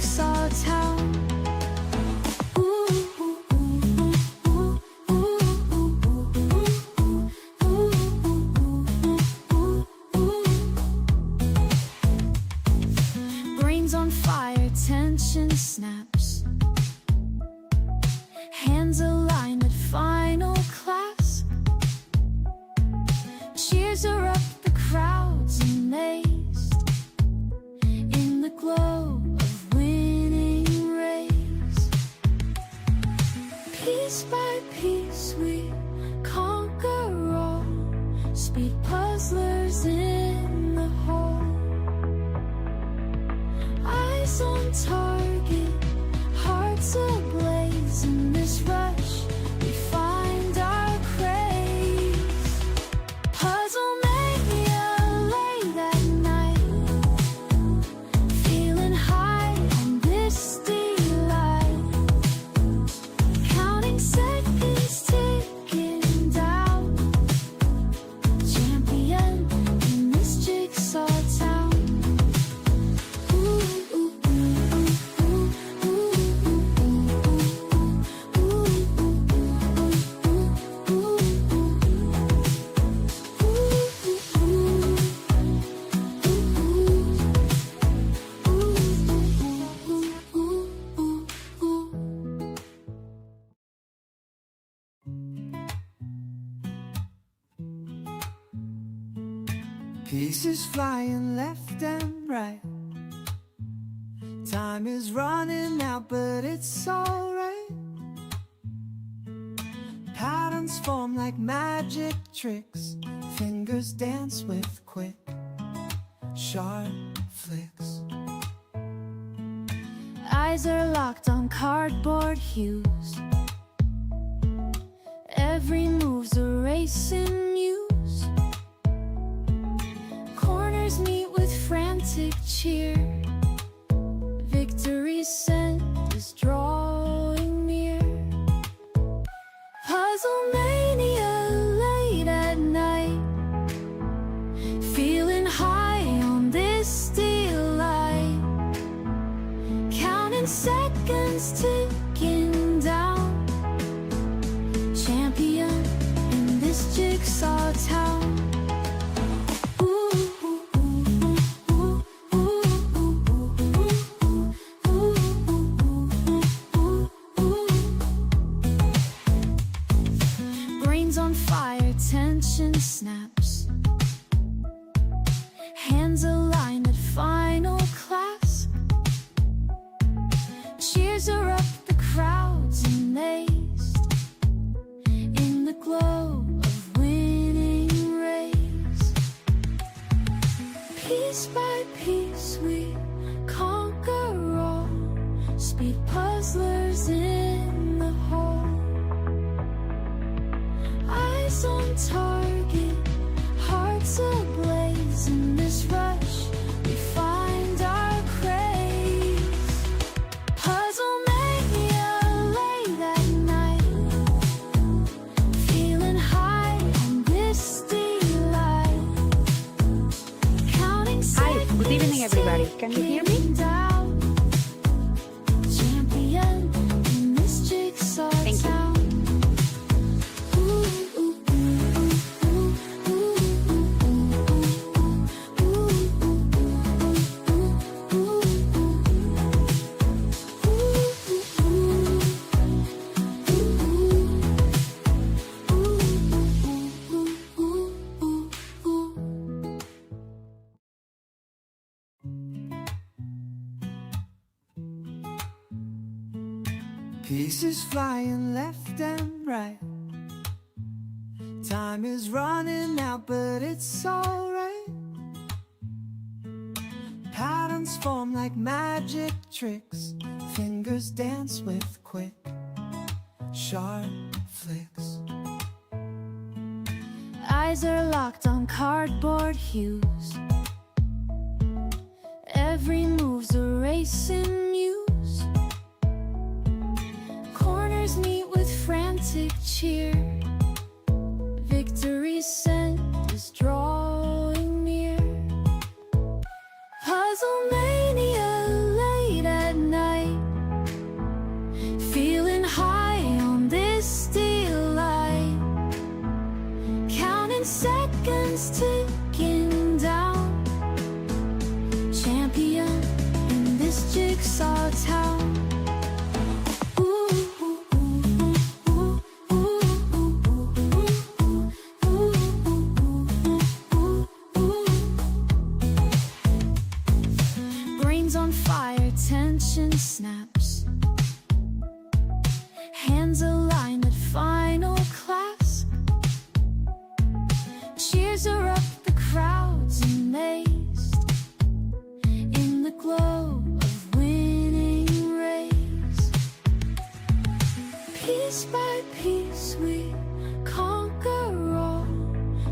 jigsaw town. Brains on fire, tension snaps. Hands aligned at final class. Cheers are up, the crowd's amazed in the glow of winning race. Piece by piece we conquer all, speed puzzlers in the hall. Eyes on target, hearts ablaze. In this rush we find our craze. Puzzle mania late at night, feeling high on this delight. Counting seconds ticking down, champion in this jigsaw town. Pieces flying left and right. Time is running out, but it's alright. Patterns form like magic tricks. Fingers dance with quick, sharp flicks. Eyes are locked on cardboard hues. Every move's a racing muse. Corners meet with frantic cheer. Victory's scent is drawing near. Puzzle mania late at night, feeling high on this delight. Counting seconds ticking down, champion in this jigsaw town. Brains on fire, tension snaps. Hands aligned at final class. Cheers are up, the crowd's amazed in the glow of winning race. Piece by piece we conquer all, speed puzzlers in the hall. Eyes on target, hearts ablaze. In this rush we find our craze. Puzzle mania late at night, feeling high on this delight. Counting Hi, good evening everybody. Can you hear me? ticking down, champion in this jigsaw Thank you. town. Pieces flying left and right. Time is running out, but it's alright. Patterns form like magic tricks. Fingers dance with quick, sharp flicks. Eyes are locked on cardboard hues. Every move's a racing muse. Corners meet with frantic cheer. Victory's scent is drawing near. Puzzle mania late at night. Jigsaw Town. Brains on fire, tension snaps. Hands aligned at final clasp. Cheers are up, the crowd's amazed in the glow of winning race. Piece by piece we conquer all.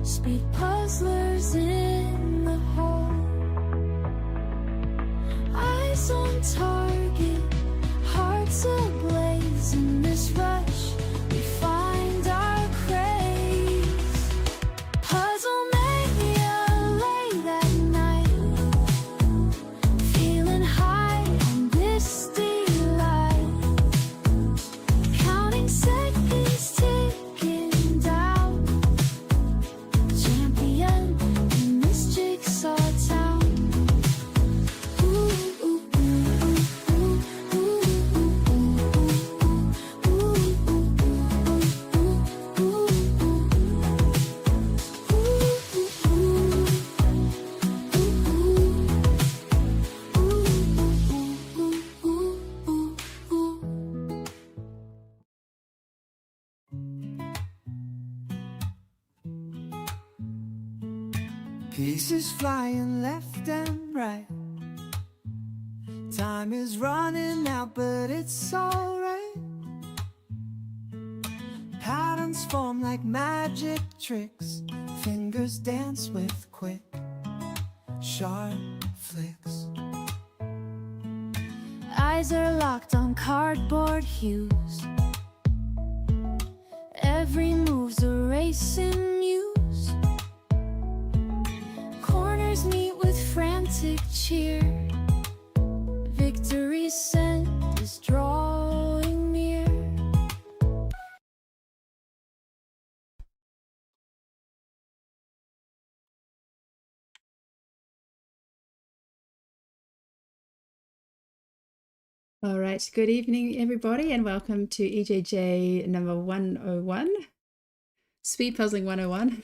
Speed puzzlers in the hall. Eyes on target, hearts ablaze. In this rush we find our craze. Puzzle mania late at night, feeling high on this delight. Counting seconds, ticking down. Champion in this jigsaw town. Pieces flying left and right. Time is running out, but it's alright. Patterns form like magic tricks. Fingers dance with quick, sharp flicks. Eyes are locked on cardboard hues. Every move's a racing muse. Corners meet with frantic cheer. Victory's scent is drawing near. All right, good evening, everybody, and welcome to EJJ number 101, Speed Puzzling 101.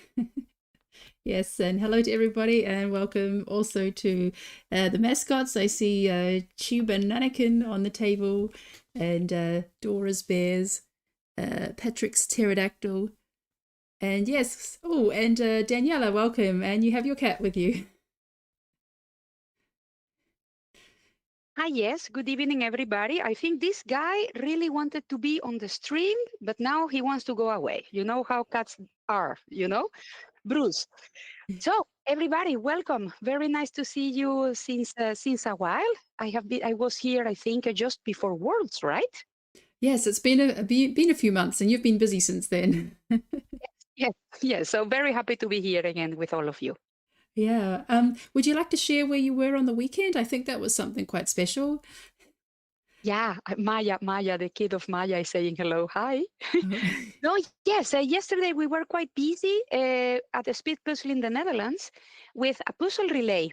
Yes, and hello to everybody, and welcome also to the mascots. I see Tube and Nanakin on the table, and Dora's bears, Patrick's pterodactyl, and yes, oh, and Daniela, welcome, and you have your cat with you. Hi, yes. Good evening, everybody. I think this guy really wanted to be on the stream, but now he wants to go away. You know how cats are, Bruce. So, everybody, welcome. Very nice to see you since a while. I was here, I think, just before Worlds, right? Yes, it's been a few months, and you've been busy since then. Yes. So very happy to be here again with all of you. Yeah. Would you like to share where you were on the weekend? I think that was something quite special. Yeah, Maya, the kid of Maya is saying hello, hi. Oh. No, yes, yesterday we were quite busy at the Speed Puzzle in the Netherlands with a puzzle relay.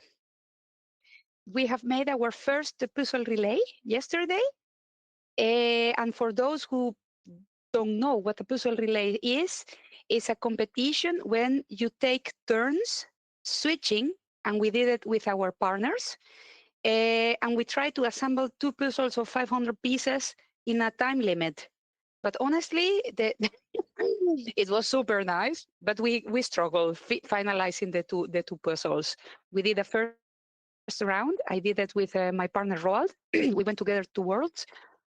We have made our first puzzle relay yesterday. And for those who don't know what a puzzle relay is, it's a competition when you take turns switching, and we did it with our partners. And we tried to assemble 2 puzzles of 500 pieces in a time limit. But honestly, it was super nice, but we struggled finalizing the two puzzles. We did the first round. I did it with my partner Roald. We went together to Worlds.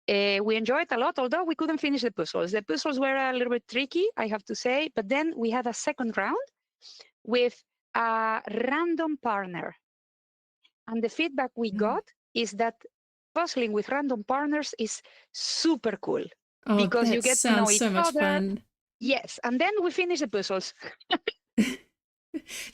We enjoyed a lot, although we couldn't finish the puzzles. The puzzles were a little bit tricky, I have to say. But then we had a second round with a random partner. And the feedback we got is that puzzling with random partners is super cool. Oh, because that you get to know sounds each so much other. fun. Yes, and then we finish the puzzles.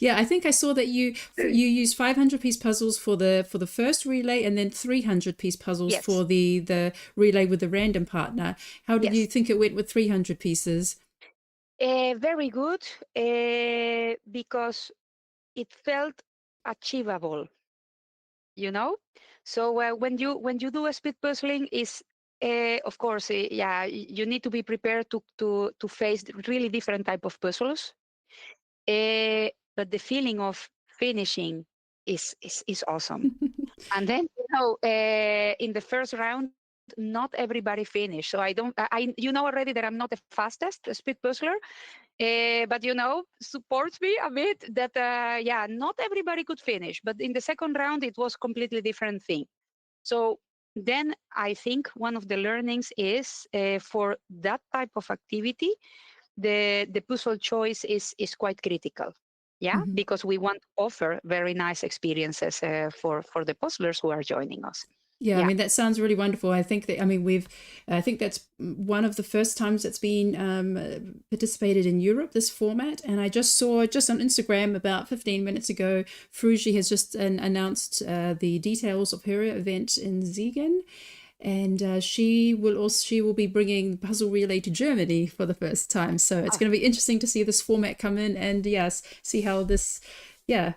Yeah, I think I saw that you used 500-piece puzzles for the first relay, and then 300-piece puzzles Yes. for the relay with the random partner. How did you think it went with 300 pieces? Very good, because it felt achievable. So when you do a speed puzzling, is of course, yeah, you need to be prepared to face really different type of puzzles. But the feeling of finishing is awesome. And then, in the first round, not everybody finished. So I don't, you know already that I'm not the fastest speed puzzler, but supports me a bit that, yeah, not everybody could finish. But in the second round, it was completely different thing. So then I think one of the learnings is for that type of activity, the puzzle choice is quite critical. Yeah, because we want to offer very nice experiences for the puzzlers who are joining us. Yeah, I Yeah. mean, that sounds really wonderful. I think that, I mean, I think that's one of the first times it's been participated in Europe, this format. And I just saw just on Instagram about 15 minutes ago, Fruji has just announced the details of her event in Siegen. And she will be bringing Puzzle Relay to Germany for the first time. So it's going to be interesting to see this format come in and, yes, see how this, yeah,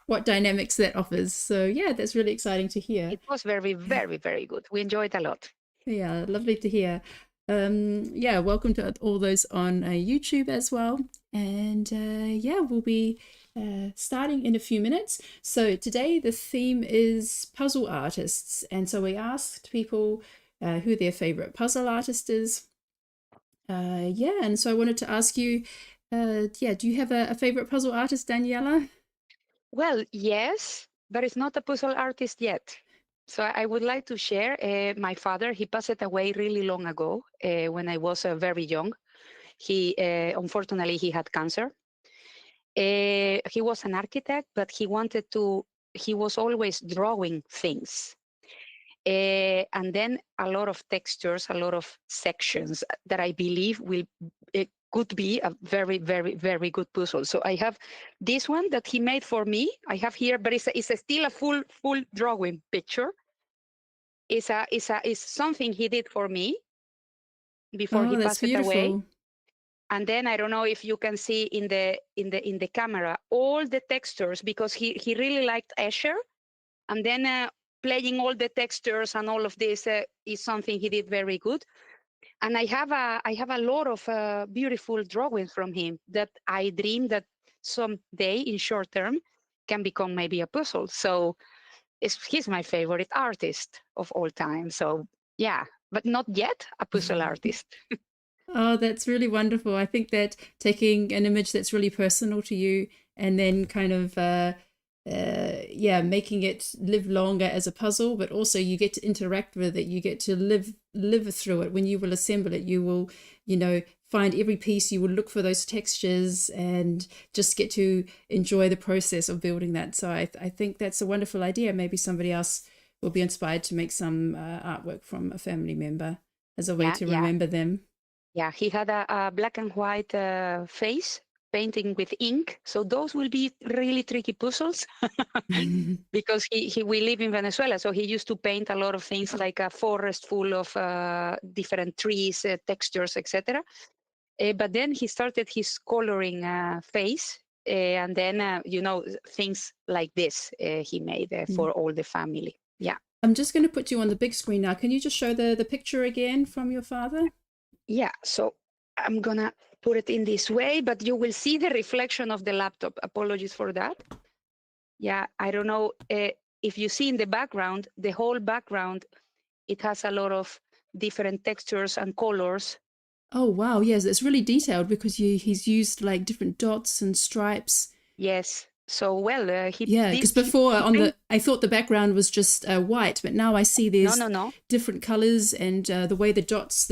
what dynamics that offers. So yeah, that's really exciting to hear. It was very, very, very good. We enjoyed a lot. Yeah, lovely to hear. Yeah, welcome to all those on YouTube as well. And yeah, we'll be starting in a few minutes. So today the theme is puzzle artists. And so we asked people who their favorite puzzle artist is. Yeah, and so I wanted to ask you, yeah, do you have a favorite puzzle artist, Daniela? Well, yes, but it's not a puzzle artist yet. So I would like to share my father. He passed away really long ago when I was very young. He unfortunately he had cancer. He was an architect, but he was always drawing things. And then a lot of textures, a lot of sections that I believe could be a very, very, very good puzzle. So I have this one that he made for me. I have here, but it's still a full drawing picture. It's something he did for me before he That's passed away. beautiful. And then I don't know if you can see in the camera all the textures, because he really liked Escher. And then playing all the textures and all of this is something he did very good. And I have a lot of beautiful drawings from him that I dream that someday in short term can become maybe a puzzle. So he's my favorite artist of all time. So yeah, but not yet a puzzle artist. Oh, that's really wonderful. I think that taking an image that's really personal to you and then kind of yeah, making it live longer as a puzzle, but also you get to interact with it. You get to live through it. When you will assemble it, you will, find every piece. You will look for those textures and just get to enjoy the process of building that. So I think that's a wonderful idea. Maybe somebody else will be inspired to make some artwork from a family member as a way to remember them. Yeah, he had a black and white face painting with ink. So those will be really tricky puzzles because we live in Venezuela. So he used to paint a lot of things like a forest full of different trees, textures, etc. But then he started his coloring phase. And then, things like this he made for all the family. Yeah. I'm just going to put you on the big screen now. Can you just show the picture again from your father? Yeah, so I'm gonna put it in this way, but you will see the reflection of the laptop. Apologies for that. Yeah, I don't know if you see in the background, the whole background, it has a lot of different textures and colors. Oh, wow. Yes, it's really detailed because he's used like different dots and stripes. Yes. So, well, yeah, because before I thought the background was just white, but now I see there's different colors and the way the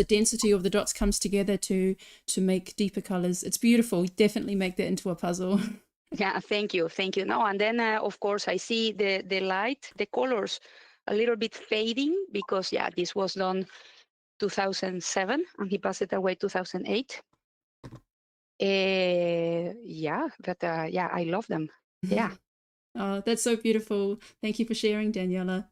density of the dots comes together to make deeper colors. It's beautiful. Definitely make that into a puzzle. Yeah, thank you. No, and then of course I see the light, the colors a little bit fading because this was done 2007 and he passed away 2008. Yeah, but yeah, I love them. Yeah. Oh, that's so beautiful. Thank you for sharing, Daniela.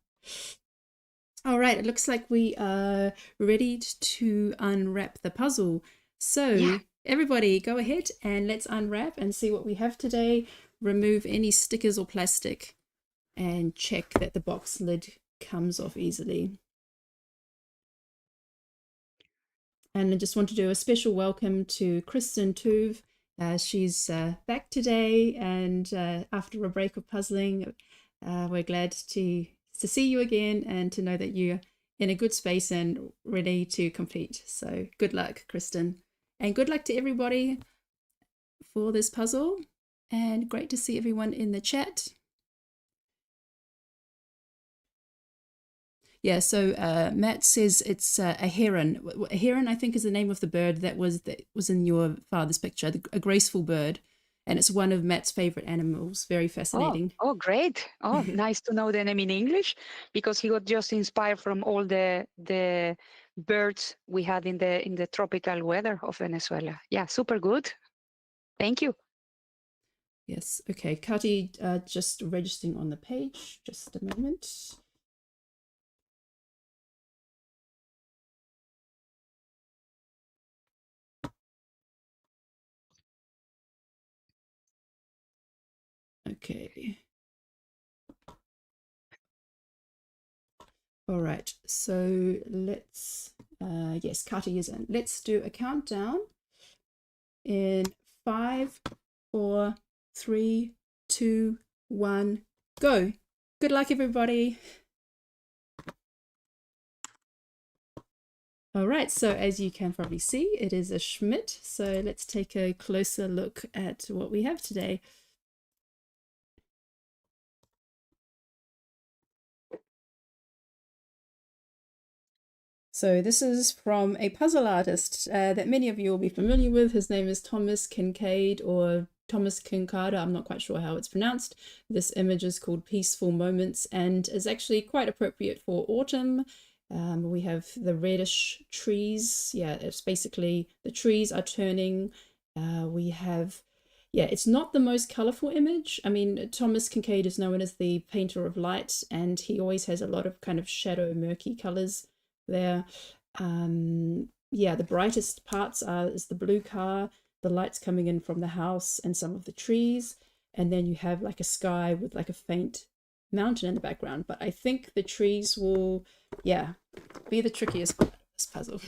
All right, it looks like we are ready to unwrap the puzzle. So everybody go ahead and let's unwrap and see what we have today. Remove any stickers or plastic. and check that the box lid comes off easily. And I just want to do a special welcome to Kristen Tuve. She's back today, and after a break of puzzling, we're glad to see you again and to know that you're in a good space and ready to complete. So good luck, Kristen. And good luck to everybody for this puzzle. And great to see everyone in the chat. Yeah, so Matt says it's a heron. A heron, I think, is the name of the bird that was in your father's picture, a graceful bird. And it's one of Matt's favorite animals. Very fascinating. Oh, great. Oh, nice to know the name in English, because he got just inspired from all the birds we had in the tropical weather of Venezuela. Yeah, super good. Thank you. Yes, okay. Kati just registering on the page. Just a moment. Okay. All right, so let's, yes, Kati is in. Let's do a countdown in 5, 4, 3, 2, 1, go. Good luck, everybody. All right, so as you can probably see, it is a Schmidt. So let's take a closer look at what we have today. So this is from a puzzle artist that many of you will be familiar with. His name is Thomas Kincaid, or Thomas Kinkada. I'm not quite sure how it's pronounced. This image is called Peaceful Moments and is actually quite appropriate for autumn. We have the reddish trees. Yeah, it's basically the trees are turning. We have, yeah, it's not the most colorful image. I mean, Thomas Kincaid is known as the painter of light, and he always has a lot of kind of shadow, murky colors there. Yeah, the brightest parts is the blue car, the lights coming in from the house and some of the trees, and then you have like a sky with like a faint mountain in the background. But I think the trees will, yeah, be the trickiest part of this puzzle.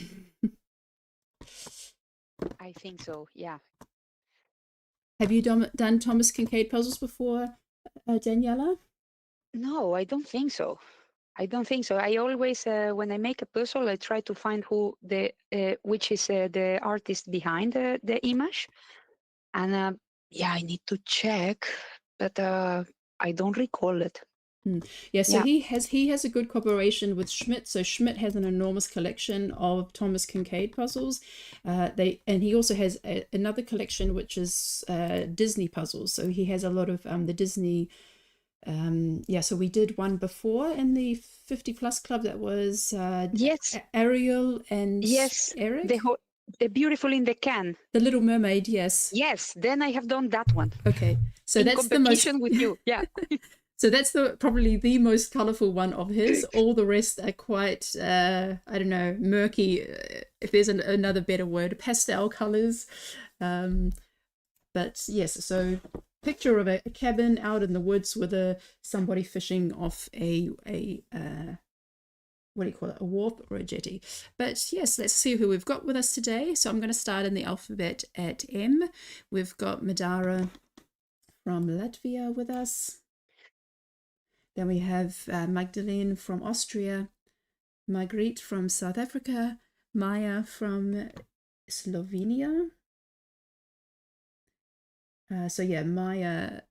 I think so, yeah. Have you done Thomas Kincaid puzzles before, Daniela? No, I don't think so. I don't think so. I always, when I make a puzzle, I try to find who which is the artist behind the image. And yeah, I need to check, but I don't recall it. Yeah, so Yeah. he has a good cooperation with Schmidt. So Schmidt has an enormous collection of Thomas Kincaid puzzles. And he also has another collection which is Disney puzzles. So he has a lot of the Disney. Yeah, so we did one before in the 50 Plus Club that was Yes. Ariel and Yes. Eric. The Beautiful in the Can. The Little Mermaid, yes. Yes, then I have done that one. Okay, so in that's the most. Competition with you, yeah. So that's probably the most colorful one of his. All the rest are quite, I don't know, murky, if there's another better word, pastel colors. But yes, so picture of a cabin out in the woods with somebody fishing off a what do you call it, a wharf or a jetty. But yes, let's see who we've got with us today. So I'm going to start in the alphabet at M. We've got Madara from Latvia with us. Then we have Magdalene from Austria, Margriet from South Africa, Maya from Slovenia. So yeah, Maya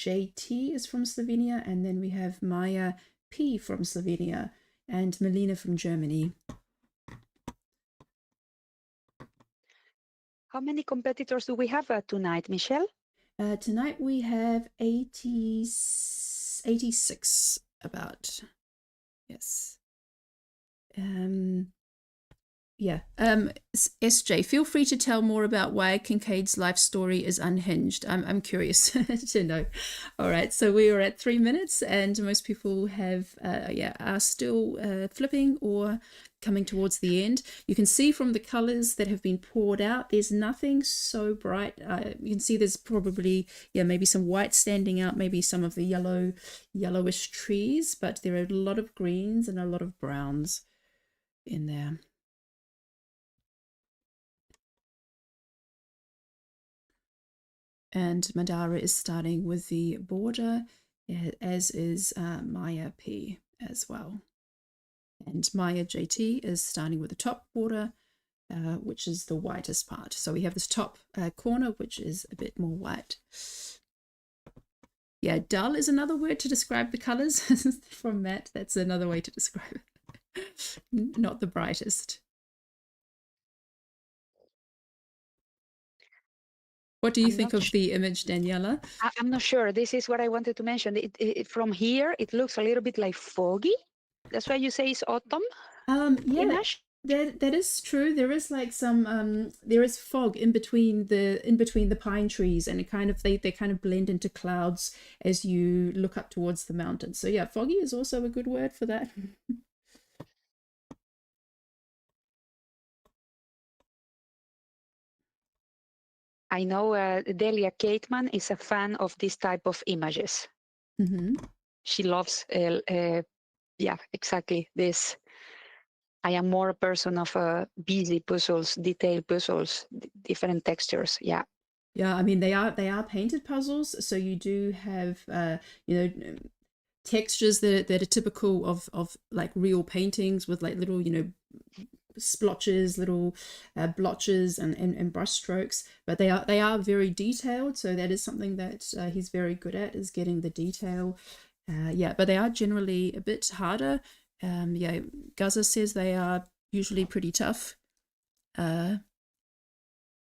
JT is from Slovenia, and then we have Maya P from Slovenia and Melina from Germany. How many competitors do we have tonight, Michelle? Tonight we have 86 about, yes. Yeah. SJ, feel free to tell more about why Kincaid's life story is unhinged. I'm curious to know. All right. So we are at 3 minutes, and most people have are still flipping or coming towards the end. You can see from the colors that have been poured out, there's nothing so bright. You can see there's probably maybe some white standing out, maybe some of the yellowish trees, but there are a lot of greens and a lot of browns in there. And Madara is starting with the border, as is Maya P as well. And Maya JT is starting with the top border, which is the whitest part. So we have this top corner, which is a bit more white. Yeah, dull is another word to describe the colors from Matt. That's another way to describe it. Not the brightest. What do you think of the image, Daniela? I'm not sure. This is what I wanted to mention. From here, it looks a little bit like foggy. That's why you say it's autumn. Yeah, image. that is true. There is like some there is fog in between the pine trees, and it kind of they kind of blend into clouds as you look up towards the mountains. So yeah, foggy is also a good word for that. I know Delia Cateman is a fan of this type of images. Mm-hmm. She loves, exactly this. I am more a person of busy puzzles, detailed puzzles, different textures. Yeah. Yeah, I mean they are painted puzzles, so you do have textures that are typical of like real paintings with like little splotches, little blotches and brush strokes, but they are very detailed, so that is something that he's very good at, is getting the detail. But they are generally a bit harder. Gaza says they are usually pretty tough, and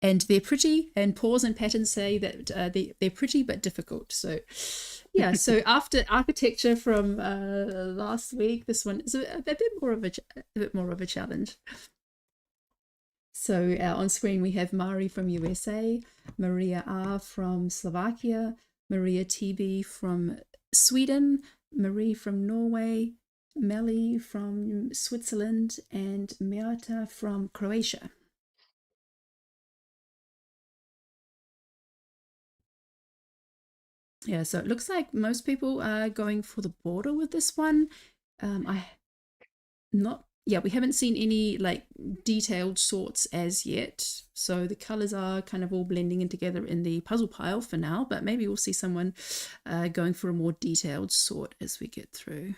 they're pretty, and Pause and Pattern say that they're pretty but difficult. So yeah, so after architecture from last week, this one is a bit more of a challenge. So on screen we have Mari from USA, Maria R from Slovakia, Maria TB from Sweden, Marie from Norway, Melly from Switzerland, and Meata from Croatia. Yeah, so it looks like most people are going for the border with this one. We haven't seen any like detailed sorts as yet. So the colors are kind of all blending in together in the puzzle pile for now, but maybe we'll see someone going for a more detailed sort as we get through.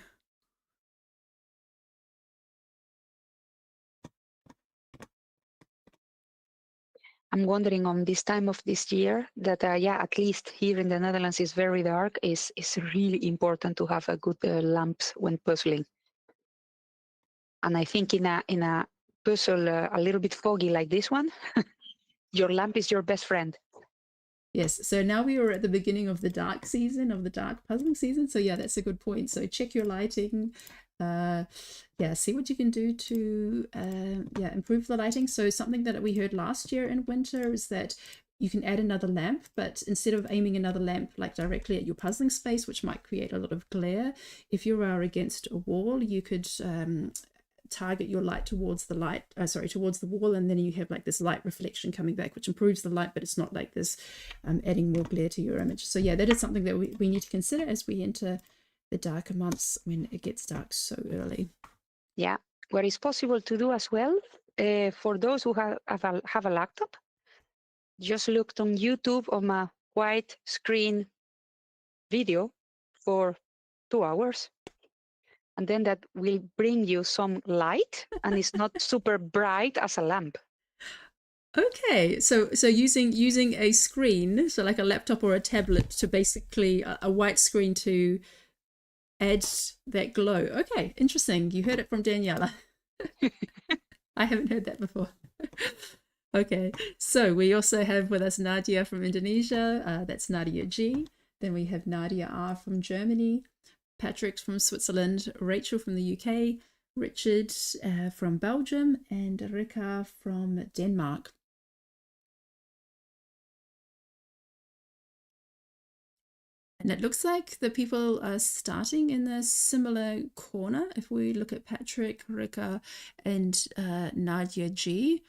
I'm wondering on this time of this year that, at least here in the Netherlands is very dark. It's really important to have a good lamps when puzzling. And I think in a puzzle a little bit foggy like this one, your lamp is your best friend. Yes, so now we are at the beginning of the dark season, of the dark puzzling season. So yeah, that's a good point. So check your lighting. See what you can do to improve the lighting. So something that we heard last year in winter is that you can add another lamp, but instead of aiming another lamp like directly at your puzzling space, which might create a lot of glare, if you are against a wall, you could target your light towards the wall, and then you have like this light reflection coming back, which improves the light, but it's not like this adding more glare to your image. So yeah, that is something that we need to consider as we enter the darker months when it gets dark so early. Yeah, what is possible to do as well, for those who have a laptop, just looked on YouTube on a white screen video for 2 hours. And then that will bring you some light, and it's not super bright as a lamp. Okay, so using a screen, so like a laptop or a tablet, to basically a white screen to add that glow. Okay, interesting. You heard it from Daniela. I haven't heard that before. Okay, so we also have with us Nadia from Indonesia. That's Nadia G. Then we have Nadia R from Germany, Patrick from Switzerland, Rachel from the UK, Richard from Belgium, and Rika from Denmark. And it looks like the people are starting in a similar corner. If we look at Patrick, Rika, and Nadia G.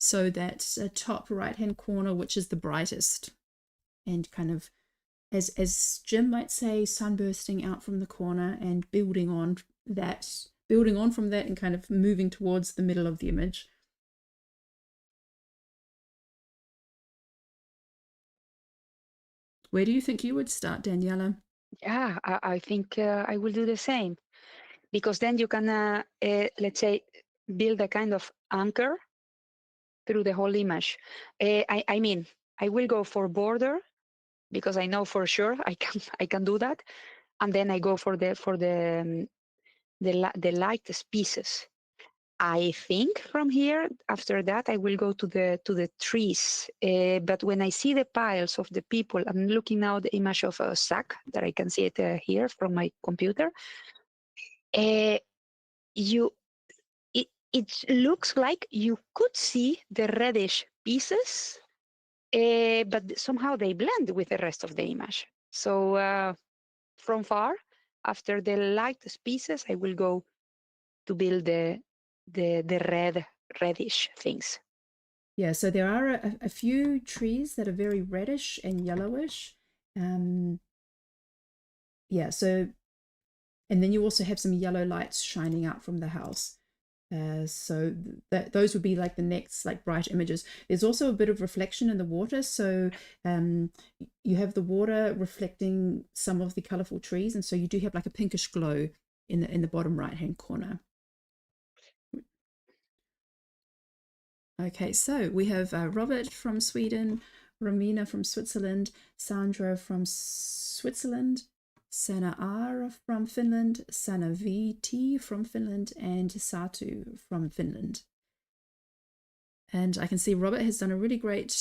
So that's a top right-hand corner, which is the brightest. And kind of, as Jim might say, sunbursting out from the corner and building on from that and kind of moving towards the middle of the image. Where do you think you would start, Daniela? Yeah, I think I will do the same, because then you can, let's say, build a kind of anchor through the whole image. I mean, I will go for border because I know for sure I can do that, and then I go for the lightest pieces. I think from here, after that, I will go to the trees. But when I see the piles of the people, I'm looking now the image of a sack that I can see it here from my computer. It looks like you could see the reddish pieces, but somehow they blend with the rest of the image. So from far, after the lightest pieces, I will go to build the reddish things. Yeah, so there are a few trees that are very reddish and yellowish. Yeah, so, and then you also have some yellow lights shining out from the house. So those would be like the next like bright images. There's also a bit of reflection in the water, so you have the water reflecting some of the colorful trees, and so you do have like a pinkish glow in the bottom right hand corner. Okay, so we have Robert from Sweden, Romina from Switzerland, Sandra from Switzerland, Sana R from Finland, Sana VT from Finland, and Satu from Finland. And I can see Robert has done a really great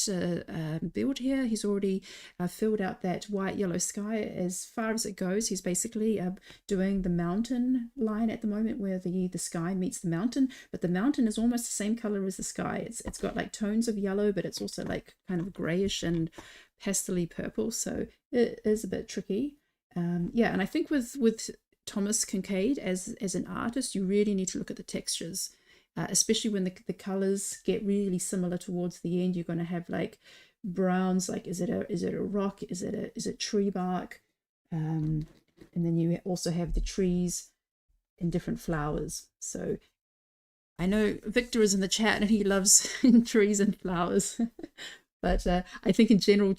build here. He's already filled out that white yellow sky as far as it goes. He's basically doing the mountain line at the moment where the sky meets the mountain, but the mountain is almost the same color as the sky. It's got like tones of yellow, but it's also like kind of grayish and pastel-y purple, so it is a bit tricky. Yeah, and I think with Thomas Kincaid as an artist, you really need to look at the textures. Especially when the colors get really similar towards the end. You're going to have like browns, like is it a rock, is it tree bark, and then you also have the trees and different flowers. So I know Victor is in the chat and he loves trees and flowers. But I think in general,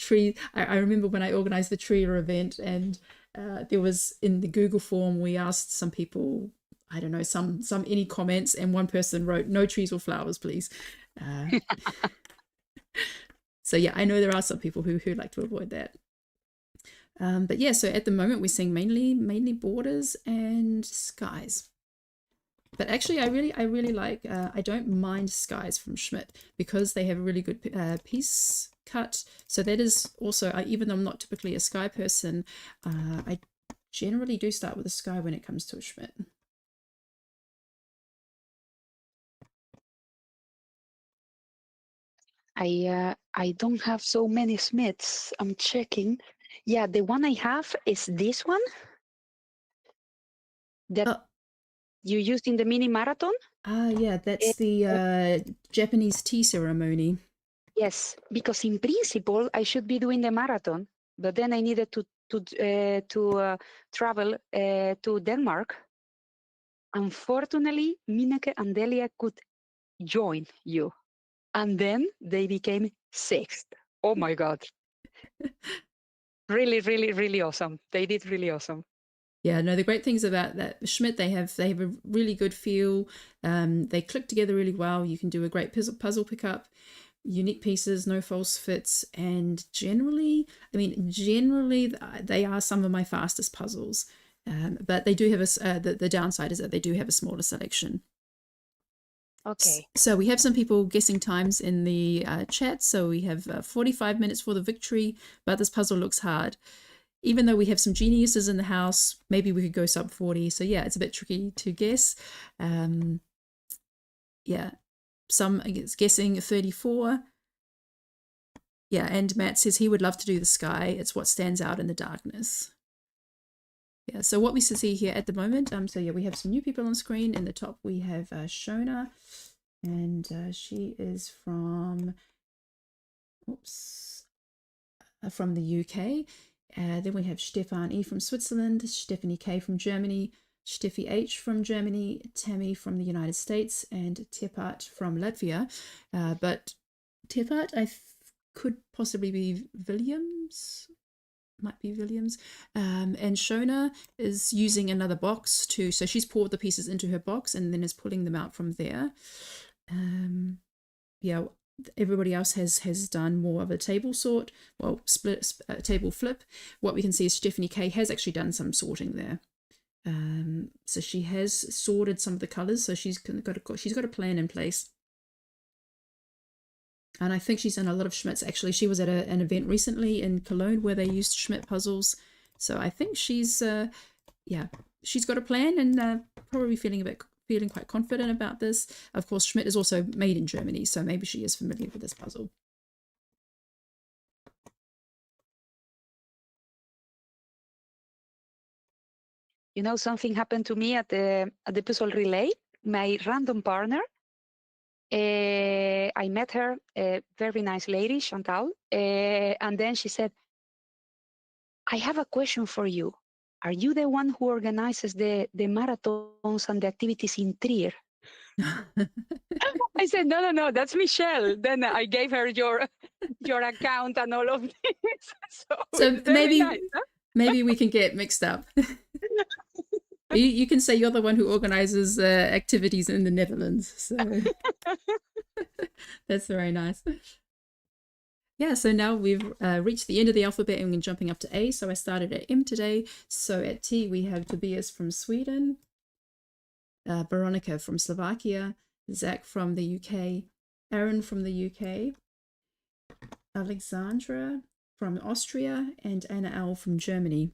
I remember when I organized the Treer event, and there was in the Google form, we asked some people, I don't know, some any comments, and one person wrote, "No trees or flowers, please." So yeah, I know there are some people who like to avoid that. But yeah, so at the moment we're seeing mainly borders and skies. But actually, I really like. I don't mind skies from Schmidt because they have a really good piece cut. So that is also, even though I'm not typically a sky person, I generally do start with a sky when it comes to a Schmidt. I don't have so many Schmidts. I'm checking. Yeah, the one I have is this one that you used in the mini marathon. Yeah, that's the Japanese tea ceremony. Yes, because in principle I should be doing the marathon, but then I needed to travel to Denmark. Unfortunately, Mineke and Delia could join you, and then they became sixth. Oh my God! Really, really, really awesome. They did really awesome. Yeah, no, the great things about that Schmidt, they have a really good feel. They click together really well. You can do a great puzzle pickup, unique pieces, no false fits, and generally they are some of my fastest puzzles. But they do have the downside is that they do have a smaller selection. Okay. So we have some people guessing times in the chat. So we have 45 minutes for the victory, but this puzzle looks hard. even though we have some geniuses in the house, maybe we could go sub 40. So yeah, it's a bit tricky to guess. Yeah, some I guess guessing 34. Yeah, and Matt says he would love to do the sky. It's what stands out in the darkness. Yeah, so what we see here at the moment, so yeah, we have some new people on screen. In the top, we have Shona, and she is from, from the UK. Then we have Stefan E from Switzerland, Stephanie K from Germany, Steffi H from Germany, Tammy from the United States, and Tepat from Latvia. But Tepat, could possibly be Williams. Might be Williams. And Shona is using another box so she's poured the pieces into her box and then is pulling them out from there. Yeah, everybody else has done more of a table sort, well, table flip. What we can see is Stephanie K has actually done some sorting there. So she has sorted some of the colors, so she's got a plan in place. And I think she's done a lot of Schmidts. Actually, she was at an event recently in Cologne where they used Schmidt puzzles. So I think she's, yeah, she's got a plan and probably feeling quite confident about this. Of course, Schmidt is also made in Germany, so maybe she is familiar with this puzzle. You know, something happened to me at the puzzle relay. My random partner, I met her, a very nice lady, Chantal, and then she said, I have a question for you. Are you the one who organizes the marathons and the activities in Trier? I said, no, that's Michelle. Then I gave her your account and all of this. So maybe nice, huh? Maybe we can get mixed up. You can say you're the one who organizes activities in the Netherlands. So that's very nice. Yeah, so now we've reached the end of the alphabet and we're jumping up to A. So I started at M today. So at T, we have Tobias from Sweden, Veronica from Slovakia, Zach from the UK, Aaron from the UK, Alexandra from Austria, and Anna L from Germany.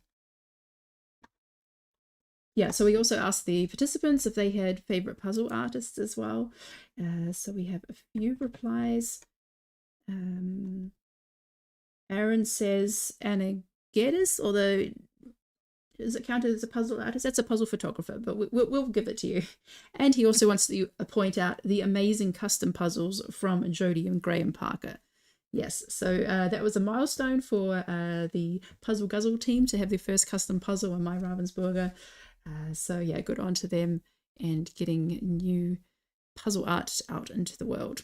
Yeah, so we also asked the participants if they had favorite puzzle artists as well. So we have a few replies. Aaron says Anna Geddes, although is it counted as a puzzle artist? That's a puzzle photographer, but we'll give it to you. And he also wants to point out the amazing custom puzzles from Jodie and Graham Parker. Yes, so that was a milestone for the Puzzle Guzzle team to have their first custom puzzle on My Ravensburger. So yeah, good on to them and getting new puzzle art out into the world.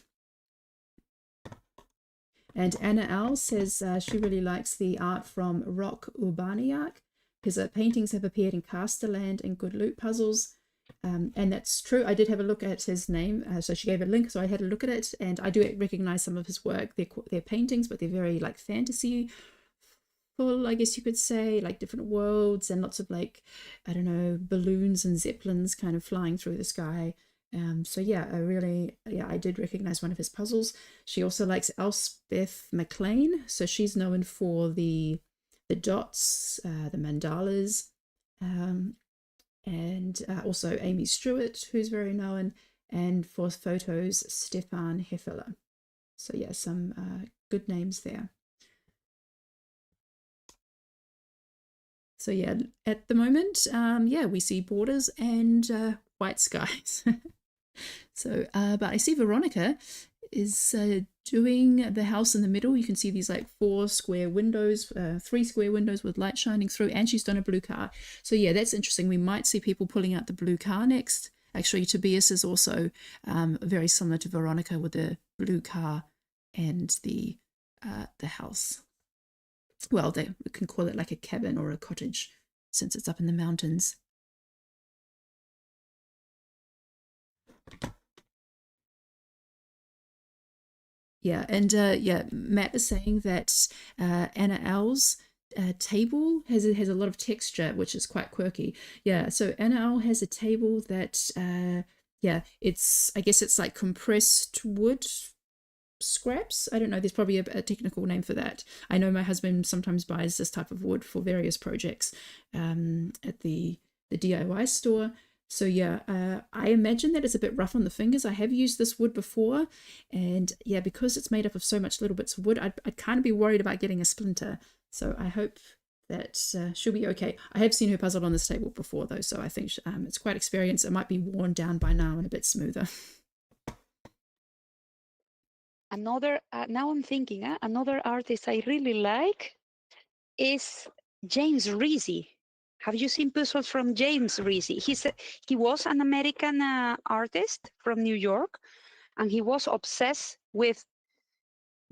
And Anna Al says she really likes the art from Rock Urbaniak. His paintings have appeared in Casterland and Good Loot puzzles. And that's true. I did have a look at his name. So she gave a link, so I had a look at it. And I do recognize some of his work. They're paintings, but they're very like fantasy full, I guess you could say, like different worlds and lots of like, I don't know, balloons and zeppelins kind of flying through the sky. So yeah, I did recognize one of his puzzles. She also likes Elspeth McLean. So she's known for the dots, the mandalas, and also Amy Stewart, who's very known, and for photos, Stefan Heffeler. So yeah, some good names there. So yeah, at the moment, yeah, we see borders and white skies. So, but I see Veronica is doing the house in the middle. You can see these like 4 square windows, 3 square windows with light shining through, and she's done a blue car. So yeah, that's interesting. We might see people pulling out the blue car next. Actually, Tobias is also very similar to Veronica with the blue car and the house. Well, we can call it like a cabin or a cottage since it's up in the mountains. Yeah, and yeah, Matt is saying that Anna L's table has a lot of texture, which is quite quirky. Yeah, so Anna L has a table that, yeah, I guess it's like compressed wood scraps. I don't know. There's probably a technical name for that. I know my husband sometimes buys this type of wood for various projects at the DIY store. So yeah, I imagine that it's a bit rough on the fingers. I have used this wood before, and yeah, because it's made up of so much little bits of wood, I'd kind of be worried about getting a splinter. So I hope that she'll be okay. I have seen her puzzle on this table before though, so I think it's quite experienced. It might be worn down by now and a bit smoother. Another, now I'm thinking, another artist I really like is James Reese. Have you seen puzzles from James Reese? He was an American artist from New York, and he was obsessed with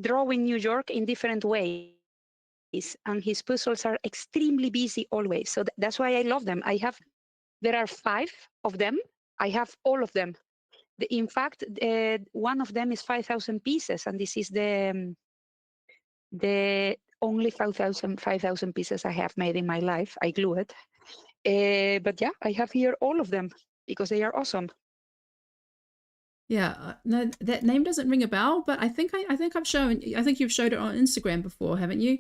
drawing New York in different ways. And his puzzles are extremely busy always. So that's why I love them. There are 5 of them. I have all of them. In fact, one of them is 5,000 pieces, and this is the only 5,000 pieces I have made in my life. I glue it. But yeah, I have here all of them because they are awesome. Yeah, no, that name doesn't ring a bell, but I think you've showed it on Instagram before, haven't you?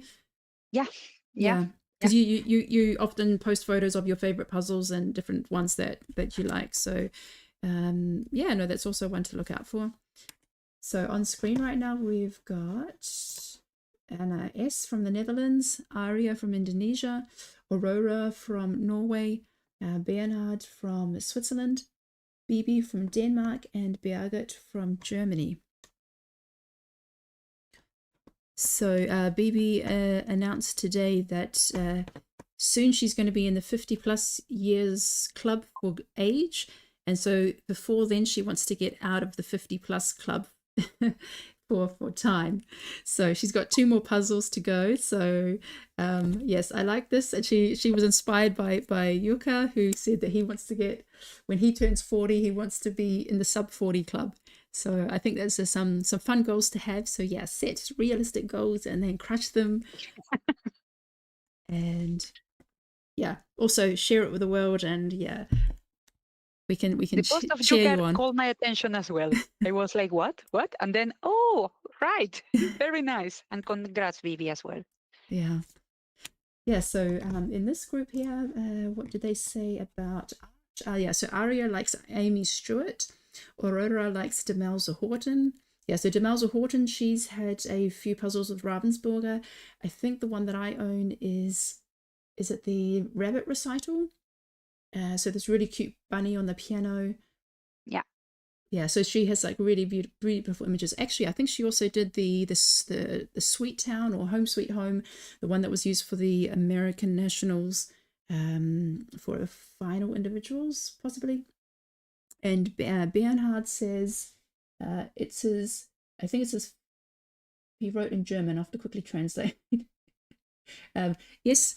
Yeah. Because you often post photos of your favorite puzzles and different ones that you like. So yeah, no, that's also one to look out for. So on screen right now we've got Anna S from the Netherlands, Aria from Indonesia, Aurora from Norway, Bernhard from Switzerland, Bibi from Denmark, and Birgit from Germany. So Bibi announced today that soon she's going to be in the 50+ years club for age, and so before then she wants to get out of the 50+ club for time. So she's got 2 more puzzles to go. So yes, I like this. And she was inspired by Yuka, who said that he wants to get, when he turns 40, he wants to be in the sub 40 club. So I think those are some fun goals to have. So yeah, set realistic goals and then crush them. And yeah, also share it with the world. And yeah, we can the post of cheer you on. called my attention as well. I was like, what? And then, oh, right. Very nice. And congrats, Vivi, as well. Yeah. Yeah, so in this group here, what did they say about art? Yeah, so Aria likes Amy Stewart. Aurora likes Demelza Horton. Yeah, so Demelza Horton, she's had a few puzzles with Ravensburger. I think the one that I own is it the Rabbit Recital? So this really cute bunny on the piano. Yeah. Yeah, so she has like really beautiful images. Actually, I think she also did the Sweet Town or Home Sweet Home, the one that was used for the American Nationals for a final individuals, possibly. And Bernhard says it's his, I think it's his, he wrote in German. I have to quickly translate. Yes,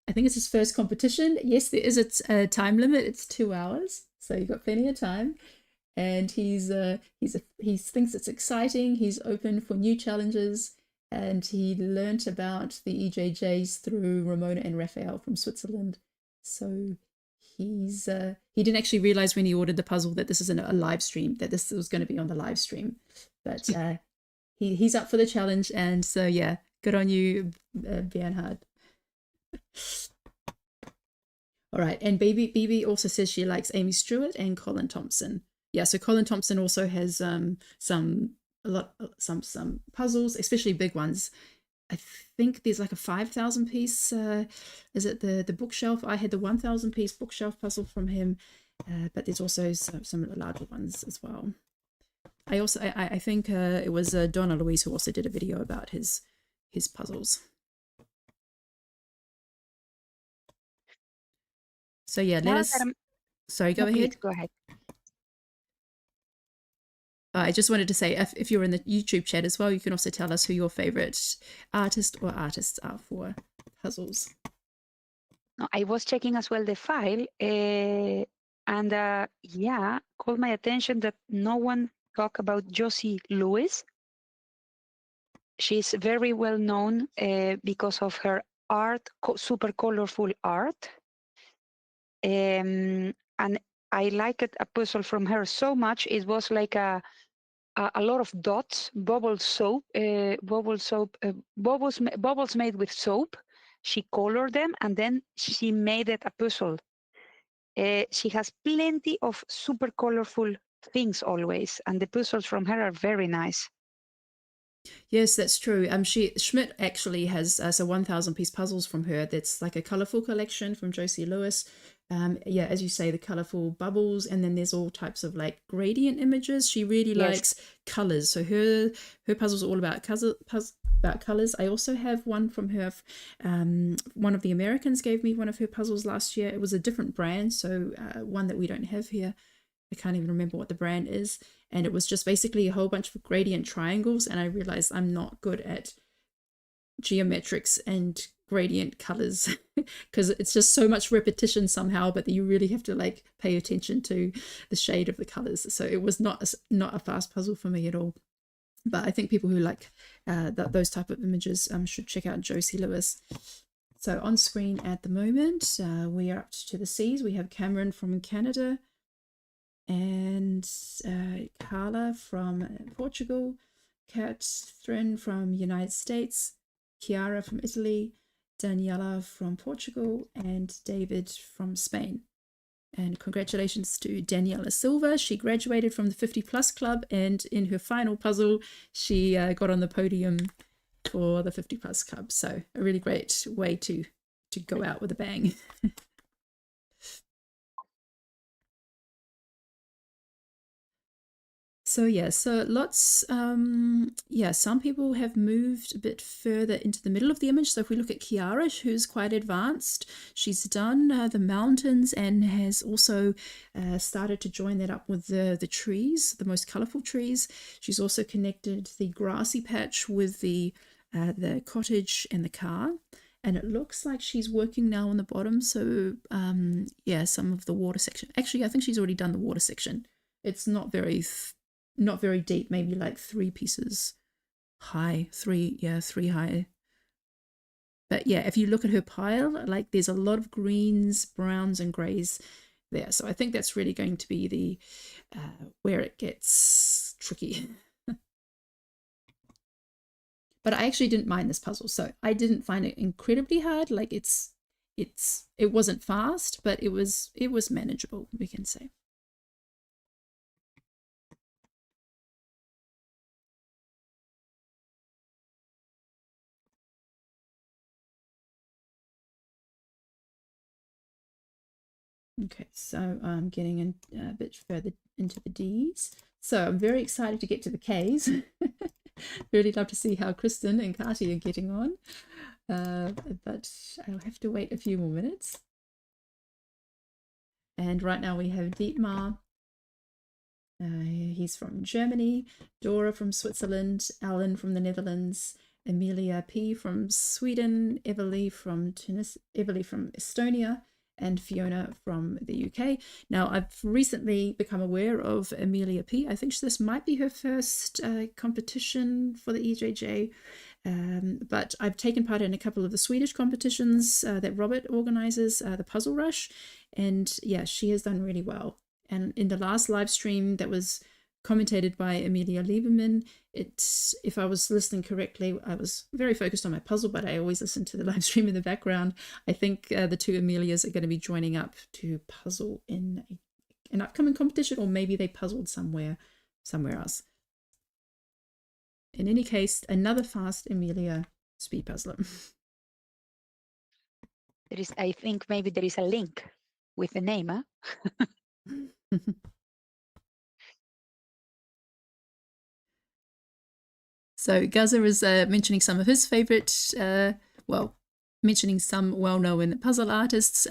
I think it's his first competition. Yes, there is a time limit. It's 2 hours, so you've got plenty of time. And he thinks it's exciting. He's open for new challenges, and he learnt about the EJJs through Ramona and Raphael from Switzerland. So he didn't actually realize when he ordered the puzzle that this isn't a live stream, that this was going to be on the live stream. But he's up for the challenge, and so yeah, good on you, Bernhard. All right, and Bibi also says she likes Amy Stewart and Colin Thompson. Yeah, so Colin Thompson also has some puzzles, especially big ones. I think there's like a 5,000 piece. Is it the bookshelf? I had the 1,000 piece bookshelf puzzle from him, but there's also some larger ones as well. I think it was Donna Louise who also did a video about his puzzles. So yeah, sorry, go ahead. Please, go ahead. I just wanted to say, if you're in the YouTube chat as well, you can also tell us who your favorite artist or artists are for puzzles. I was checking as well the file, and yeah, called my attention that no one talked about Josie Lewis. She's very well known because of her art, super colorful art. And I liked a puzzle from her so much. It was like a a lot of dots, bubbles made with soap. She colored them and then she made it a puzzle. She has plenty of super colorful things always, and the puzzles from her are very nice. Yes, that's true. Schmidt actually has 1,000 piece puzzles from her. That's like a colorful collection from Josie Lewis. Yeah, as you say, the colorful bubbles, and then there's all types of like gradient images. She really likes colors, so her puzzles are all about colors. I also have one from her. One of the Americans gave me one of her puzzles last year. It was a different brand, so one that we don't have here. I can't even remember what the brand is. And it was just basically a whole bunch of gradient triangles. And I realized I'm not good at geometrics and gradient colors because it's just so much repetition somehow, but you really have to like pay attention to the shade of the colors. So it was not a fast puzzle for me at all. But I think people who like those type of images should check out Josie Lewis. So on screen at the moment, we are up to the C's. We have Cameron from Canada, and Carla from Portugal, Catherine from United States, Chiara from Italy, Daniela from Portugal, and David from Spain. And congratulations to Daniela Silva. She graduated from the 50 Plus Club, and in her final puzzle, she got on the podium for the 50 Plus Club. So a really great way to go out with a bang. So yeah, so lots, some people have moved a bit further into the middle of the image. So if we look at Chiara, who's quite advanced, she's done the mountains and has also started to join that up with the trees, the most colorful trees. She's also connected the grassy patch with the cottage and the car. And it looks like she's working now on the bottom. So yeah, some of the water section. Actually, I think she's already done the water section. It's not very deep, maybe like 3 pieces high, 3 high. But yeah, if you look at her pile, like there's a lot of greens, browns, and grays there. So I think that's really going to be the where it gets tricky. But I actually didn't mind this puzzle, so I didn't find it incredibly hard. Like it wasn't fast, but it was manageable, we can say. Okay, so I'm getting a bit further into the D's. So I'm very excited to get to the K's. Really love to see how Kristen and Kati are getting on. But I'll have to wait a few more minutes. And right now we have Dietmar. He's from Germany. Dora from Switzerland. Alan from the Netherlands. Amelia P. from Sweden. Everly from Estonia. And Fiona from the UK. Now, I've recently become aware of Amelia P. I think this might be her first competition for the EJJ, but I've taken part in a couple of the Swedish competitions that Robert organizes, the Puzzle Rush, and yeah, she has done really well. And in the last live stream that was commentated by Amelia Lieberman, if I was listening correctly, I was very focused on my puzzle, but I always listen to the live stream in the background. I think the two Amelias are going to be joining up to puzzle in an upcoming competition, or maybe they puzzled somewhere else. In any case, another fast Amelia speed puzzler. I think maybe there is a link with the name, huh? So Gaza is mentioning some of his favorite, mentioning some well-known puzzle artists,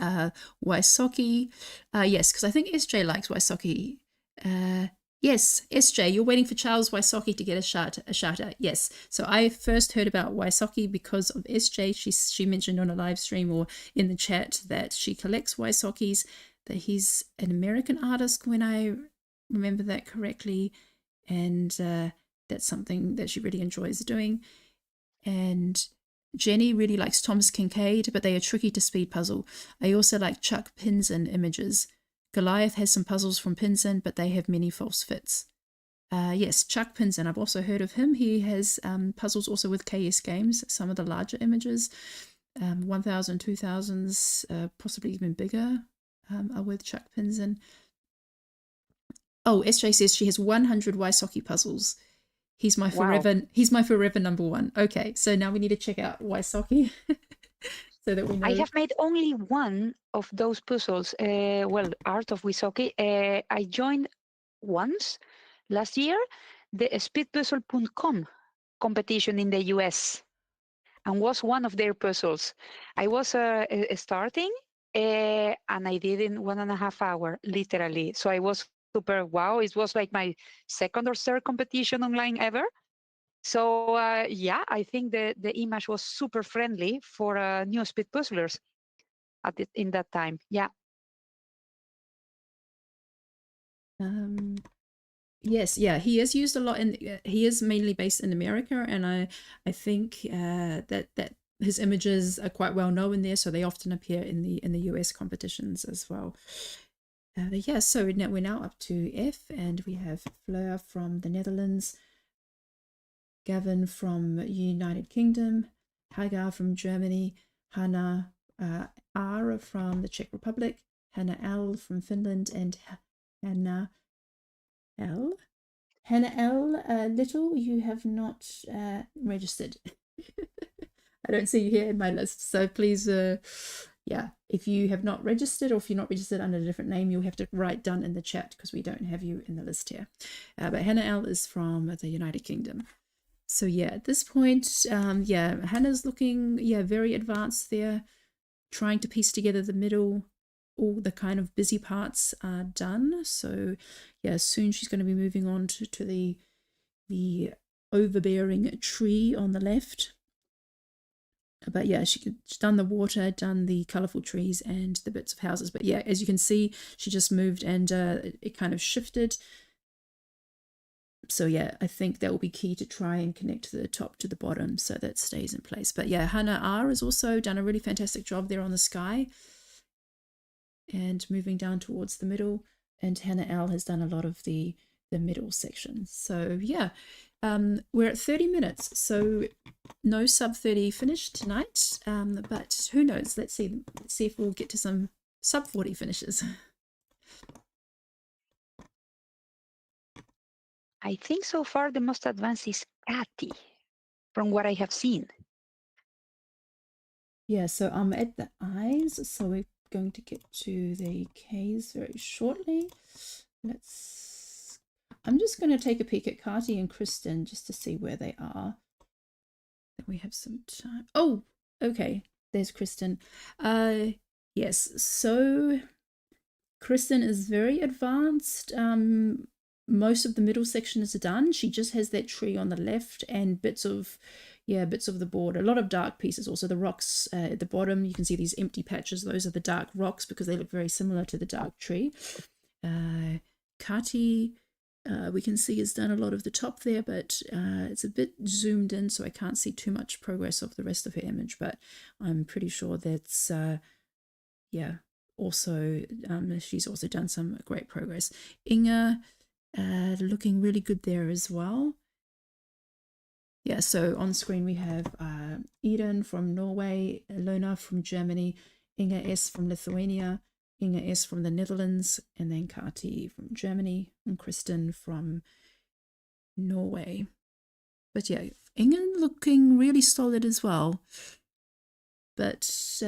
Wysocki. Yes, because I think SJ likes Wysocki. Yes, SJ, you're waiting for Charles Wysocki to get a shout out. Yes, so I first heard about Wysocki because of SJ. She mentioned on a live stream or in the chat that she collects Wysockis, that he's an American artist when I remember that correctly, and that's something that she really enjoys doing. And Jenny really likes Thomas Kincaid, but they are tricky to speed puzzle. I also like Chuck Pinson images. Goliath has some puzzles from Pinson, but they have many false fits. Yes, Chuck Pinson. I've also heard of him. He has puzzles also with KS Games, some of the larger images, 1000, 2000s, possibly even bigger, are with Chuck Pinson. Oh, SJ says she has 100 Wysocki puzzles. He's my forever number one. Okay, so now we need to check out Wysocki so that we know. I have made only one of those puzzles. Well, Art of Wysocki. I joined once last year the speedpuzzle.com competition in the US and was one of their puzzles. I was starting and I did in 1.5 hours, literally. So I was super wow. It was like my second or third competition online ever. So yeah, I think the image was super friendly for new speed puzzlers in that time. Yeah. Yes, yeah, he is used a lot he is mainly based in America, and I think that his images are quite well known there, so they often appear in the US competitions as well. Yeah, so we're now up to F, and we have Fleur from the Netherlands, Gavin from United Kingdom, Hagar from Germany, Hannah R from the Czech Republic, Hannah L from Finland, and Hannah L. Hannah L. Little, you have not registered. I don't see you here in my list, so please, yeah, if you have not registered, or if you're not registered under a different name, you'll have to write done in the chat because we don't have you in the list here. But Hannah L. is from the United Kingdom. So yeah, at this point, yeah, Hannah's looking, yeah, very advanced there, trying to piece together the middle. All the kind of busy parts are done. So yeah, soon she's going to be moving on to the overbearing tree on the left. But yeah, she's done the water, done the colorful trees and the bits of houses. But yeah, as you can see, she just moved and it kind of shifted. So yeah, I think that will be key to try and connect the top to the bottom so that stays in place. But yeah, Hannah R has also done a really fantastic job there on the sky and moving down towards the middle. And Hannah L has done a lot of the middle section. So yeah, we're at 30 minutes. So no sub 30 finished tonight, but who knows? Let's see if we'll get to some sub 40 finishes. I think so far the most advanced is Cathy, from what I have seen. Yeah, so I'm at the eyes, so we're going to get to the K's very shortly. I'm just going to take a peek at Kati and Kristen just to see where they are. That we have some time. Oh, okay. There's Kristen. Yes, so Kristen is very advanced. Most of the middle section is done. She just has that tree on the left and bits of the board. A lot of dark pieces. Also the rocks at the bottom. You can see these empty patches. Those are the dark rocks because they look very similar to the dark tree. Kati, we can see has done a lot of the top there, but it's a bit zoomed in, so I can't see too much progress of the rest of her image. But I'm pretty sure that's yeah. Also, she's also done some great progress. Inga, looking really good there as well. Yeah, so on screen we have Eden from Norway, Lona from Germany, Inga S from Lithuania, Inga S from the Netherlands, and then Kati from Germany, and Kristen from Norway. But yeah, Inga looking really solid as well. But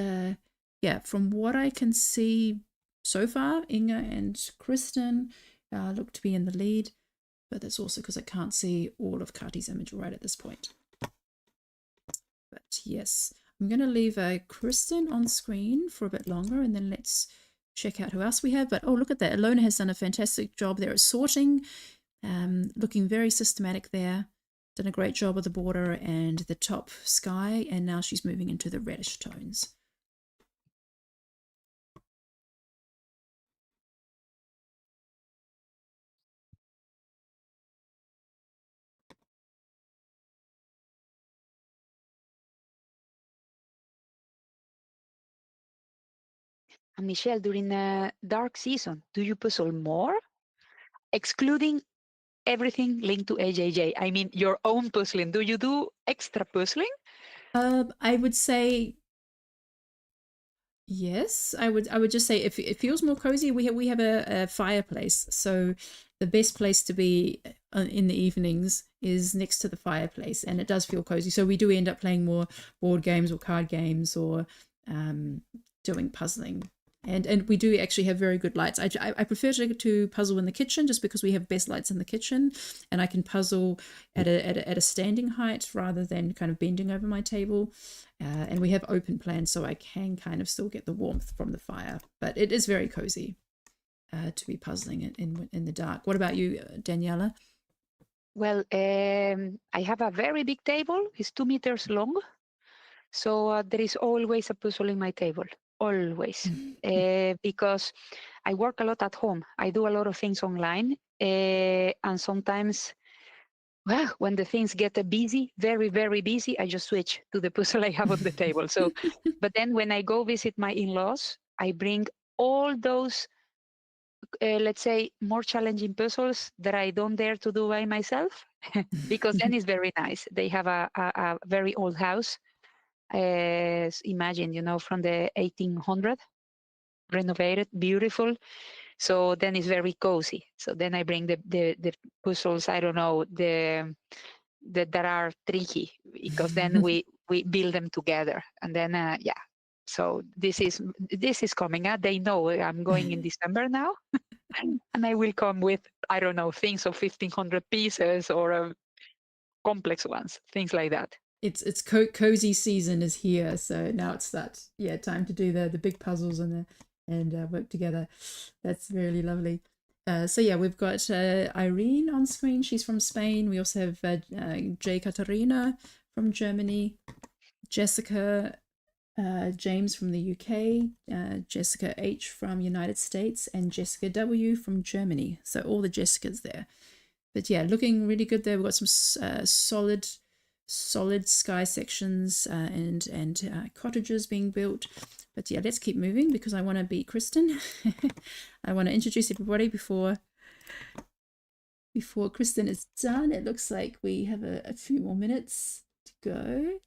yeah, from what I can see so far, Inga and Kristen look to be in the lead, but that's also because I can't see all of Kati's image right at this point. But yes, I'm going to leave Kristen on screen for a bit longer, and then let's check out who else we have. But oh, look at that. Alona has done a fantastic job there at sorting, looking very systematic there. Done a great job with the border and the top sky, and now she's moving into the reddish tones. And Michelle, during the dark season, do you puzzle more? Excluding everything linked to AJJ. I mean, your own puzzling. Do you do extra puzzling? I would say yes. I would just say if it feels more cozy, we have a fireplace. So the best place to be in the evenings is next to the fireplace, and it does feel cozy. So we do end up playing more board games or card games or doing puzzling. And we do actually have very good lights. I prefer to puzzle in the kitchen just because we have best lights in the kitchen, and I can puzzle at a standing height rather than kind of bending over my table. And we have open plans, so I can kind of still get the warmth from the fire. But it is very cozy to be puzzling in the dark. What about you, Daniela? Well, I have a very big table. It's 2 meters long. So there is always a puzzle in my table, always. Because I work a lot at home. I do a lot of things online. And sometimes, well, when the things get busy, very, very busy, I just switch to the puzzle I have on the table. So, but then when I go visit my in-laws, I bring all those, let's say, more challenging puzzles that I don't dare to do by myself, because then it's very nice. They have a very old house. Imagine, from the 1800, renovated, beautiful. So then it's very cozy. So then I bring the puzzles, I don't know, that are tricky, because then we build them together. And then, yeah. So this is coming up. They know I'm going in December now. And I will come with, I don't know, things of 1,500 pieces or complex ones, things like that. It's cozy season is here, so now it's that time to do the big puzzles and work together. That's really lovely. So yeah, we've got Irene on screen. She's from Spain. We also have J. Katarina from Germany, Jessica, James from the UK, Jessica H from United States, and Jessica W from Germany. So all the Jessicas there. But yeah, looking really good there. We've got some solid sky sections and cottages being built. But yeah, let's keep moving because I want to beat Kristen. I want to introduce everybody before Kristen is done. It looks like we have a few more minutes to go.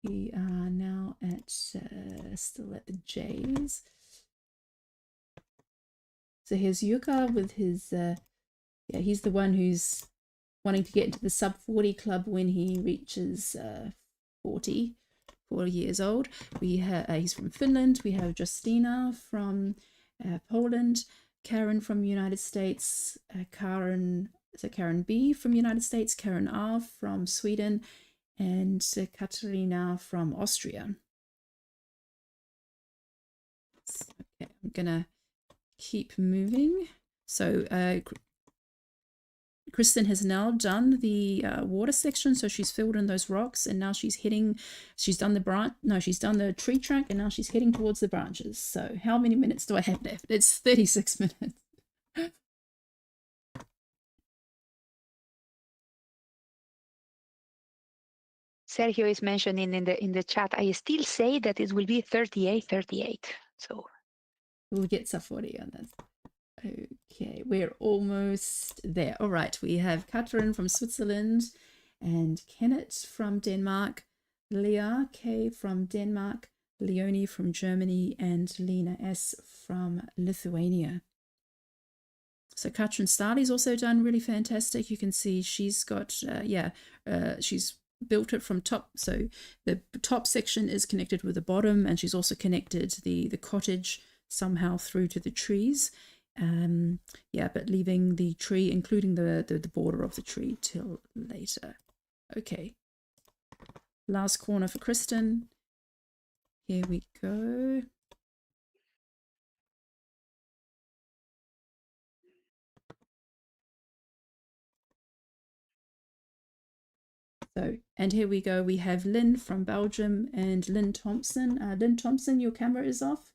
We are now at still at the J's. So here's Yuka with his he's the one who's wanting to get into the sub 40 club when he reaches 40 years old. We have he's from Finland. We have Justina from Poland, Karen from United States, Karen B from United States, Karen R from Sweden, and Katarina from Austria. Okay, I'm gonna keep moving. So Kristen has now done the water section, so she's filled in those rocks, and now she's done the tree trunk, and now she's heading towards the branches. So how many minutes do I have left? It's 36 minutes. Sergio is mentioning in the chat, I still say that it will be 38. So we'll get sub 40 on this. Okay, we're almost there. All right, we have Katrin from Switzerland and Kenneth from Denmark, Leah K from Denmark, Leonie from Germany, and Lena S from Lithuania. So Katrin Starley's also done really fantastic. You can see she's got, she's built it from top. So the top section is connected with the bottom, and she's also connected the cottage somehow through to the trees. But leaving the tree, including the border of the tree, till later. Okay, last corner for Kristen. Here we go. So, and here we go. We have Lynn from Belgium and Lynn Thompson. Lynn Thompson, your camera is off.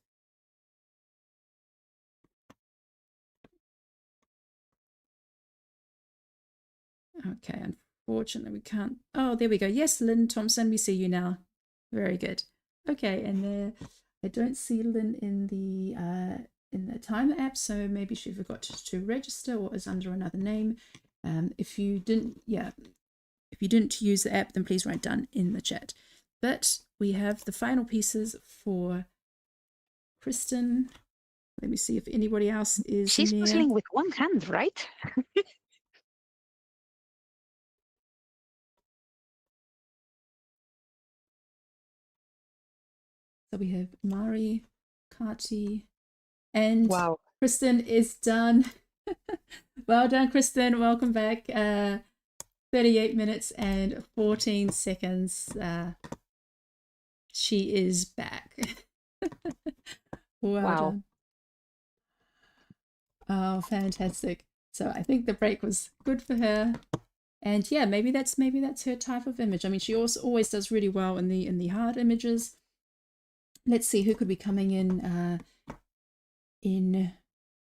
Okay, unfortunately we can't. Oh, there we go. Yes, Lynn Thompson, we see you now. Very good. Okay, and there I don't see Lynn in the in the timer app, so maybe she forgot to register or is under another name. If you didn't use the app, then please write down in the chat. But we have the final pieces for Kristen. Let me see if anybody else is She's near. puzzling with one hand, right? So we have Mari, Kati, and Wow. Kristen is done. Well done, Kristen. Welcome back. 38 minutes and 14 seconds. She is back. Well Wow. done. Oh, fantastic. So I think the break was good for her. And yeah, maybe that's her type of image. I mean, she also always does really well in the hard images. Let's see who could be coming in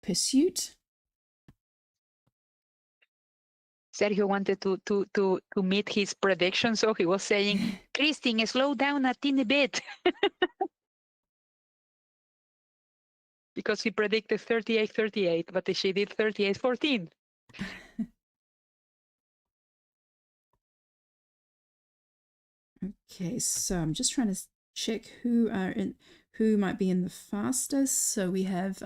pursuit. Sergio wanted to meet his prediction, so he was saying, Christine, slow down a teeny bit. Because he predicted 38-38, but she did 38-14. Okay, so I'm just trying to check who might be in the fastest. So we have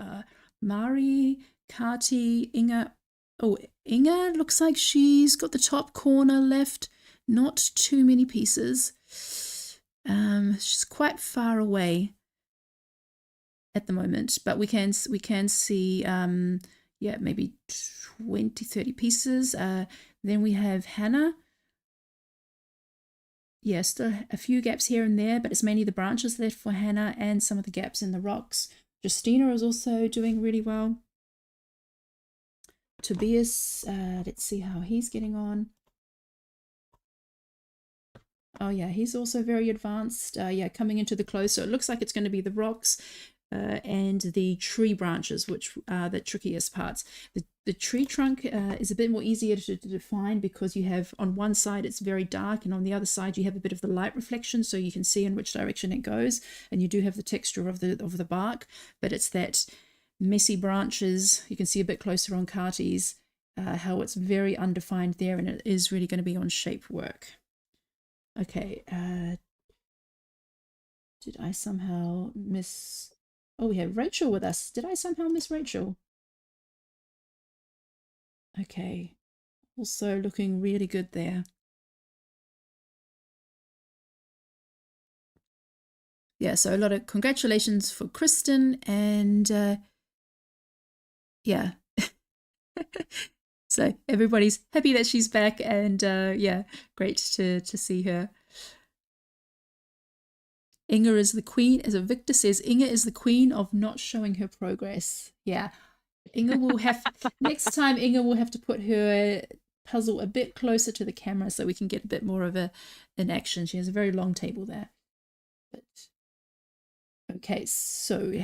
Mari, Kati, Inga. Oh, Inga looks like she's got the top corner left. Not too many pieces. She's quite far away at the moment, but we can see yeah, maybe 20-30 pieces. Then we have Hannah. Yeah, still a few gaps here and there, but it's mainly the branches left for Hannah and some of the gaps in the rocks. Justina is also doing really well. Tobias, let's see how he's getting on. Oh yeah, he's also very advanced. Yeah, coming into the close. So it looks like it's going to be the rocks and the tree branches, which are the trickiest parts. The tree trunk is a bit more easier to define because you have on one side it's very dark and on the other side you have a bit of the light reflection, so you can see in which direction it goes, and you do have the texture of the bark, but it's that messy branches. You can see a bit closer on Kati's how it's very undefined there, and it is really going to be on shape work. Okay, did I somehow miss... Oh, we have Rachel with us. Did I somehow miss Rachel? Okay, also looking really good there. Yeah, so a lot of congratulations for Kristen, and yeah. So everybody's happy that she's back, and yeah, great to see her. Inga is the queen, as Victor says, Inga is the queen of not showing her progress. Yeah, Inga will have, next time Inga will have to put her puzzle a bit closer to the camera so we can get a bit more of an action. She has a very long table there. But okay, so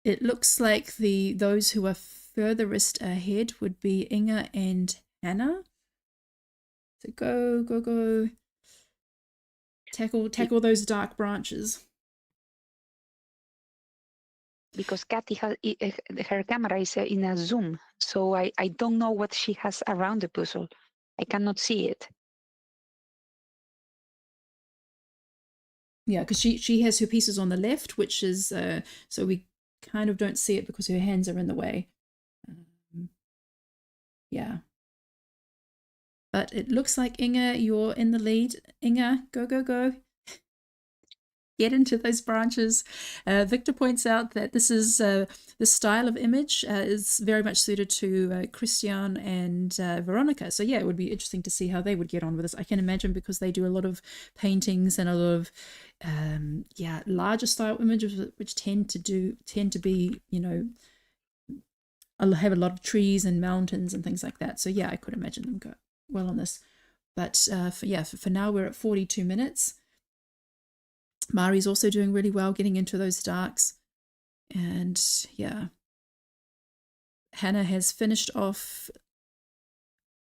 it looks like those who are furthest ahead would be Inga and Hannah. So go. Tackle those dark branches. Because Kathy has her camera is in a zoom, so I don't know what she has around the puzzle. I cannot see it. Yeah, because she has her pieces on the left, which is so we kind of don't see it because her hands are in the way. Yeah. But it looks like Inga, you're in the lead. Inga, go. Get into those branches. Victor points out that this style of image is very much suited to Christian and Veronica. So yeah, it would be interesting to see how they would get on with this. I can imagine because they do a lot of paintings and a lot of yeah, larger style images, which tend to be, you know, have a lot of trees and mountains and things like that. So yeah, I could imagine them go well on this. But for now we're at 42 minutes. Mari's also doing really well getting into those darks. And yeah, Hannah has finished off.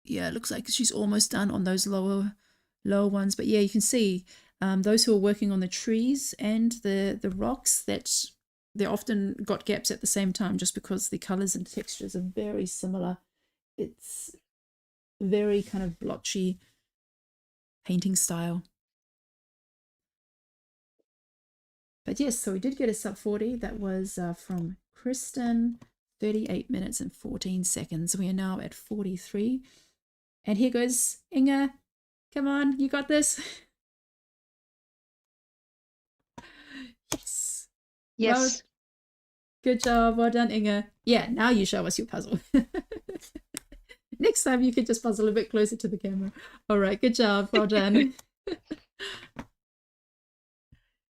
Yeah, it looks like she's almost done on those lower ones. But yeah, you can see those who are working on the trees and the rocks, that they're often got gaps at the same time just because the colors and textures are very similar. It's very kind of blotchy painting style. But yes, so we did get a sub 40. That was from Kristen, 38 minutes and 14 seconds. We are now at 43. And here goes Inga. Come on, you got this. Yes. Yes. Well, good job. Well done, Inga. Yeah, now you show us your puzzle. Next time you could just puzzle a bit closer to the camera. All right, good job. Well done.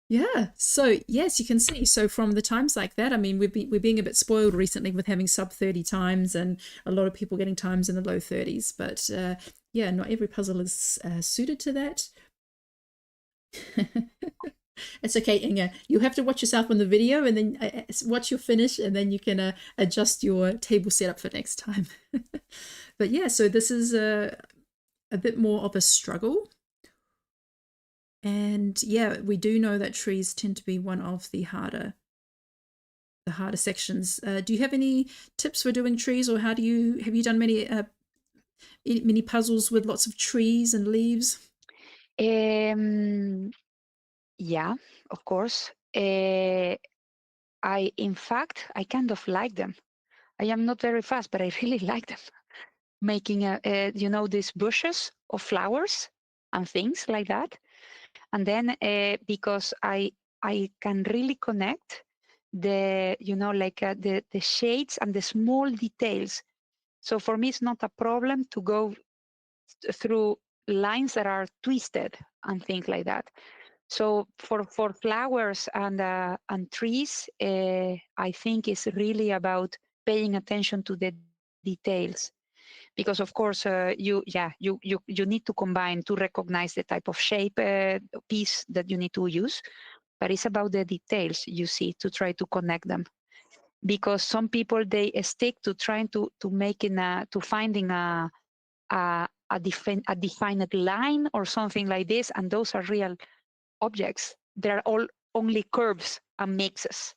Yeah, so yes, you can see. So from the times like that, I mean, we're being a bit spoiled recently with having sub 30 times and a lot of people getting times in the low 30s. But yeah, not every puzzle is suited to that. It's okay, Inga. You have to watch yourself on the video and then watch your finish, and then you can adjust your table setup for next time. But yeah, so this is a bit more of a struggle. And yeah, we do know that trees tend to be one of the harder sections. Do you have any tips for doing trees, or have you done many puzzles with lots of trees and leaves? Yeah, of course. In fact, I kind of like them. I am not very fast, but I really like them. Making, these bushes of flowers and things like that. And then because I can really connect the, the shades and the small details. So for me, it's not a problem to go through lines that are twisted and things like that. So for flowers and trees, I think it's really about paying attention to the details, because of course you need to combine to recognize the type of shape piece that you need to use, but it's about the details you see to try to connect them, because some people they stick to trying to finding a defined line or something like this, and those are real objects. They're all only curves and mixes.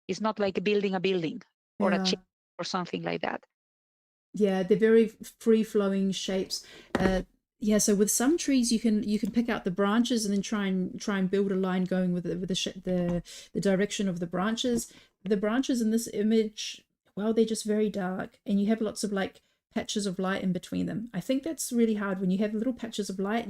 It's not like building a building or a Yeah. chip or something like that. Yeah, they're very free-flowing shapes. Yeah, so with some trees you can pick out the branches and then try and build a line going with the direction of the branches. The branches in this image, well, they're just very dark, and you have lots of like patches of light in between them. I think that's really hard when you have little patches of light.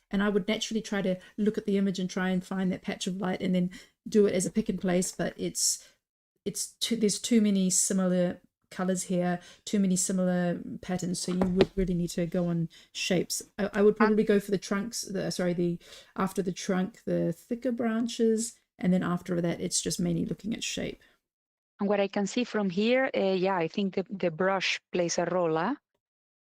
And I would naturally try to look at the image and try and find that patch of light and then do it as a pick and place, but there's too many similar colors here, too many similar patterns, so you would really need to go on shapes. I would probably go for the trunks, after the trunk, the thicker branches, and then after that it's just mainly looking at shape. And what I can see from here, I think the brush plays a role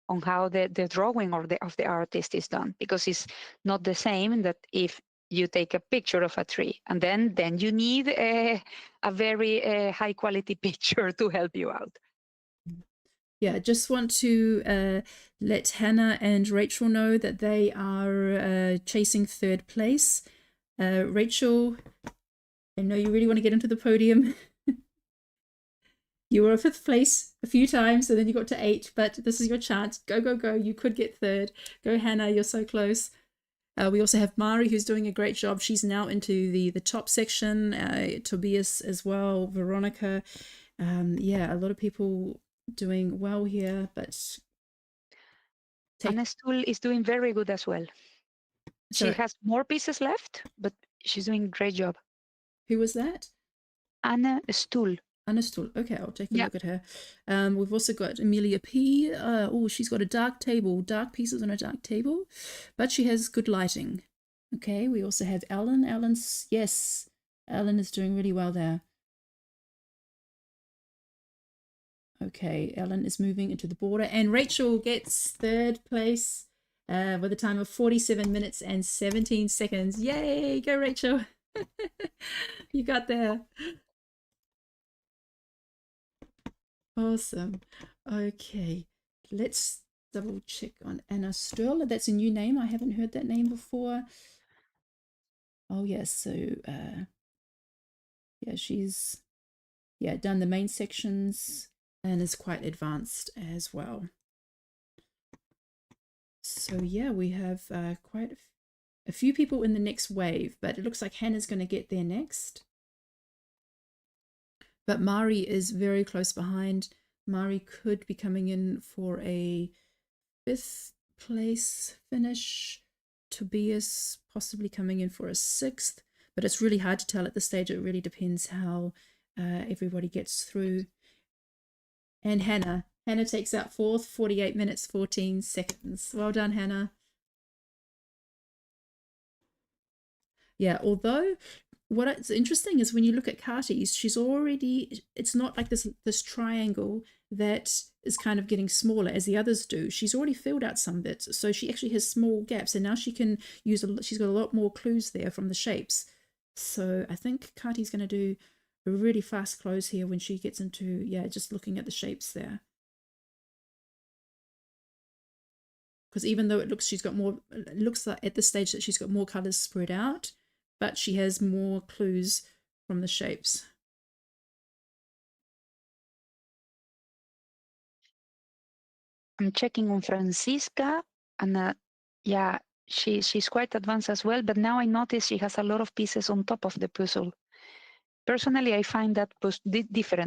on how the drawing of the artist is done, because it's not the same that if you take a picture of a tree and then you need a very high quality picture to help you out. Yeah, I just want to let Hannah and Rachel know that they are chasing third place. Rachel, I know you really want to get into the podium. You were fifth place a few times, and then you got to 8, but this is your chance. Go, go, go. You could get third. Go, Hannah. You're so close. We also have Mari, who's doing a great job. She's now into the top section. Tobias as well. Veronica. Yeah, a lot of people doing well here, but Anna Stuhl is doing very good as well. She has more pieces left, but she's doing a great job. Who was that? Anna Stuhl. Anna Stuhl. Okay, I'll take a look at her. We've also got Amelia P. She's got a dark pieces on a dark table, but she has good lighting. Okay, we also have Ellen. Ellen is doing really well there. Okay, Ellen is moving into the border, and Rachel gets third place with a time of 47 minutes and 17 seconds. Yay, go Rachel. You got there. Awesome. Okay, let's double check on Anna Stuhl. That's a new name. I haven't heard that name before. Oh yes, so yeah, she's yeah, done the main sections and is quite advanced as well. So yeah, we have quite a few people in the next wave, but it looks like Hannah's going to get there next. But Mari is very close behind. Mari could be coming in for a 5th place finish. Tobias possibly coming in for a 6th, but it's really hard to tell at this stage. It really depends how everybody gets through. And Hannah takes out 4th, 48 minutes, 14 seconds. Well done, Hannah. Yeah, although what's interesting is when you look at Kati's, she's already, it's not like this triangle that is kind of getting smaller as the others do. She's already filled out some bits, so she actually has small gaps, and now she can use she's got a lot more clues there from the shapes. So I think Kati's going to do a really fast close here when she gets into, yeah, just looking at the shapes there. Because even though it looks it looks like at this stage that she's got more colors spread out, but she has more clues from the shapes. I'm checking on Francisca, and yeah, she's quite advanced as well, but now I notice she has a lot of pieces on top of the puzzle. Personally, I find that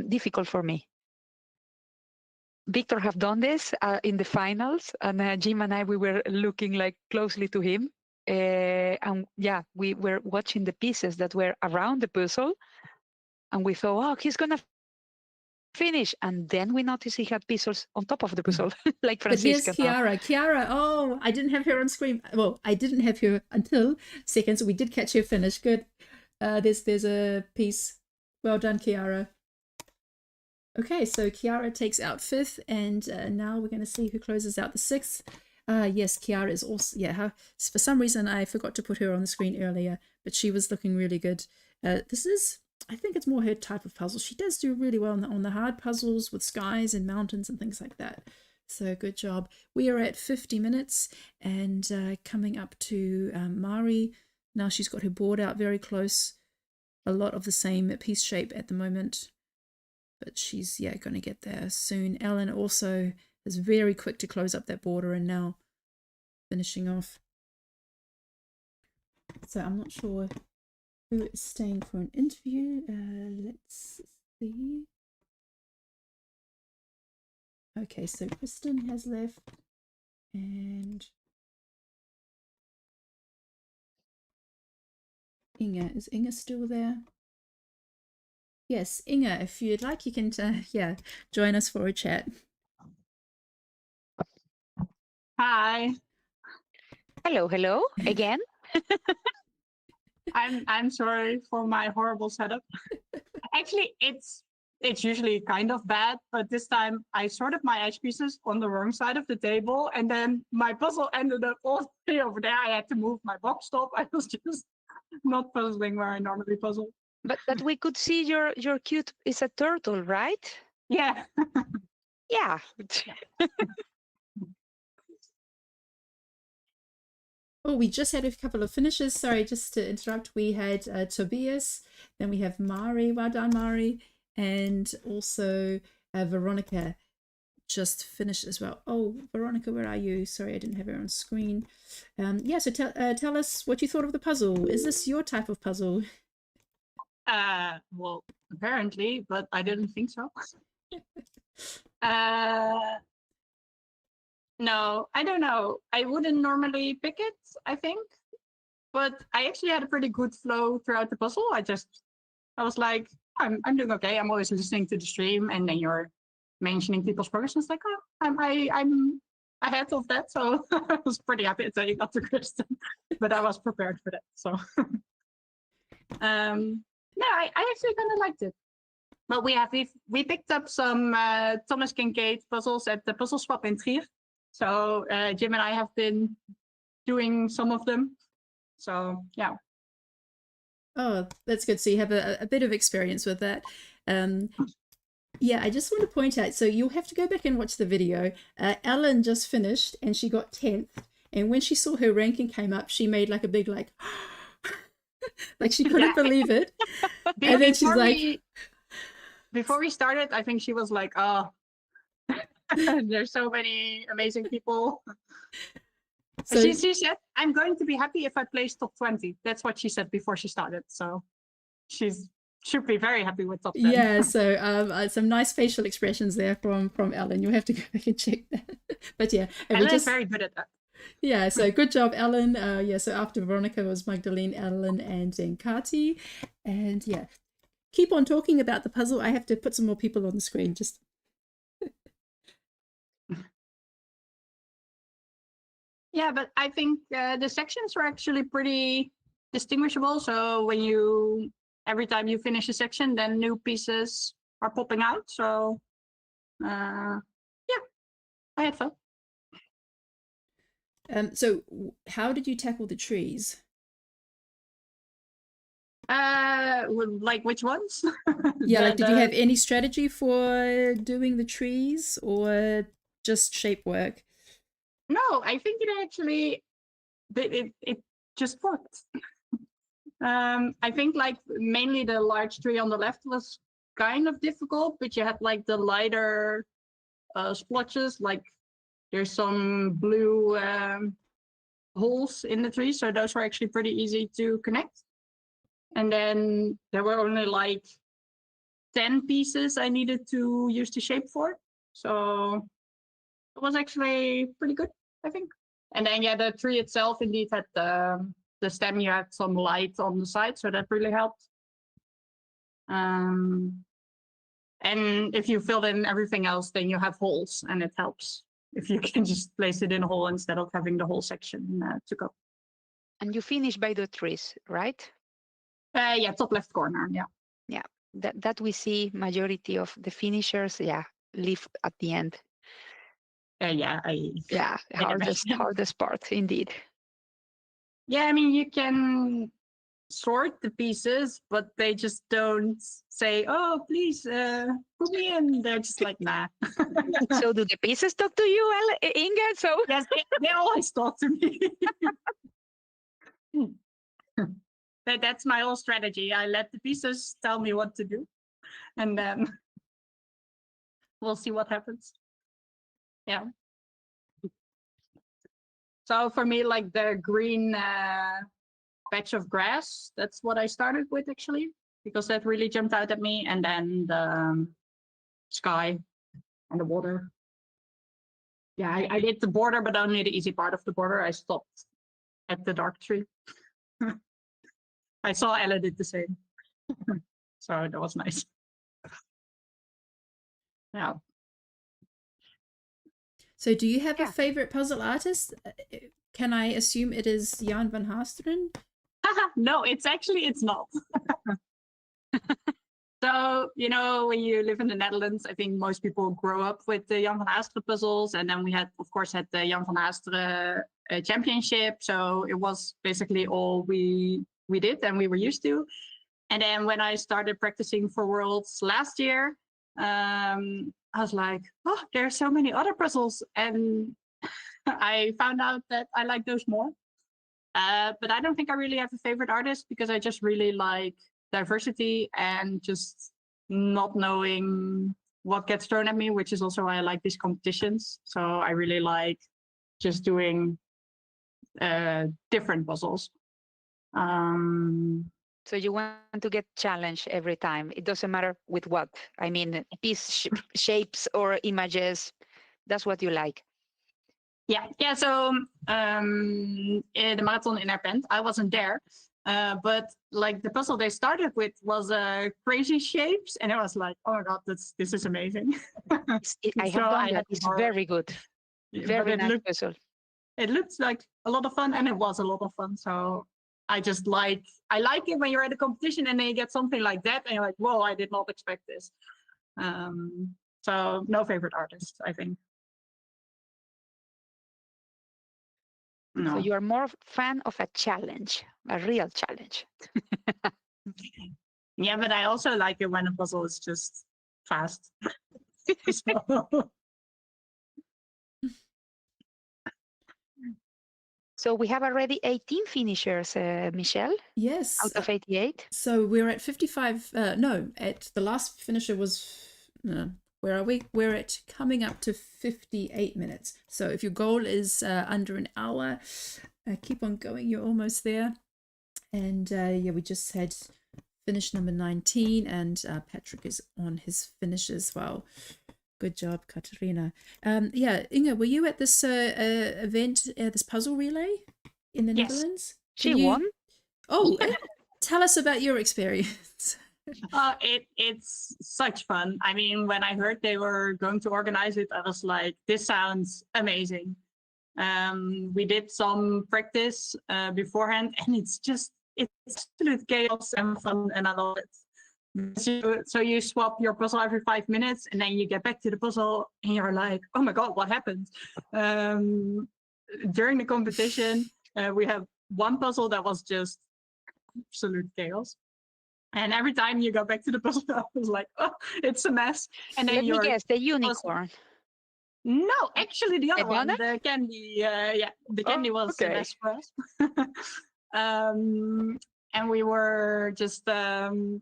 difficult for me. Victor have done this in the finals, and Jim and I, we were looking like closely to him. And yeah, we were watching the pieces that were around the puzzle, and we thought, oh, he's gonna finish. And then we noticed he had pieces on top of the puzzle, like Francisca. But here's Chiara. Chiara, oh, I didn't have her on screen. Well, I didn't have her until second, so we did catch her finish. Good. There's a piece. Well done, Chiara. Okay, so Chiara takes out 5th, and now we're going to see who closes out the 6th. Yes, Chiara is also, yeah, for some reason I forgot to put her on the screen earlier, but she was looking really good. This is, I think it's more her type of puzzle. She does do really well on the hard puzzles with skies and mountains and things like that. So good job. We are at 50 minutes and coming up to Mari. Now she's got her board out very close. A lot of the same piece shape at the moment, but she's, yeah, going to get there soon. Ellen also is very quick to close up that border and now finishing off. So I'm not sure who is staying for an interview. Let's see. Okay, so Kristen has left, and Inga. Is Inga still there? Yes, Inga, if you'd like, you can yeah, join us for a chat. Hi. Hello again. I'm sorry for my horrible setup. Actually, it's usually kind of bad, but this time I sorted my edge pieces on the wrong side of the table, and then my puzzle ended up all the way over there. I had to move my box top. I was just not puzzling where I normally puzzle. But we could see your cute is a turtle, right? Yeah. Yeah. Oh, we just had a couple of finishes. Sorry, just to interrupt. We had Tobias, then we have Mari. Well done, Mari. And also Veronica just finished as well. Oh, Veronica, where are you? Sorry, I didn't have her on screen. Yeah, so tell us what you thought of the puzzle. Is this your type of puzzle? Well, apparently, but I didn't think so. No, I don't know. I wouldn't normally pick it, I think. But I actually had a pretty good flow throughout the puzzle. I was like, I'm doing okay. I'm always listening to the stream, and then you're mentioning people's progress. And it's like, oh, I'm ahead of that. So I was pretty happy until you got to Kristen. But I was prepared for that. So no, I actually kind of liked it. But we picked up some Thomas Kincaid puzzles at the Puzzle Swap in Trier. So Jim and I have been doing some of them. So yeah. Oh, that's good. So you have a bit of experience with that. Yeah, I just want to point out, so you'll have to go back and watch the video. Ellen just finished and she got 10th. And when she saw her ranking came up, she made like a big like like she couldn't believe it. And then she's like, before we started, I think she was like, "Oh, there's so many amazing people." So She said, "I'm going to be happy if I place top 20." That's what she said before she started. So should be very happy with top 10. yeah, so some nice facial expressions there from Ellen. You'll have to go back and check that. But yeah, and we Ellen is just very good at that. yeah, so good job, Ellen. Yeah, so after Veronica was Magdalene, Ellen, and then Kati. And yeah, keep on talking about the puzzle. I have to put some more people on the screen. Just Yeah, but I think the sections were actually pretty distinguishable. So every time you finish a section, then new pieces are popping out. So yeah, I had fun. so how did you tackle the trees? Like which ones? Yeah, like did you have any strategy for doing the trees or just shape work? No, I think it actually it just worked. I think like mainly the large tree on the left was kind of difficult, but you had like the lighter splotches, like there's some blue holes in the tree, so those were actually pretty easy to connect. And then there were only like 10 pieces I needed to use the shape for, so it was actually pretty good, I think. And then yeah, the tree itself indeed had the stem. You had some light on the side, so that really helped. And if you filled in everything else, then you have holes, and it helps if you can just place it in a hole instead of having the whole section to go. And you finish by the trees, right? Yeah, top left corner. Yeah. Yeah, that we see majority of the finishers, yeah, leave at the end. Yeah. Yeah, hardest part indeed. Yeah, I mean, you can sort the pieces, but they just don't say, "Oh, please put me in." They're just like, "Nah." So do the pieces talk to you, Inga? So Yes, they always talk to me. That's my whole strategy. I let the pieces tell me what to do, and then we'll see what happens. Yeah. So for me, like the green patch of grass, that's what I started with actually, because that really jumped out at me. And then the sky and the water. Yeah, I did the border, but only the easy part of the border. I stopped at the dark tree. I saw Ella did the same. So that was nice. Yeah. So do you have a Yeah. favorite puzzle artist? Can I assume it is Jan van Hasteren? No, it's not. So, when you live in the Netherlands, I think most people grow up with the Jan van Hasteren puzzles. And then we had the Jan van Hasteren championship. So it was basically all we did and we were used to. And then when I started practicing for Worlds last year, I was like, oh, there are so many other puzzles. And I found out that I like those more. But I don't think I really have a favorite artist because I just really like diversity and just not knowing what gets thrown at me, which is also why I like these competitions. So I really like just doing different puzzles. So you want to get challenged every time. It doesn't matter with what. I mean, shapes or images. That's what you like. Yeah. So the marathon in Erpent, I wasn't there, but like the puzzle they started with was crazy shapes, and I was like, oh my god, this is amazing. I have done that. It's very good. Very nice puzzle. It looks like a lot of fun, and it was a lot of fun. So I like it when you're at a competition and then you get something like that, and you're like, whoa, I did not expect this. So no favorite artist, I think. No. So you are more fan of a challenge, a real challenge. Yeah, but I also like it when a puzzle is just fast. So we have already 18 finishers, Michelle, Yes. out of 88. So we're at 55. No, at the last finisher was. Where are we? We're at coming up to 58 minutes. So if your goal is under an hour, keep on going. You're almost there. And yeah, we just had finish number 19, and Patrick is on his finish as well. Good job, Katarina. Yeah, Inga, were you at this event, this puzzle relay in the Yes. Netherlands? She won. Oh, tell us about your experience. It's such fun. I mean, when I heard they were going to organize it, I was like, this sounds amazing. We did some practice beforehand, and it's absolute chaos and fun, and I love it. So you swap your puzzle every 5 minutes, and then you get back to the puzzle, and you're like, oh my god, what happened? During the competition, we have one puzzle that was just absolute chaos. And every time you go back to the puzzle, I was like, oh, it's a mess. And then Let me guess, the unicorn. No, actually the other one, Another? the candy, the candy was the okay. best for us. And we were just, then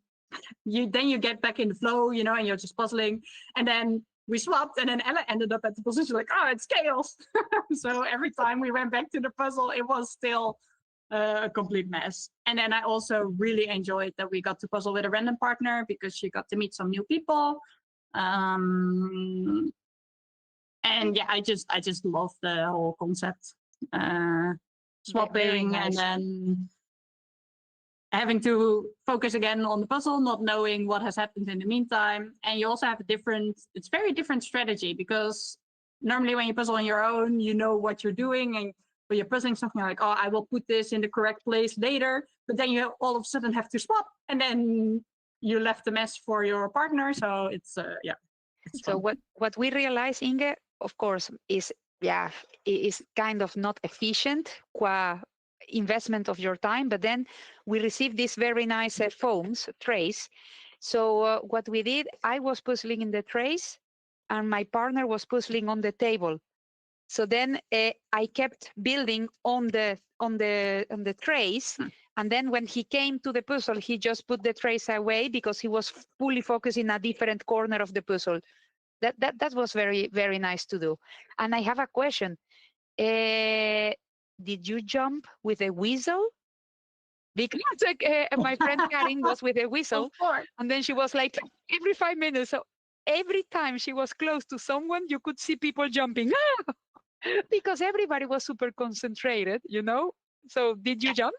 you get back in the flow, you know, and you're just puzzling. And then we swapped, and then Ella ended up at the position like, oh, it's chaos. So every time we went back to the puzzle, it was still a complete mess. And then I also really enjoyed that we got to puzzle with a random partner, because she got to meet some new people. And yeah, I just love the whole concept. Swapping nice. And then having to focus again on the puzzle, not knowing what has happened in the meantime. And you also have it's very different strategy, because normally when you puzzle on your own, you know what you're doing, and when you're puzzling something like, oh, I will put this in the correct place later, but then you all of a sudden have to swap, and then you left the mess for your partner. So it's yeah. It's so what we realize, Inge, of course, is kind of not efficient qua investment of your time, but then we received these very nice foams trays. So what we did, I was puzzling in the trays, and my partner was puzzling on the table. So then I kept building on the trays, and then when he came to the puzzle, he just put the trays away, because he was fully focused in a different corner of the puzzle. That was very, very nice to do. And I have a question. Did you jump with a whistle? Because my friend Karin was with a whistle, and then she was like every 5 minutes. So every time she was close to someone, you could see people jumping. Because everybody was super concentrated, you know. So did you jump?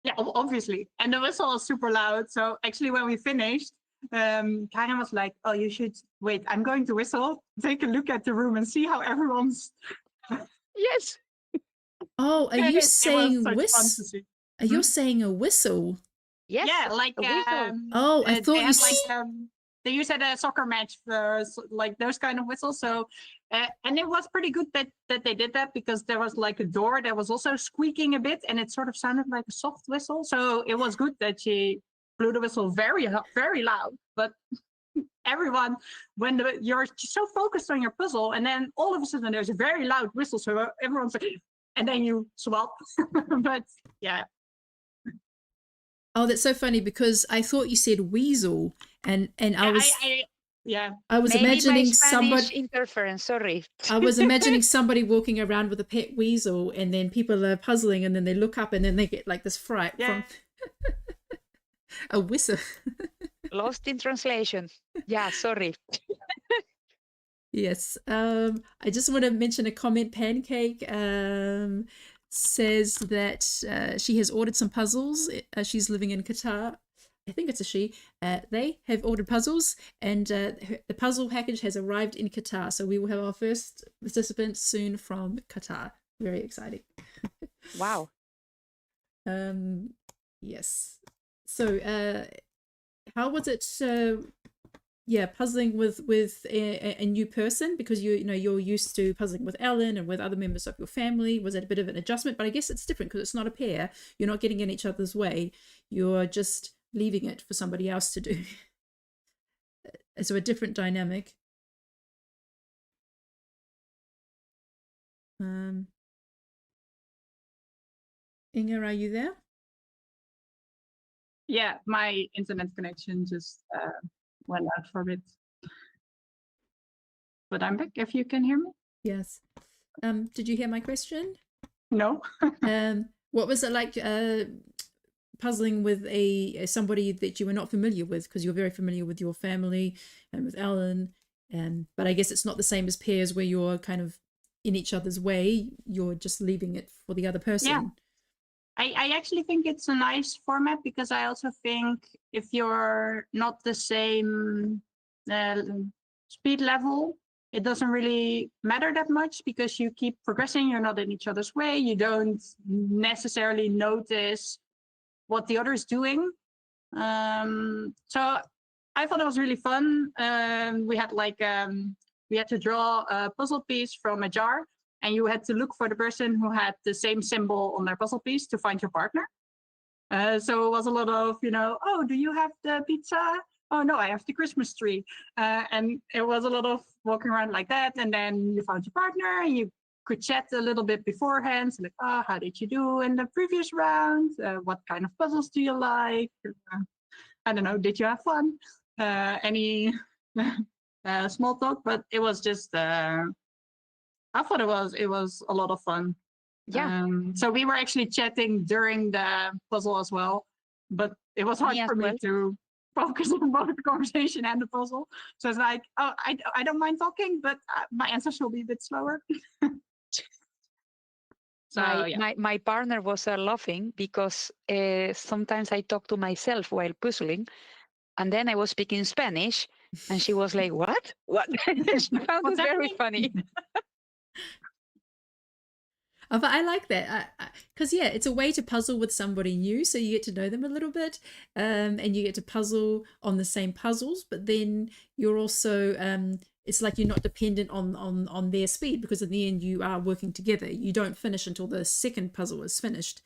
Yeah, obviously. And the whistle was super loud. So actually when we finished, Karen was like, oh, you should wait, I'm going to whistle, take a look at the room and see how everyone's Yes. Oh, are you saying whistle? Are you saying a whistle? Yes. Yeah, like a whistle. Oh, I thought you like they used at a soccer match for like those kind of whistles. So and it was pretty good that they did that, because there was like a door that was also squeaking a bit, and it sort of sounded like a soft whistle. So it was good that she blew the whistle very, very loud. But everyone, when you're so focused on your puzzle, and then all of a sudden there's a very loud whistle, so everyone's like, and then you swap. But yeah. Oh, that's so funny, because I thought you said weasel, and I was I was maybe imagining somebody interference. Sorry, I was imagining somebody walking around with a pet weasel, and then people are puzzling, and then they look up, and then they get like this fright from a whistle. Lost in translation. Yeah, sorry. Yes. I just want to mention a comment. Pancake says that she has ordered some puzzles. She's living in Qatar. I think it's a she. They have ordered puzzles, and the puzzle package has arrived in Qatar. So we will have our first participant soon from Qatar. Very exciting. Wow. Yes. So how was it? Puzzling with a new person, because you're used to puzzling with Ellen and with other members of your family. Was it a bit of an adjustment? But I guess it's different, because it's not a pair. You're not getting in each other's way. You're just leaving it for somebody else to do. So a different dynamic. Inge, are you there? Yeah, my internet connection just went out for a bit. But I'm back if you can hear me. Yes. Did you hear my question? No. What was it like puzzling with somebody that you were not familiar with, because you're very familiar with your family and with Ellen, but I guess it's not the same as pairs where you're kind of in each other's way. You're just leaving it for the other person. Yeah. I actually think it's a nice format, because I also think if you're not the same speed level, it doesn't really matter that much, because you keep progressing. You're not in each other's way. You don't necessarily notice what the other is doing. So I thought it was really fun. We had we had to draw a puzzle piece from a jar, and you had to look for the person who had the same symbol on their puzzle piece to find your partner. So it was a lot of, oh, do you have the pizza? Oh, no, I have the Christmas tree. And it was a lot of walking around like that. And then you found your partner, and you could chat a little bit beforehand. So like, oh, how did you do in the previous round? What kind of puzzles do you like? I don't know, did you have fun? Any small talk? But it was just, I thought it was a lot of fun. Yeah. So we were actually chatting during the puzzle as well, but it was hard for me to focus on both the conversation and the puzzle. So it's like, oh, I don't mind talking, but my answers will be a bit slower. So my partner was laughing, because sometimes I talk to myself while puzzling, and then I was speaking Spanish, and she was like, "What? What?" She found it very funny. But I like that, because yeah, it's a way to puzzle with somebody new, so you get to know them a little bit, and you get to puzzle on the same puzzles. But then you're also, it's like you're not dependent on their speed, because in the end you are working together. You don't finish until the second puzzle is finished,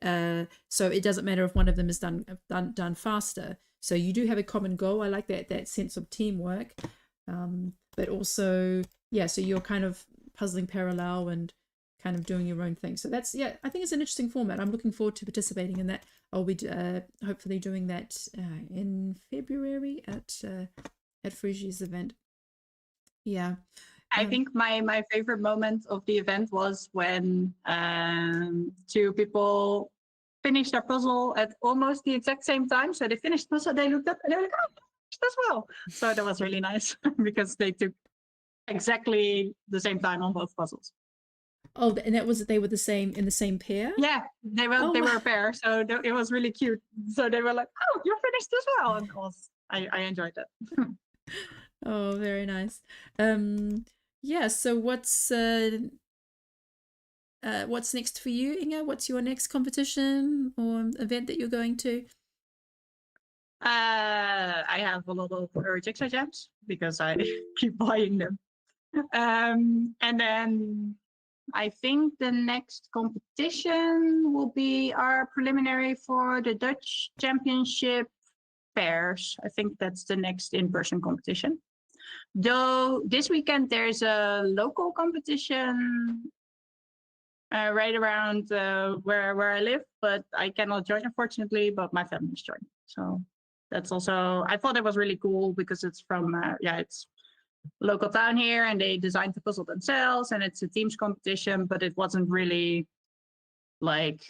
so it doesn't matter if one of them is done faster. So you do have a common goal. I like that sense of teamwork, but also, yeah, so you're kind of puzzling parallel and kind of doing your own thing. So that's, yeah, I think it's an interesting format. I'm looking forward to participating in that. I'll be hopefully doing that in February at Frigi's event. Yeah. I think my favorite moment of the event was when two people finished their puzzle at almost the exact same time. So they finished the puzzle, they looked up, and they were like, oh, as well. So that was really nice, because they took exactly the same time on both puzzles. Oh, and that was, they were in the same pair? Yeah, they were a pair, so it was really cute. So they were like, oh, you finished as well. And I enjoyed that. Oh, very nice. Yeah, so what's next for you, Inge? What's your next competition or event that you're going to? I have a lot of Euro Jigsaw Jams, because I keep buying them. And then I think the next competition will be our preliminary for the Dutch Championship pairs. I think that's the next in-person competition. Though this weekend there's a local competition right around where I live, but I cannot join, unfortunately, but my family's joining. So that's also, I thought it was really cool, because it's from, it's local town here, and they designed the puzzle themselves, and it's a teams competition, but it wasn't really like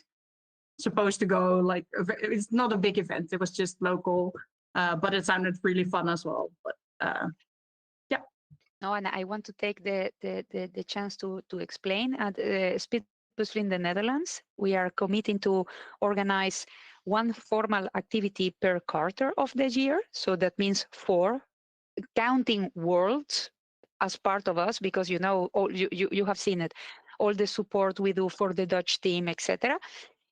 supposed to go like, it's not a big event. It was just local, but it sounded really fun as well. But yeah. No, and I want to take the chance to explain. At Speed Puzzle in the Netherlands, we are committing to organize one formal activity per quarter of the year. So that means 4, counting worlds as part of us, because you have seen it, all the support we do for the Dutch team, etc.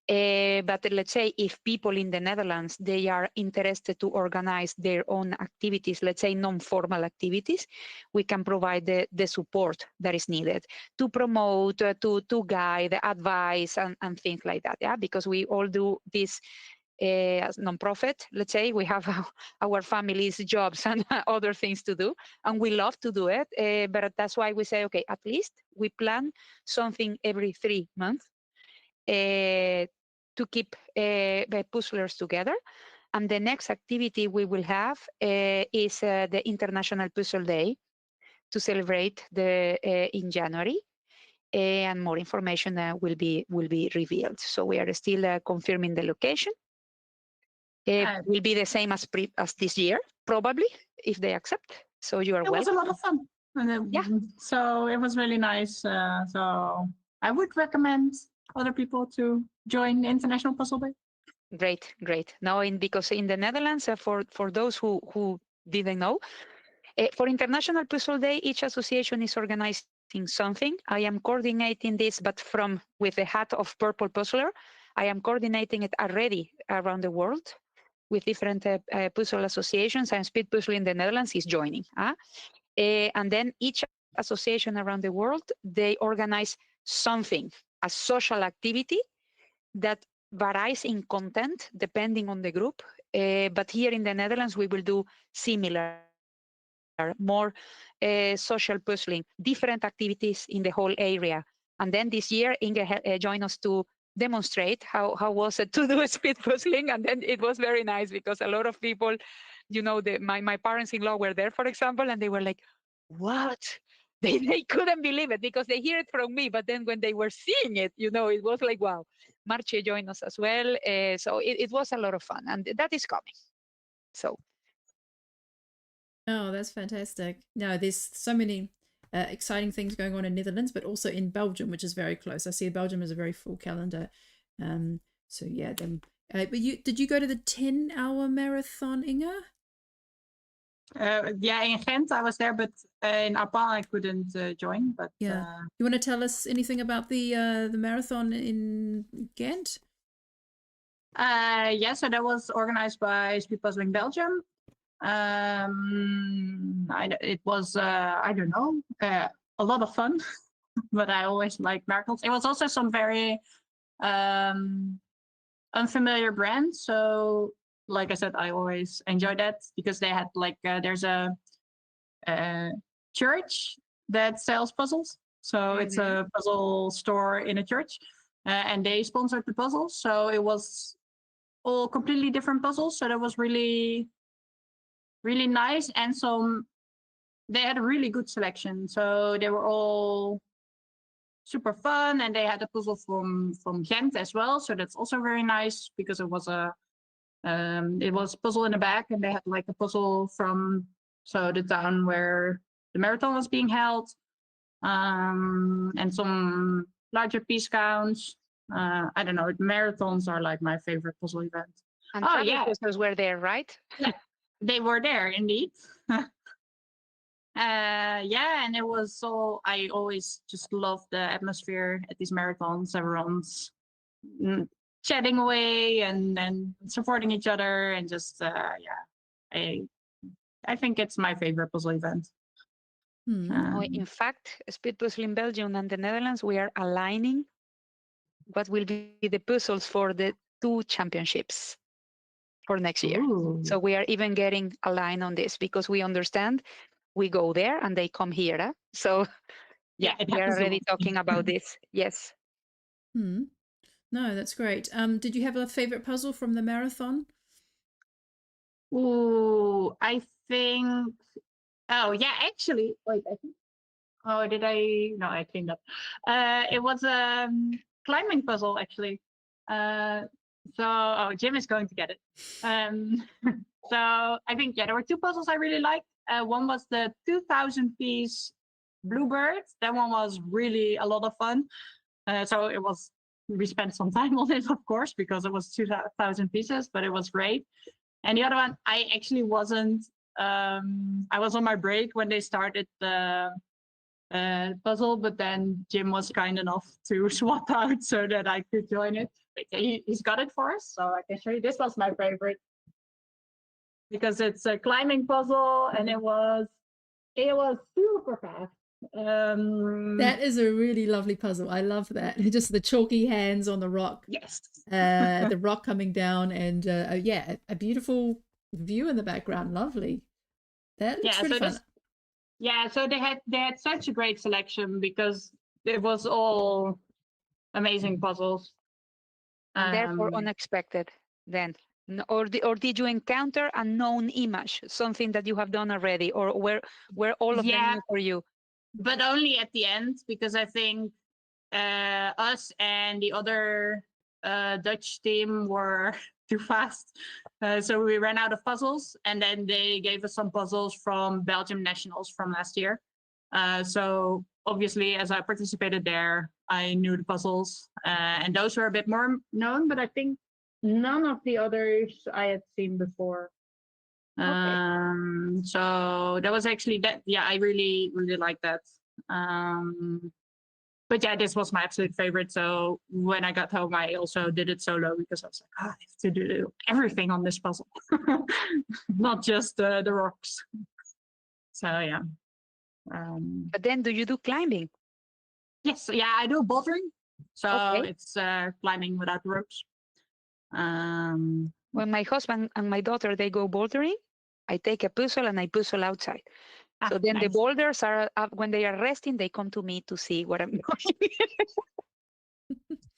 But let's say if people in the Netherlands, they are interested to organize their own activities, let's say non-formal activities, we can provide the support that is needed to promote, to guide, advise, and things like that. Yeah, because we all do this as non-profit. Let's say we have our families, jobs, and other things to do, and we love to do it. But that's why we say, okay, at least we plan something every 3 months. to keep the puzzlers together. And the next activity we will have is the International Puzzle Day to celebrate in January. And more information will be revealed. So we are still confirming the location. It will be the same as this year, probably, if they accept. So you are It was a lot of fun. And Yeah. So it was really nice. So I would recommend other people to join the International Puzzle Day. Great, great. Now, because in the Netherlands, for those who didn't know, for International Puzzle Day, each association is organizing something. I am coordinating this, but with the hat of Purple Puzzler, I am coordinating it already around the world with different puzzle associations, and Speed Puzzle in the Netherlands is joining. And then each association around the world, they organize something, a social activity that varies in content depending on the group. But here in the Netherlands, we will do similar, more social puzzling, different activities in the whole area. And then this year, Inge joined us to demonstrate how was it to do speed puzzling. And then it was very nice because a lot of people, my parents-in-law were there, for example, and they were like, what? They couldn't believe it because they hear it from me, but then when they were seeing it, it was like, wow. Marche joined us as well. So it was a lot of fun, and that is coming. So. Oh, that's fantastic. No, there's so many exciting things going on in Netherlands, but also in Belgium, which is very close. I see Belgium is a very full calendar. So yeah, then. But did you go to the 10-hour marathon, Inge? Yeah, in Ghent I was there, but in Apan I couldn't join. But yeah, you want to tell us anything about the marathon in Ghent? Yeah, so that was organized by Speed Puzzling Belgium. It was I don't know, a lot of fun, but I always like marathons. It was also some very unfamiliar brands, so like I said, I always enjoy that because they had there's a church that sells puzzles, so it's a puzzle store in a church, and they sponsored the puzzles, so it was all completely different puzzles, so that was really nice. And they had a really good selection, so they were all super fun, and they had a puzzle from Ghent as well, so that's also very nice because it was puzzle in the back, and they had a puzzle from the town where the marathon was being held, and some larger piece counts. I don't know, marathons are my favorite puzzle event. And puzzles were there, right? Yeah, they were there indeed. Yeah, and it was I always just love the atmosphere at these marathons. Everyone's chatting away and supporting each other, and just I think it's my favorite puzzle event. In fact, Speed Puzzle in Belgium and the Netherlands, we are aligning what will be the puzzles for the 2 championships for next year. Ooh. So we are even getting aligned on this because we understand we go there and they come here. Huh? So yeah, we are already talking about this. Yes. No, that's great. Did you have a favorite puzzle from the marathon? Ooh, I think. Oh yeah, actually, wait. I think. Oh, did I? No, I cleaned up. It was a climbing puzzle actually. So Jim is going to get it. So I think there were 2 puzzles I really liked. One was the 2,000 piece bluebird. That one was really a lot of fun. So we spent some time on it, of course, because it was 2,000 pieces, but it was great. And the other one, I actually wasn't. I was on my break when they started the puzzle, but then Jim was kind enough to swap out so that I could join it. He's got it for us, so I can show you. This was my favorite because it's a climbing puzzle, and it was super fast. That is a really lovely puzzle. I love that. Just the chalky hands on the rock. Yes. The rock coming down, and a beautiful view in the background. Lovely. That looks really fun. So they had such a great selection because it was all amazing puzzles. And therefore unexpected then. Or did you encounter a known image, something that you have done already, or were all of them new for you? But only at the end, because I think us and the other Dutch team were too fast. So we ran out of puzzles, and then they gave us some puzzles from Belgium Nationals from last year. So obviously, as I participated there, I knew the puzzles, and those were a bit more known, but I think none of the others I had seen before. Okay. So that was actually that. Yeah, I really, really like that. But yeah, this was my absolute favorite. So when I got home, I also did it solo because I was like, I have to do everything on this puzzle, not just the rocks. So yeah. But then, do you do climbing? Yes, yeah, I do bouldering. So Okay. it's climbing without ropes. When my husband and my daughter they go bouldering, I take a puzzle and I puzzle outside. So then the nice. boulders are up when they are resting, they come to me to see what I'm doing.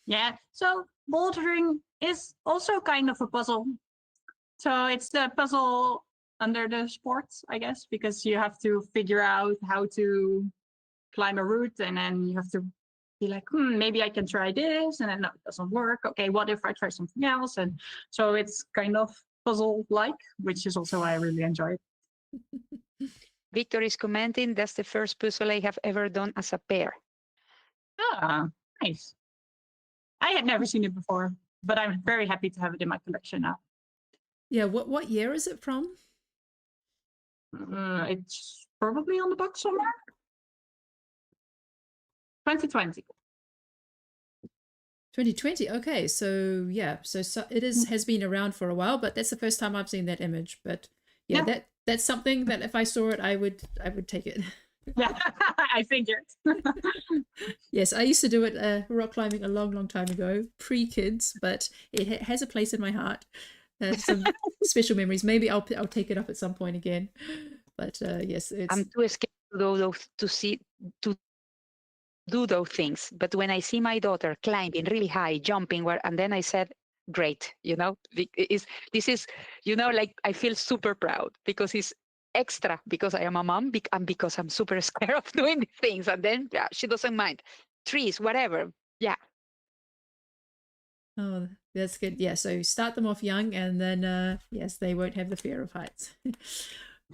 Yeah, so bouldering is also kind of a puzzle. So it's the puzzle under the sports, I guess, because you have to figure out how to climb a route, and then you have to be like, maybe I can try this, and then no, it doesn't work. Okay, what if I try something else? And so it's kind of puzzle-like, which is also why I really enjoy it. Victor is commenting, that's the first puzzle I have ever done as a pair. Ah, nice. I had never seen it before, but I'm very happy to have it in my collection now. Yeah, what year is it from? It's probably on the box somewhere. 2020. 2020. Okay, so yeah, so it has been around for a while, but that's the first time I've seen that image. But yeah, that's something that if I saw it, I would take it. Yeah, I figured. Yes, I used to do it rock climbing a long time ago, pre-kids, but it has a place in my heart. Some special memories. Maybe I'll take it up at some point again. But yes, I'm too scared to do those things. But when I see my daughter climbing really high, jumping and then I said, great, this is, like I feel super proud because it's extra because I am a mom and because I'm super scared of doing these things. And then she doesn't mind trees, whatever. Yeah. Oh, that's good. Yeah, so start them off young and then yes, they won't have the fear of heights.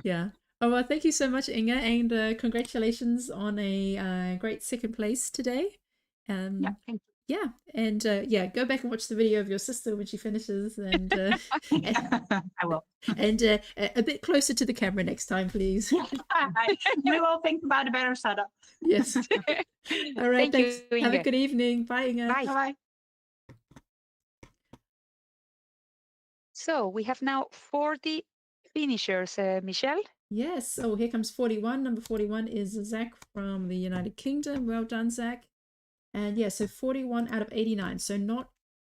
Yeah. Oh, well, thank you so much, Inga, and congratulations on a great second place today. Yeah, thank you. Yeah, and yeah, go back and watch the video of your sister when she finishes, and I will. And a bit closer to the camera next time, please. We will think about a better setup. Yes. All right. Thank Thanks. you, Have a Inge. good evening. Bye, Inga. Bye. Bye. So we have now 40 finishers, Michelle. Yes. Oh, here comes 41. Number 41 is Zach from the United Kingdom. Well done, Zach. And yeah, so 41 out of 89. So not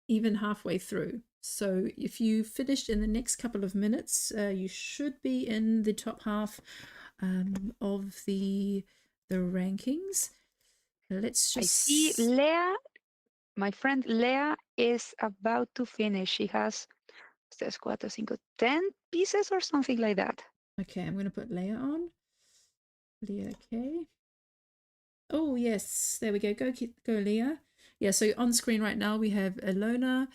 even halfway through. So if you finished in the next couple of minutes, you should be in the top half of the rankings. Let's just I see Leah, my friend Leah is about to finish. She has 10 pieces or something like that. Okay, I'm going to put Leah on. Leah, okay. Oh, yes, there we go. Go, Leah. Yeah, so on screen right now we have Ilona,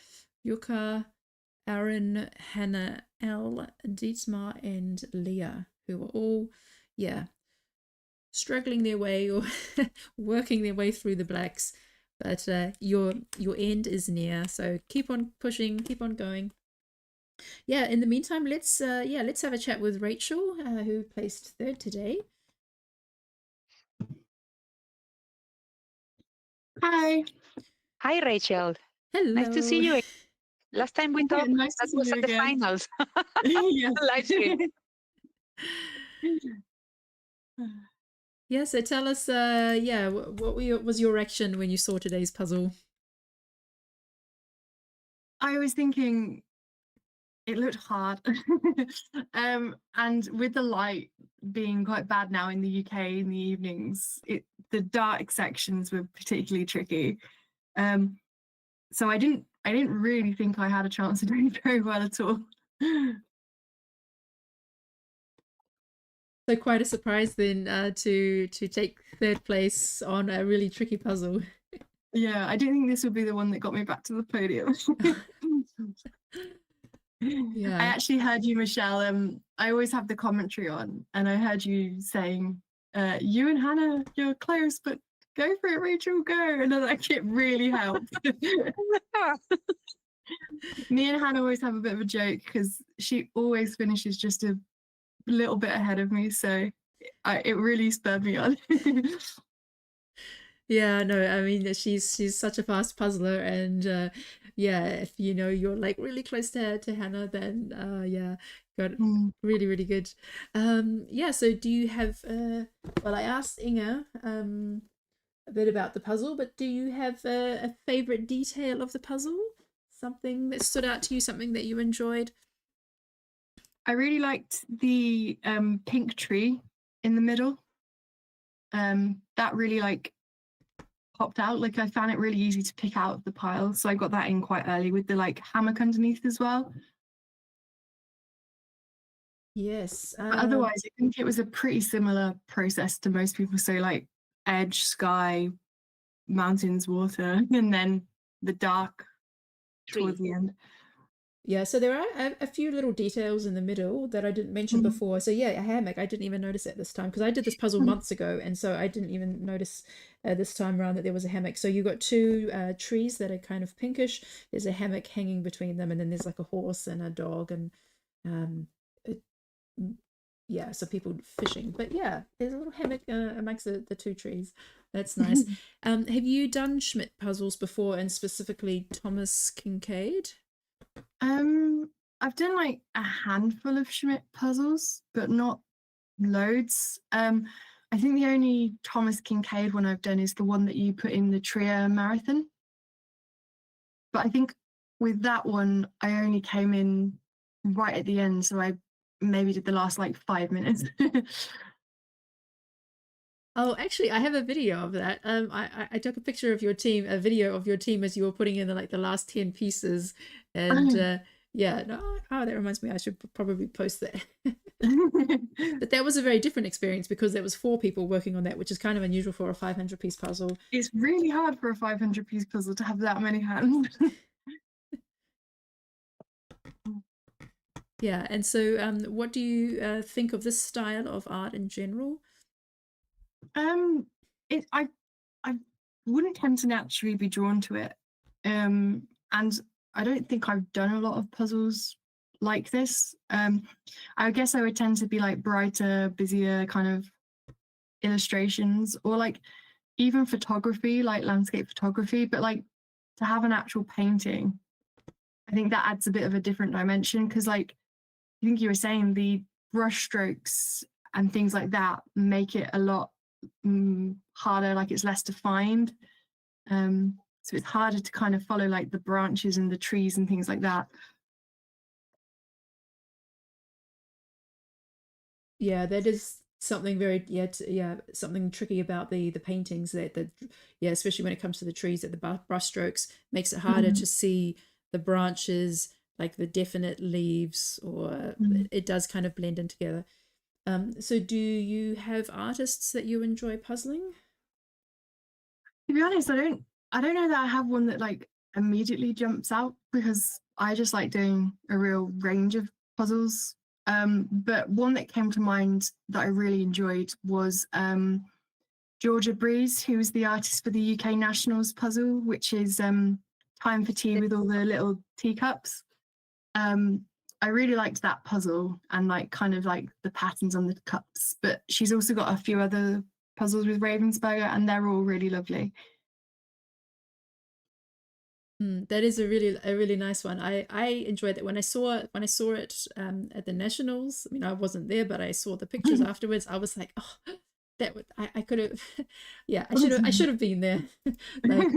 Yuka, Aaron, Hannah, Elle, Dietmar, and Leah, who are all, yeah, struggling their way or working their way through the blacks. But your end is near, so keep on pushing, keep on going. Yeah, in the meantime, let's have a chat with Rachel, who placed third today. Hi. Hi, Rachel. Hello. Nice to see you. Last time we talked, Nice to that see was you at the again. finals. Yes. Live stream. Yeah, so tell us, yeah, what was your reaction when you saw today's puzzle? I was thinking it looked hard. And with the light being quite bad now in the UK in the evenings, the dark sections were particularly tricky. So I didn't I didn't really think I had a chance of doing very well at all. So quite a surprise then to take third place on a really tricky puzzle. Yeah, I didn't think this would be the one that got me back to the podium. Yeah. I actually heard you, Michelle. I always have the commentary on, and I heard you saying, "You and Hannah, you're close, but go for it, Rachel, go!" And I was like, it really helped. Me and Hannah always have a bit of a joke because she always finishes just a little bit ahead of me, so it really spurred me on. Yeah, no, I mean she's such a fast puzzler, and yeah, if you know you're like really close to Hannah, then yeah, got really, really good. Yeah, so do you have well, I asked Inga a bit about the puzzle, but do you have a favorite detail of the puzzle? Something that stood out to you, something that you enjoyed? I really liked the pink tree in the middle. That really like popped out. Like I found it really easy to pick out of the pile, so I got that in quite early with the like hammock underneath as well. Yes. But otherwise, I think it was a pretty similar process to most people. So like edge, sky, mountains, water, and then the dark towards the end. Yeah, so there are a few little details in the middle that I didn't mention before. So yeah, a hammock, I didn't even notice it this time because I did this puzzle months ago, and so I didn't even notice this time around that there was a hammock. So you got two trees that are kind of pinkish. There's a hammock hanging between them, and then there's like a horse and a dog, and yeah, so people fishing. But yeah, there's a little hammock amongst the two trees. That's nice. Have you done Schmidt puzzles before, and specifically Thomas Kincaid? I've done like a handful of Schmidt puzzles, but not loads. I think the only Thomas Kincaid one I've done is the one that you put in the Trier Marathon. But I think with that one, I only came in right at the end, so I maybe did the last like 5 minutes. Oh, actually, I have a video of that. I took a picture of your team, a video of your team as you were putting in the last 10 pieces, and yeah, no, oh, that reminds me, I should probably post that. But that was a very different experience because there was 4 people working on that, which is kind of unusual for a 500-piece puzzle. It's really hard for a 500-piece puzzle to have that many hands. Yeah, and so what do you think of this style of art in general? I wouldn't tend to naturally be drawn to it, and I don't think I've done a lot of puzzles like this. I guess I would tend to be like brighter, busier kind of illustrations, or like even photography, like landscape photography, but like to have an actual painting, I think that adds a bit of a different dimension because like I think you were saying the brush strokes and things like that make it a lot harder, like it's less defined, so it's harder to kind of follow like the branches and the trees and things like that. Yeah, that is something very something tricky about the paintings that yeah, especially when it comes to the trees, that the brush strokes makes it harder to see the branches, like the definite leaves, or it does kind of blend in together. So do you have artists that you enjoy puzzling? To be honest, I don't know that I have one that like immediately jumps out because I just like doing a real range of puzzles. But one that came to mind that I really enjoyed was Georgia Breeze, who was the artist for the UK Nationals puzzle, which is Time for Tea with all the little teacups. I really liked that puzzle and like kind of like the patterns on the cups, but she's also got a few other puzzles with Ravensburger and they're all really lovely. That is a really nice one. I enjoyed that when I saw it at the Nationals. I mean, I wasn't there, but I saw the pictures afterwards. I was like, oh, that would I could have, yeah, I should have been there. Like,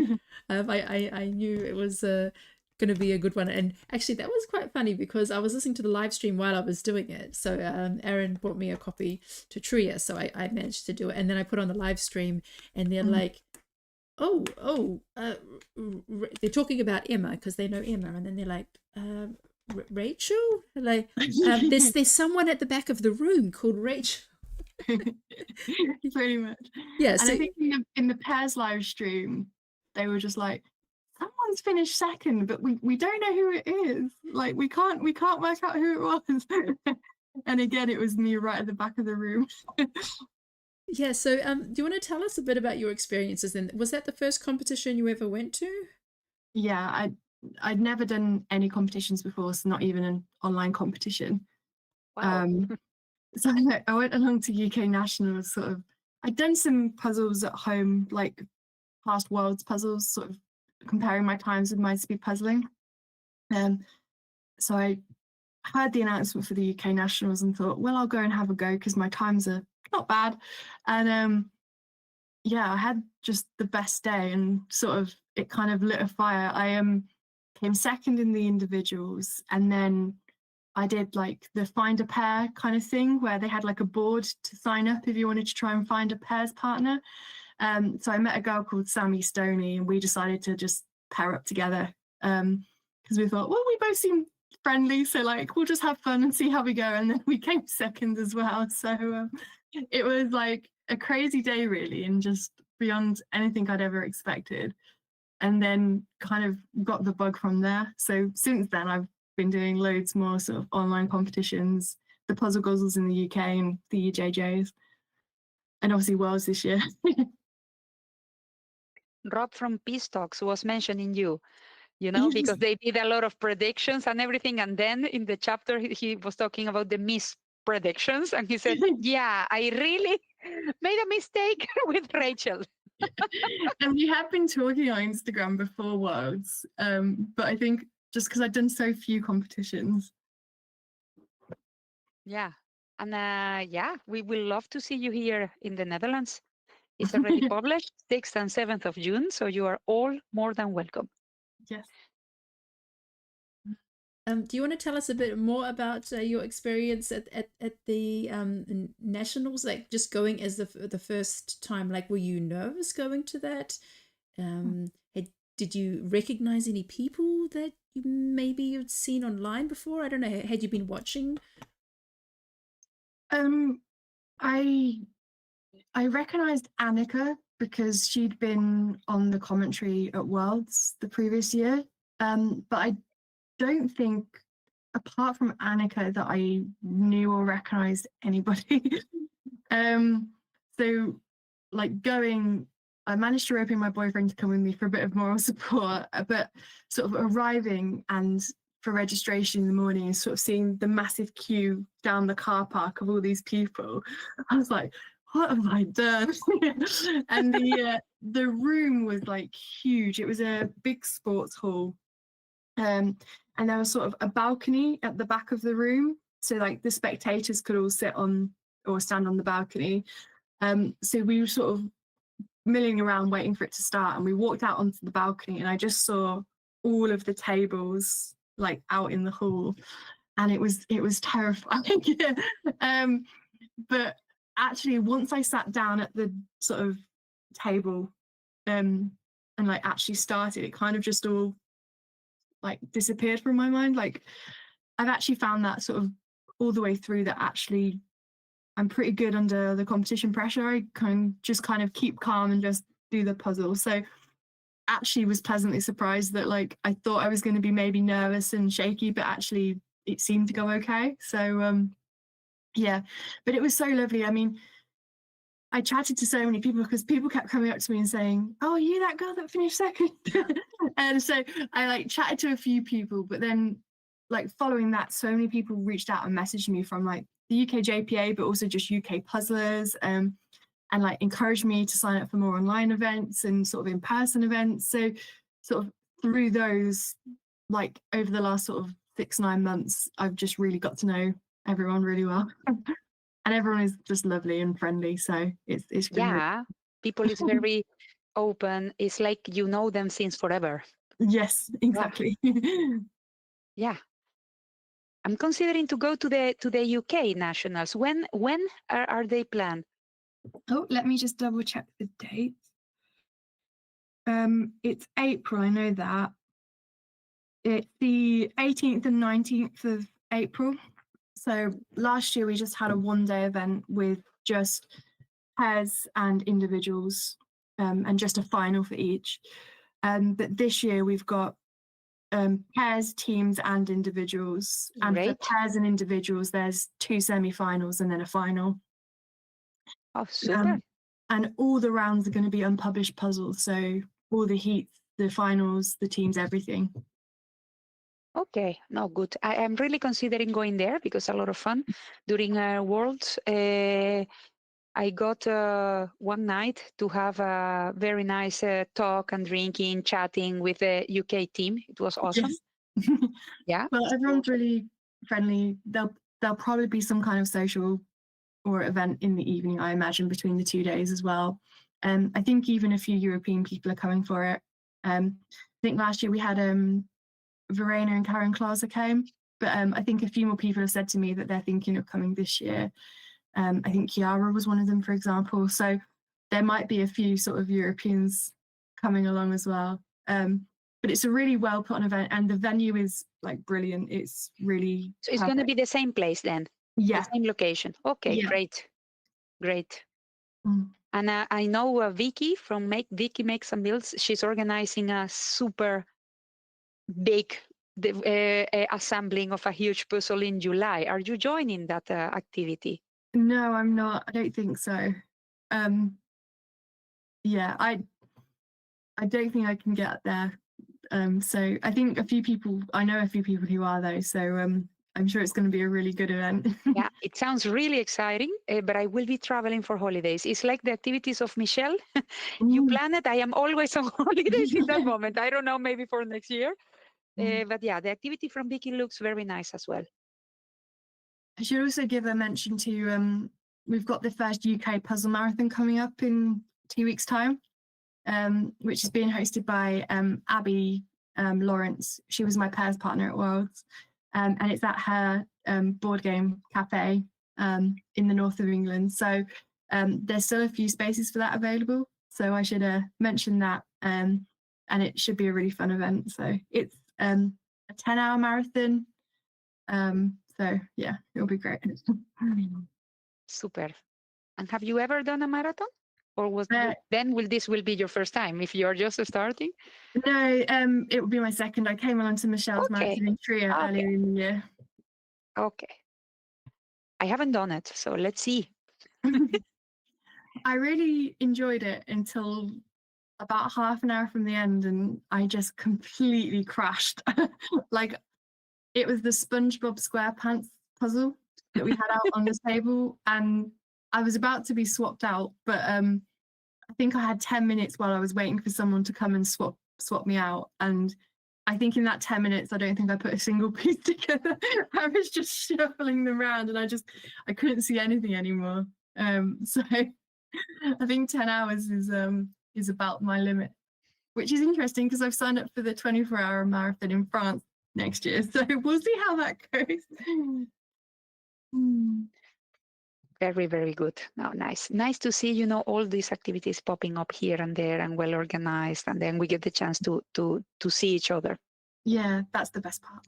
I knew it was going to be a good one. And actually, that was quite funny because I was listening to the live stream while I was doing it. So Aaron brought me a copy to Trier, so I managed to do it, and then I put on the live stream, and then like they're talking about Emma because they know Emma, and then they're like, Rachel? Like, there's someone at the back of the room called Rachel. Pretty much. Yeah. And So I think in the pairs live stream, they were just like, someone's finished second, but we don't know who it is. Like we can't work out who it was. And again, it was me right at the back of the room. yeah. So do you want to tell us a bit about your experiences? Then was that the first competition you ever went to? Yeah, I'd never done any competitions before, so not even an online competition. Wow. So I went along to UK Nationals. Sort of, I'd done some puzzles at home, like past worlds puzzles, sort of comparing my times with my speed puzzling. So I heard the announcement for the UK Nationals and thought, well, I'll go and have a go because my times are not bad. And yeah, I had just the best day, and sort of it kind of lit a fire. I came second in the individuals, and then I did like the find a pair kind of thing where they had like a board to sign up if you wanted to try and find a pairs partner. So I met a girl called Sammy Stoney, and we decided to just pair up together because we thought, well, we both seem friendly, so like we'll just have fun and see how we go. And then we came second as well. So it was like a crazy day really, and just beyond anything I'd ever expected. And then kind of got the bug from there. So since then I've been doing loads more sort of online competitions, the Puzzle Guzzles in the UK and the EJJs, and obviously Worlds this year. Rob from Peace Talks was mentioning you, because they did a lot of predictions and everything. And then in the chapter, he was talking about the mispredictions. And he said, yeah, I really made a mistake with Rachel. And we have been talking on Instagram before Worlds, but I think just because I've done so few competitions. Yeah. And yeah, we will love to see you here in the Netherlands. It's already published 6th and 7th of June. So you are all more than welcome. Yes. Do you want to tell us a bit more about your experience at the nationals, like just going as the first time? Like, were you nervous going to that? Did you recognize any people that you maybe you'd seen online before? I don't know. Had you been watching? I recognized Annika because she'd been on the commentary at Worlds the previous year, but I don't think, apart from Annika, that I knew or recognized anybody. So like I managed to rope in my boyfriend to come with me for a bit of moral support, but sort of arriving and for registration in the morning and sort of seeing the massive queue down the car park of all these people, I was like, what have I done? And the room was like huge. It was a big sports hall. And there was sort of a balcony at the back of the room. So like the spectators could all sit on or stand on the balcony. So we were sort of milling around waiting for it to start, and we walked out onto the balcony, and I just saw all of the tables like out in the hall, and it was terrifying. But actually once I sat down at the sort of table and like actually started, it kind of just all like disappeared from my mind. Like I've actually found that sort of all the way through that actually I'm pretty good under the competition pressure. I can just kind of keep calm and just do the puzzle. So actually was pleasantly surprised that like I thought I was going to be maybe nervous and shaky, but actually it seemed to go okay. So yeah, but it was so lovely. I mean, I chatted to so many people because people kept coming up to me and saying, oh, are you that girl that finished second? And so I like chatted to a few people, but then like following that, so many people reached out and messaged me from like the UK JPA, but also just UK puzzlers, and like encouraged me to sign up for more online events and sort of in-person events. So sort of through those, like over the last sort of 6-9 months, I've just really got to know everyone really well. And everyone is just lovely and friendly. So it's been Yeah, people is very open. It's like you know them since forever. Yes, exactly. Yeah. I'm considering to go to the UK nationals. When are they planned? Oh, let me just double check the dates. It's April, I know that. It's the 18th and 19th of April. So last year we just had a one-day event with just pairs and individuals, and just a final for each. But this year we've got pairs, teams, and individuals. And for Great. pairs and individuals, there's 2 semi-finals and then a final. Oh, super. And all the rounds are going to be unpublished puzzles. So all the heats, the finals, the teams, everything. Okay, no, good. I am really considering going there because a lot of fun. During Worlds, I got one night to have a very nice talk and drinking, chatting with the UK team. It was awesome. Yes. Yeah. Well, everyone's really friendly. There'll probably be some kind of social or event in the evening, I imagine, between the 2 days as well. I think even a few European people are coming for it. I think last year we had Verena and Karen Klaaser came, but I think a few more people have said to me that they're thinking of coming this year. I think Chiara was one of them, for example. So there might be a few sort of Europeans coming along as well. But it's a really well put on event, and the venue is like brilliant. It's really So it's going to be the same place then? Yeah. The same location. Okay, Yeah. great. Mm. And I know Vicky from Vicky Makes and Builds. She's organizing a super big assembling of a huge puzzle in July. Are you joining that activity? No, I'm not. I don't think so. Yeah, I don't think I can get there. So I think I know a few people who are though. So I'm sure it's going to be a really good event. Yeah, it sounds really exciting, but I will be traveling for holidays. It's like the activities of Michelle. You plan it. I am always on holidays in that moment. I don't know, maybe for next year. But yeah, the activity from Vicky looks very nice as well. I should also give a mention to we've got the first UK puzzle marathon coming up in 2 weeks' time, which is being hosted by Abby Lawrence. She was my pairs partner at Worlds, and it's at her board game cafe in the north of England. So there's still a few spaces for that available. So I should mention that, and it should be a really fun event. So it's a 10-hour marathon. So yeah, it'll be great. Super. And have you ever done a marathon? Or this will be your first time if you're just starting? No, it will be my second. I came along to Michelle's marathon in Trier earlier in the year. Okay. I haven't done it, so let's see. I really enjoyed it until about half an hour from the end, and I just completely crashed. Like, it was the SpongeBob SquarePants puzzle that we had out on the table, and I was about to be swapped out, but I think I had 10 minutes while I was waiting for someone to come and swap me out. And I think in that 10 minutes, I don't think I put a single piece together. I was just shuffling them around, and I couldn't see anything anymore. So I think 10 hours is about my limit, which is interesting because I've signed up for the 24-hour marathon in France next year. So we'll see how that goes. Very, very good. No, nice. Nice to see, all these activities popping up here and there and well organized. And then we get the chance to see each other. Yeah, that's the best part.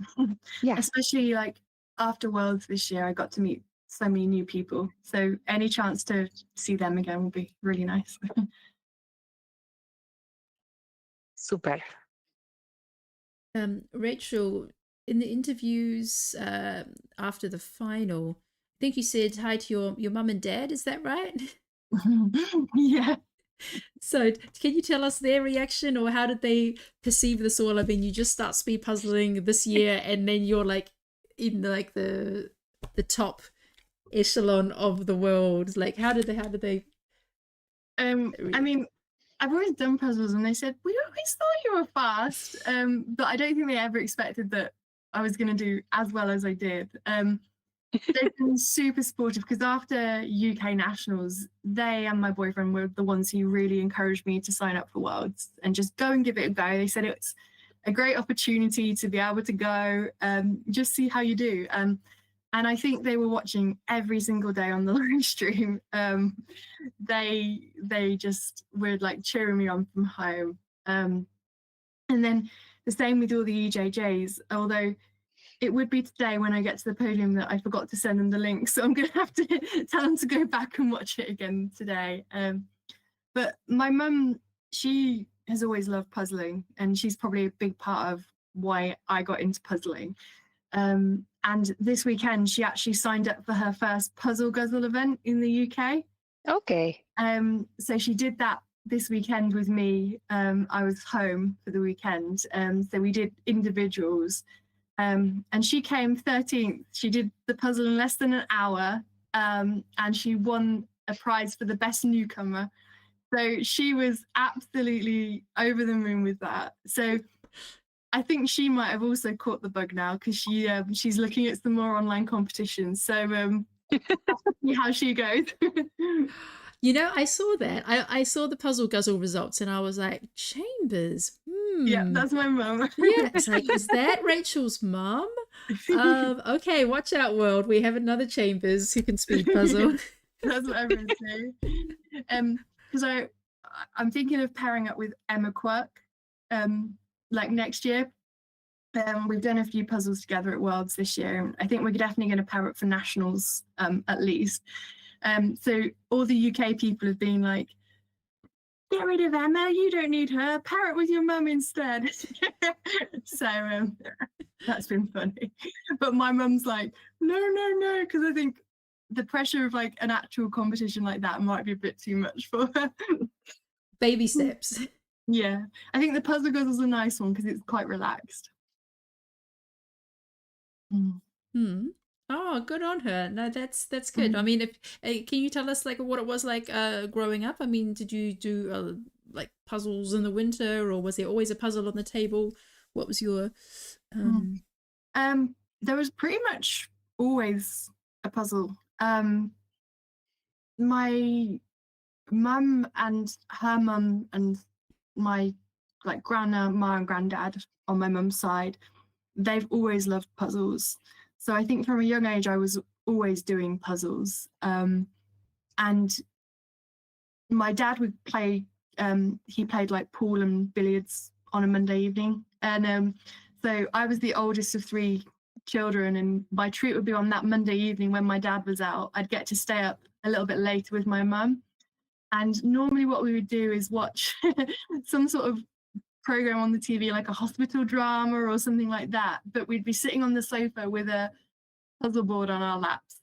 Yeah. Especially like after Worlds this year, I got to meet so many new people. So any chance to see them again will be really nice. Super. Rachel, in the interviews after the final, I think you said hi to your mum and dad. Is that right? Yeah. So can you tell us their reaction, or how did they perceive this all? I mean, you just start speed puzzling this year, and then you're like in like the top echelon of the world. Like, how did they? I mean, I've always done puzzles, and they said we always thought you were fast, but I don't think they ever expected that I was going to do as well as I did. They've been super supportive because after UK Nationals, they and my boyfriend were the ones who really encouraged me to sign up for Worlds and just go and give it a go. They said it's a great opportunity to be able to go, just see how you do. And I think they were watching every single day on the live stream. They just were like cheering me on from home. And then the same with all the EJJs, although it would be today when I get to the podium that I forgot to send them the link. So I'm going to have to tell them to go back and watch it again today. But my mum, she has always loved puzzling, and she's probably a big part of why I got into puzzling. And this weekend, she actually signed up for her first Puzzle Guzzle event in the UK. Okay. So she did that this weekend with me. I was home for the weekend. So we did individuals. And she came 13th. She did the puzzle in less than an hour, and she won a prize for the best newcomer. So she was absolutely over the moon with that. So I think she might have also caught the bug now, because she's looking at some more online competitions. So see how she goes. You know, I saw that. I saw the Puzzle Guzzle results, and I was like, Chambers. Yeah, that's my mum. Yeah, it's like, is that Rachel's mum? Okay, watch out, world. We have another Chambers who can speed puzzle. That's what everyone's saying. Because I'm thinking of pairing up with Emma Quirk, like next year. We've done a few puzzles together at Worlds this year, and I think we're definitely going to pair up for nationals, at least. So all the UK people have been like, get rid of Emma, you don't need her, pair it with your mum instead. So that's been funny. But my mum's like, no, because I think the pressure of like an actual competition like that might be a bit too much for her. Baby steps. Yeah, I think the Puzzle Guzzle's a nice one because it's quite relaxed. Oh, good on her. No, that's good. I mean, can you tell us like what it was like growing up? I mean, did you do like puzzles in the winter, or was there always a puzzle on the table? What was your there was pretty much always a puzzle. My mum and her mum and my like grandma and granddad on my mum's side, they've always loved puzzles. So I think from a young age, I was always doing puzzles. And my dad would play, he played like pool and billiards on a Monday evening. And so I was the oldest of 3 children, and my treat would be on that Monday evening when my dad was out, I'd get to stay up a little bit later with my mum. And normally what we would do is watch some sort of program on the TV, like a hospital drama or something like that. But we'd be sitting on the sofa with a puzzle board on our laps,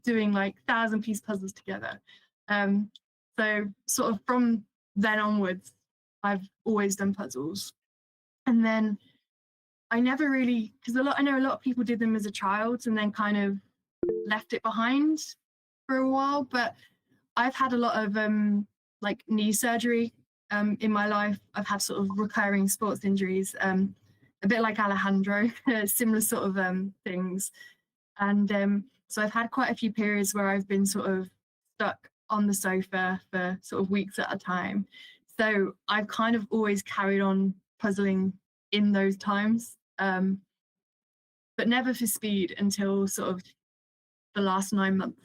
doing like 1,000-piece puzzles together. So sort of from then onwards, I've always done puzzles. And then I never really, because I know a lot of people did them as a child and then kind of left it behind for a while. But I've had a lot of like knee surgery in my life. I've had sort of recurring sports injuries, a bit like Alejandro, similar sort of things. And so I've had quite a few periods where I've been sort of stuck on the sofa for sort of weeks at a time. So I've kind of always carried on puzzling in those times, but never for speed until sort of the last 9 months.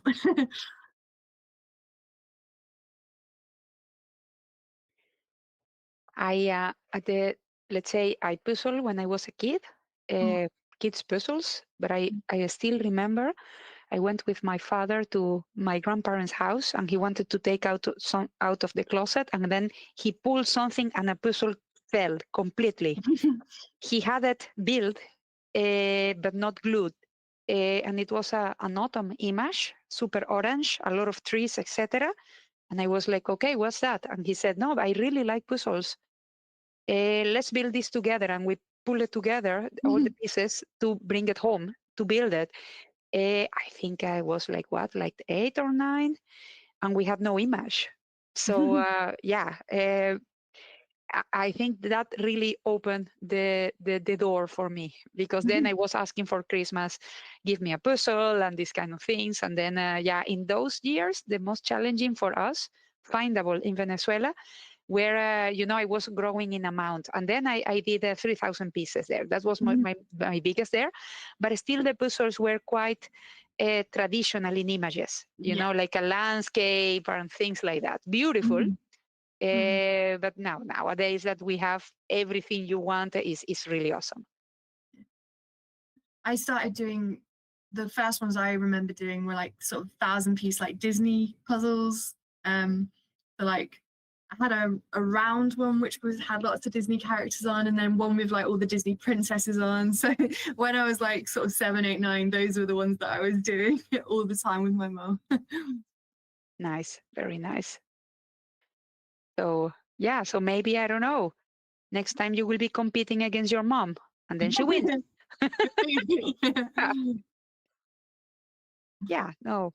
Let's say I puzzled when I was a kid, kids puzzles, but I still remember I went with my father to my grandparents' house, and he wanted to take out of the closet, and then he pulled something and a puzzle fell completely. He had it built, but not glued. And it was an autumn image, super orange, a lot of trees, etc. And I was like, okay, what's that? And he said, no, I really like puzzles. Let's build this together. And we pull it together, all the pieces, to bring it home, to build it. I think I was like, what, like 8 or 9? And we had no image. So I think that really opened the door for me, because then I was asking for Christmas, give me a puzzle and these kind of things. And then, in those years, the most challenging for us, findable in Venezuela, where, I was growing in amount. And then I did 3,000 pieces there. That was my biggest there. But still the puzzles were quite traditional in images, you know, like a landscape and things like that. Beautiful. But nowadays that we have everything you want is really awesome. I started doing, the first ones I remember doing were like sort of 1,000-piece like Disney puzzles. So like I had a round one which had lots of Disney characters on, and then one with like all the Disney princesses on. So when I was like sort of 7, 8, 9, those were the ones that I was doing all the time with my mom. Nice, very nice. So yeah, so maybe, I don't know, next time you will be competing against your mom and then she wins. Yeah, no.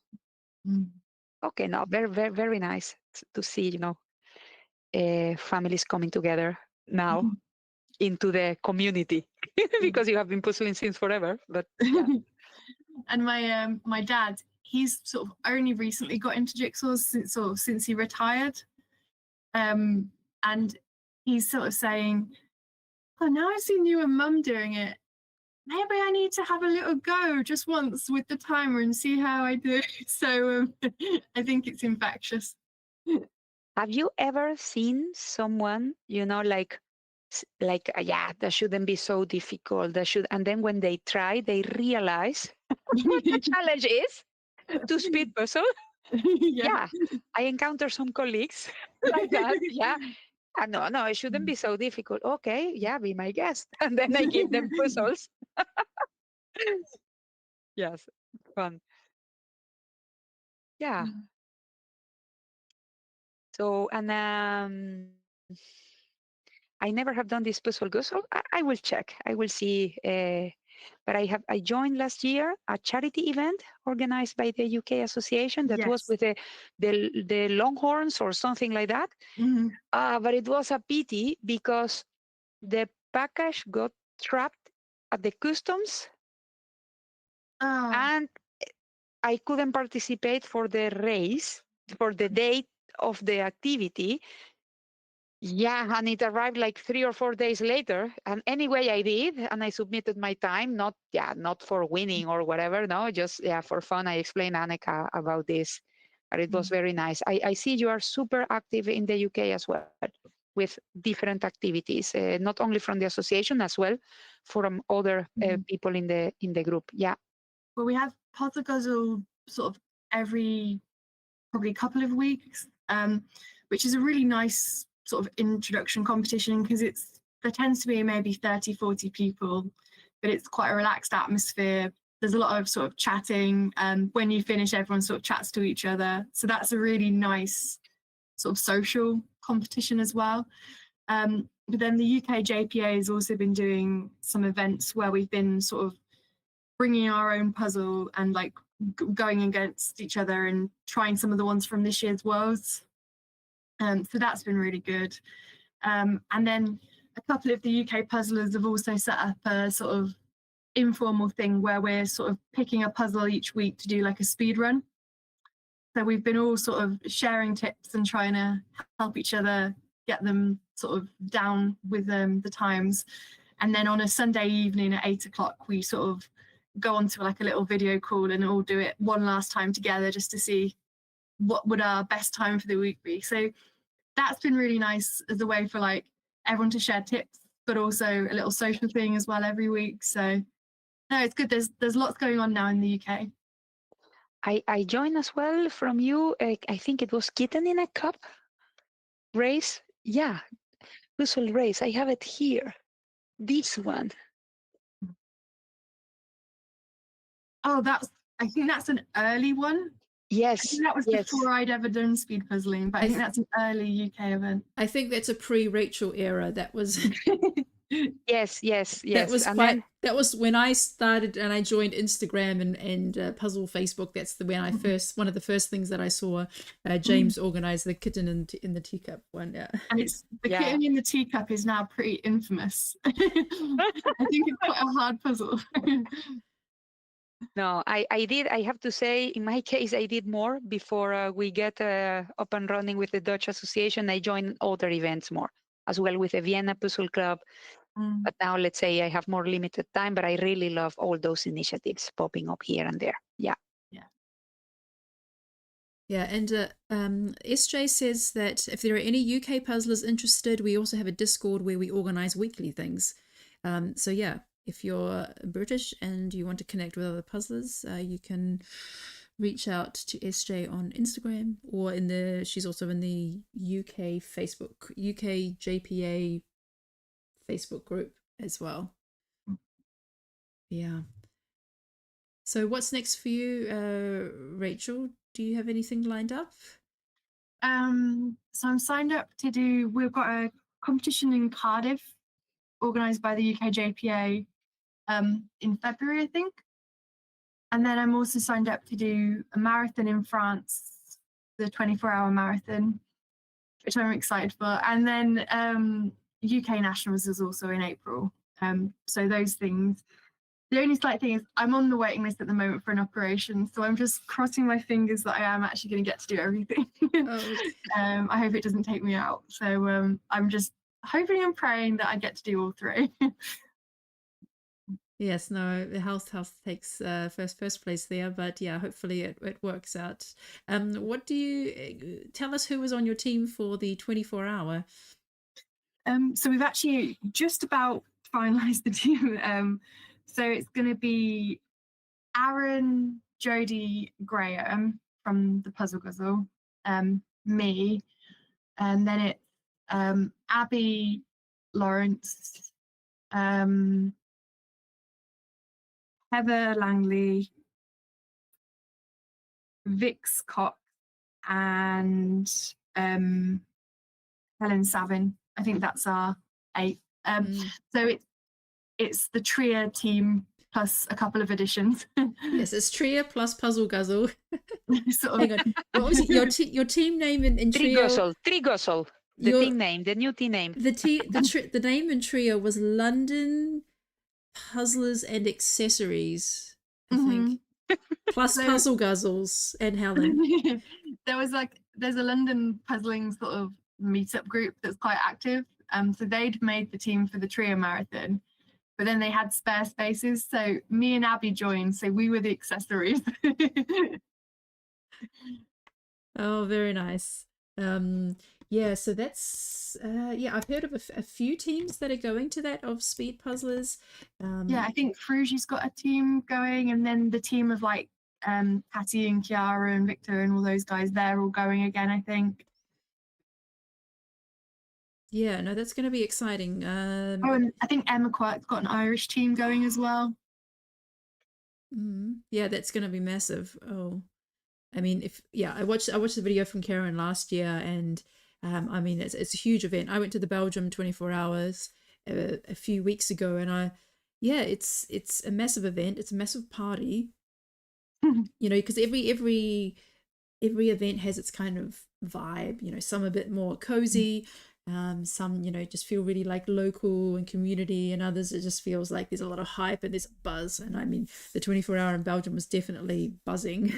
Okay, no, very, very, very nice to see, you know, families coming together now into the community because you have been puzzling since forever. But yeah. And my dad, he's sort of only recently got into jigsaws since he retired, and he's sort of saying, "Oh, now I've seen you and Mum doing it. Maybe I need to have a little go just once with the timer and see how I do." So I think it's infectious. Have you ever seen someone, you know, like yeah, that shouldn't be so difficult. And then when they try, they realize what the challenge is to speed puzzle. Yeah, I encounter some colleagues like that. Yeah. No, it shouldn't be so difficult. Okay, yeah, be my guest. And then I give them puzzles. Yes, fun. Yeah. So, and I never have done this puzzle guzzle. I will check. I will see. But I joined last year a charity event organized by the UK Association that was with the Longhorns or something like that. But it was a pity because the package got trapped at the customs, and I couldn't participate for the race, for the date of the activity. Yeah, and it arrived like 3 or 4 days later. And anyway, I did, and I submitted my time, not for winning or whatever, no, just for fun. I explained Annika about this, but it was very nice. I see you are super active in the UK as well with different activities, not only from the association as well from other people in the group. Yeah. Well, we have puzzle guzzle sort of every probably couple of weeks, which is a really nice sort of introduction competition because there tends to be maybe 30, 40 people, but it's quite a relaxed atmosphere. There's a lot of sort of chatting, and when you finish, everyone sort of chats to each other. So that's a really nice sort of social competition as well. But then the UK JPA has also been doing some events where we've been sort of bringing our own puzzle and like going against each other and trying some of the ones from this year's Worlds. So that's been really good. And then a couple of the UK puzzlers have also set up a sort of informal thing where we're sort of picking a puzzle each week to do like a speed run. So we've been all sort of sharing tips and trying to help each other get them sort of down with the times. And then on a Sunday evening at 8 o'clock, we sort of go on to like a little video call and all do it one last time together just to see what would our best time for the week be. So that's been really nice as a way for like everyone to share tips, but also a little social thing as well every week. So no, it's good. There's lots going on now in the UK. I joined as well from you. I think it was Kitten in a Cup race. Yeah, puzzle race. I have it here. This one. Oh, I think that's an early one. Yes. I think that was before I'd ever done speed puzzling, but I think that's an early UK event. I think that's a pre-Rachel era. That was yes. That was when I started and I joined Instagram and Puzzle Facebook. That's one of the first things that I saw James organize, the kitten in the teacup one. Yeah. And it's the kitten in the teacup is now pretty infamous. I think it's quite a hard puzzle. No, I have to say, in my case, I did more before we get up and running with the Dutch Association. I joined other events more, as well with the Vienna Puzzle Club. But now, let's say I have more limited time, but I really love all those initiatives popping up here and there. Yeah. Yeah, and SJ says that if there are any UK puzzlers interested, we also have a Discord where we organize weekly things. So yeah, if you're British and you want to connect with other puzzlers, you can reach out to SJ on Instagram, or she's also in the UK JPA Facebook group as well. Yeah. So what's next for you, Rachel? Do you have anything lined up? So I'm signed up to we've got a competition in Cardiff organised by the UK JPA in February, I think. And then I'm also signed up to do a marathon in France, the 24-hour marathon, which I'm excited for. And then UK Nationals is also in April. So those things. The only slight thing is I'm on the waiting list at the moment for an operation, so I'm just crossing my fingers that I am actually going to get to do everything. Oh. I hope it doesn't take me out. So I'm just hoping and praying that I get to do all three. Yes, no, the health takes first place there, but yeah, hopefully it works out. What do you tell us who was on your team for the 24-hour? So we've actually just about finalised the team. So it's going to be Aaron, Jodie, Graham from the Puzzle Guzzle, me, and then it's Abby, Lawrence, Heather Langley, Vix Cox, and Helen Savin. I think that's our 8. So it's the trio team plus a couple of additions. Yes, it's Tria plus Puzzle Guzzle. Sort of. Hang on, what was it? Your team name in Trio? Triguzzle. The team name, the new team name. The name in Trio was London Puzzlers and Accessories, I think. Plus Puzzle Guzzles and Helen. There's a London puzzling sort of meetup group that's quite active. So they'd made the team for the Trio Marathon, but then they had spare spaces. So me and Abby joined. So we were the accessories. Oh, very nice. Yeah, so that's I've heard of a few teams that are going to that of speed puzzlers. Yeah, I think Frugi's got a team going, and then the team of like Patty and Kiara and Victor and all those guys, they're all going again, I think. Yeah, no, that's going to be exciting. And I think Emma Quirk's got an Irish team going as well. Yeah, that's going to be massive. Oh, I mean, I watched the video from Karen last year, and I mean, it's a huge event. I went to the Belgium 24 hours a few weeks ago, and it's a massive event. It's a massive party. You know, because every event has its kind of vibe. You know, some a bit more cozy. Some, you know, just feel really like local and community, and others it just feels like there's a lot of hype and there's a buzz. And I mean, the 24-hour in Belgium was definitely buzzing.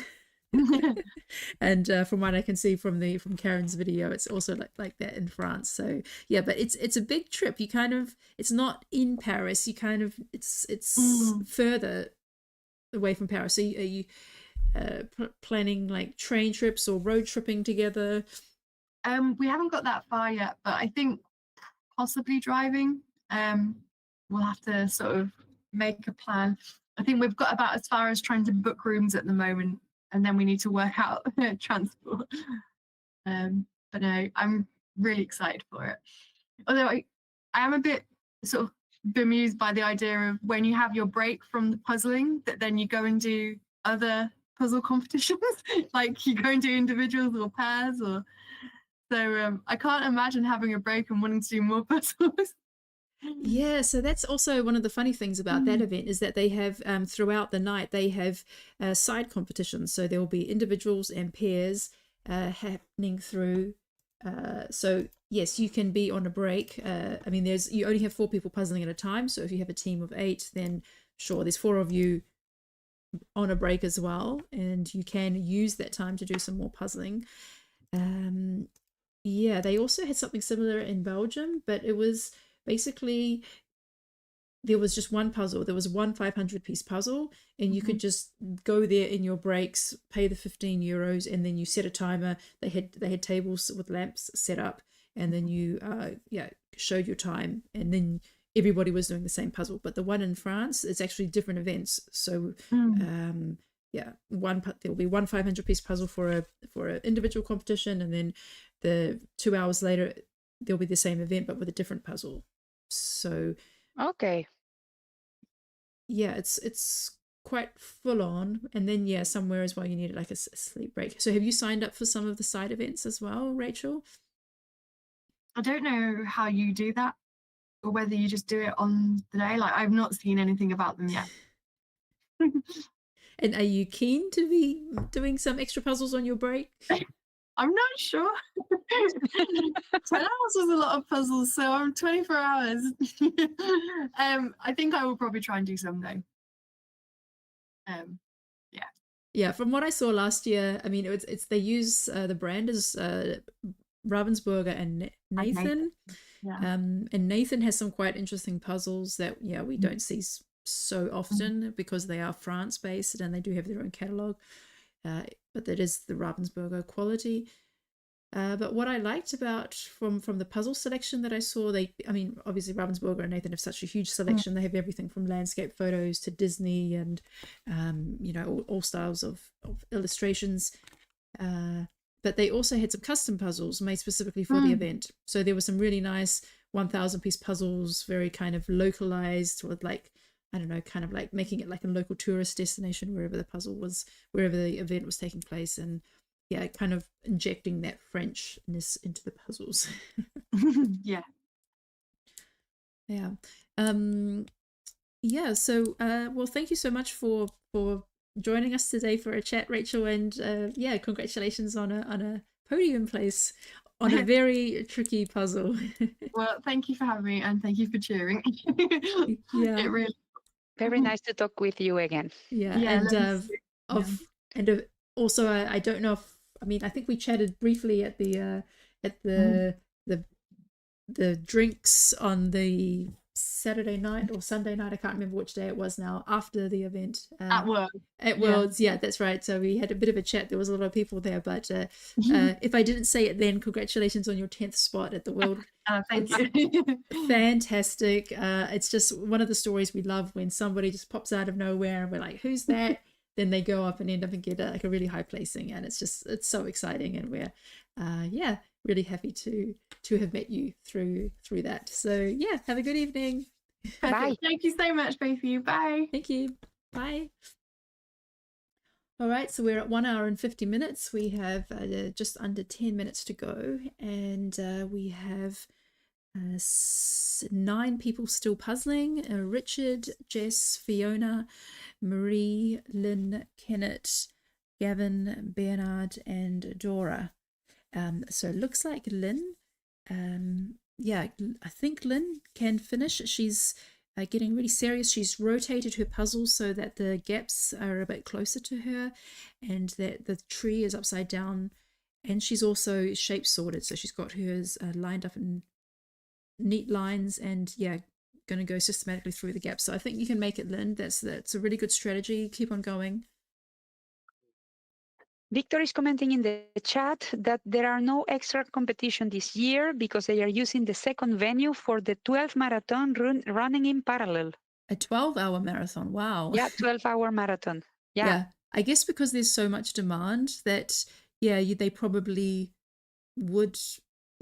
And from what I can see from Karen's video, it's also like that in France. So yeah, but it's a big trip. You kind of, it's not in Paris. You kind of, it's further away from Paris. So are you planning like train trips or road tripping together? We haven't got that far yet, but I think possibly driving. We'll have to sort of make a plan. I think we've got about as far as trying to book rooms at the moment, and then we need to work out transport. But no, I'm really excited for it. Although I am a bit sort of bemused by the idea of when you have your break from the puzzling, that then you go and do other puzzle competitions, like you go and do individuals or pairs or. So I can't imagine having a break and wanting to do more puzzles. Yeah, so that's also one of the funny things about that event is that they have throughout the night they have side competitions. So there will be individuals and pairs happening through. So yes, you can be on a break. I mean, you only have 4 people puzzling at a time. So if you have a team of 8, then sure, there's 4 of you on a break as well, and you can use that time to do some more puzzling. Yeah, they also had something similar in Belgium, but it was basically there was just one puzzle. There was one 500-piece puzzle, and you could just go there in your breaks, pay the €15, and then you set a timer. They had tables with lamps set up, and then you showed your time, and then everybody was doing the same puzzle. But the one in France, it's actually different events. So there'll be one 500-piece puzzle for an individual competition, and then the 2 hours later there'll be the same event but with a different puzzle. So Okay. yeah, it's quite full on. And then somewhere as well you need like a sleep break. So have you signed up for some of the side events as well, Rachel? I don't know how you do that, or whether you just do it on the day. Like, I've not seen anything about them yet. And are you keen to be doing some extra puzzles on your break? I'm not sure. 10 hours was a lot of puzzles, so I'm 24 hours. I think I will probably try and do some though. Yeah, from what I saw last year, I mean, they use the brand is Ravensburger and Nathan. Yeah. And Nathan has some quite interesting puzzles that we don't see so often because they are France based and they do have their own catalog. But that is the Ravensburger quality. But what I liked about from the puzzle selection that I saw, obviously Ravensburger and Nathan have such a huge selection. They have everything from landscape photos to Disney and all styles of illustrations. But they also had some custom puzzles made specifically for the event. So there were some really nice 1,000-piece puzzles, very kind of localized with kind of like making it like a local tourist destination wherever the event was taking place, and kind of injecting that Frenchness into the puzzles. Yeah. So well, thank you so much for joining us today for a chat, Rachel, and congratulations on a podium place on a very tricky puzzle. Well, thank you for having me, and thank you for cheering. Yeah. It really. Very nice to talk with you again. Also I don't know if I think we chatted briefly at the drinks on the Saturday night or Sunday night. I can't remember which day it was now, after the event. At Worlds, yeah, that's right. So we had a bit of a chat. There was a lot of people there, but if I didn't say it then, congratulations on your 10th spot at the World. Thank you. Fantastic. It's just one of the stories we love, when somebody just pops out of nowhere and we're like, who's that? Then they go up and end up and get a really high placing, and it's so exciting, and we're really happy to have met you through that. So have a good evening. Bye. Thank you so much, both of you. Bye. Thank you. Bye. All right, so we're at 1 hour and 50 minutes. We have just under 10 minutes to go, and we have 9 people still puzzling. Richard, Jess, Fiona, Marie, Lynn, Kennett, Gavin, Bernard, and Dora. So it looks like Lynn, I think Lynn can finish. She's getting really serious. She's rotated her puzzle so that the gaps are a bit closer to her, and that the tree is upside down, and she's also shape sorted. So she's got hers lined up in neat lines, and going to go systematically through the gaps. So I think you can make it, Lynn. That's a really good strategy. Keep on going. Victor is commenting in the chat that there are no extra competition this year because they are using the second venue for the 12 marathon running in parallel. A 12-hour marathon. Wow. Yeah, 12-hour marathon. Yeah. I guess because there's so much demand that they probably would.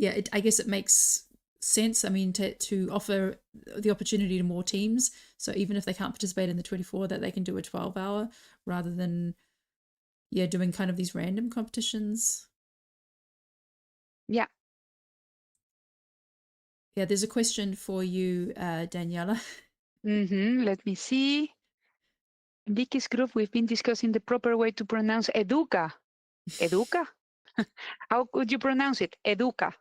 I guess it makes sense. I mean, to offer the opportunity to more teams, so even if they can't participate in the 24, that they can do a 12-hour rather than doing kind of these random competitions. Yeah, there's a question for you, Daniela. Let me see. In Vicky's group, we've been discussing the proper way to pronounce Educa. Educa? How could you pronounce it? Educa.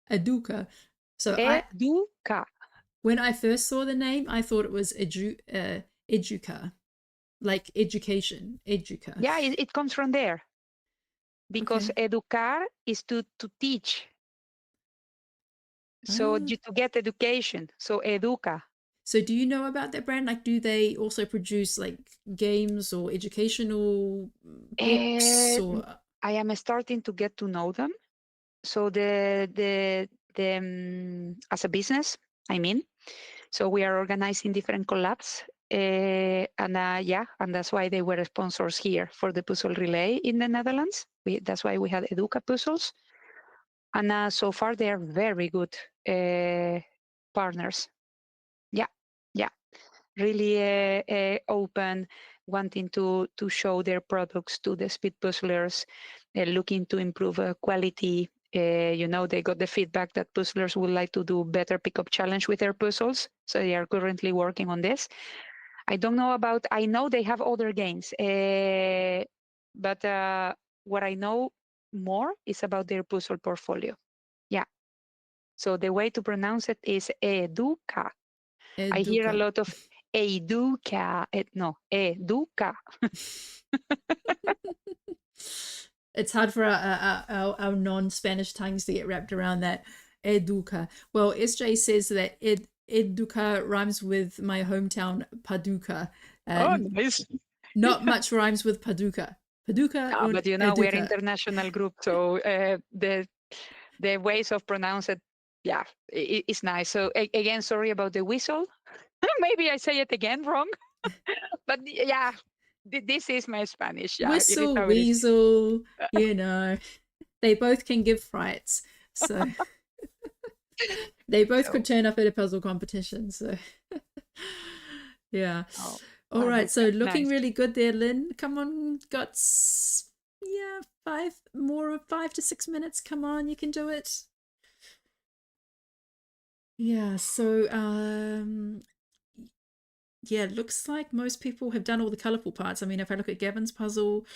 Educa. So Educa. When I first saw the name, I thought it was Educa, like education, Educa. Yeah, it comes from there, because educar is to teach. So to get education. So educa. So do you know about that brand? Like, do they also produce like games or educational books or? I am starting to get to know them. So as a business, I mean, so we are organizing different collabs, and that's why they were sponsors here for the puzzle relay in the Netherlands. That's why we had Educa puzzles, and so far they are very good partners. Yeah, really open, wanting to show their products to the speed puzzlers, looking to improve quality. They got the feedback that puzzlers would like to do better pickup challenge with their puzzles. So they are currently working on this. I know they have other games, but what I know more is about their puzzle portfolio. Yeah. So the way to pronounce it is Educa. I hear a Educa. lot of Educa. No, Educa. It's hard for our non-Spanish tongues to get wrapped around that. Educa. Well, SJ says that Educa rhymes with my hometown Paducah. Oh, nice. Not much rhymes with Paducah. Paducah. No, but you know, we're Educa. international group, so the ways of pronounce it, yeah, it's nice. So again, sorry about the whistle. Maybe I say it again wrong, but yeah, this is my Spanish. Yeah, it is Whistle, how it is. weasel, you know, they both can give frights. So they both could turn up at a puzzle competition. So yeah. Oh, All right. So looking nice. really good there, Lynn. Come on, got 5 to 6 minutes. Come on, you can do it. Yeah, so yeah, it looks like most people have done all the colorful parts. I mean, if I look at Gavin's puzzle,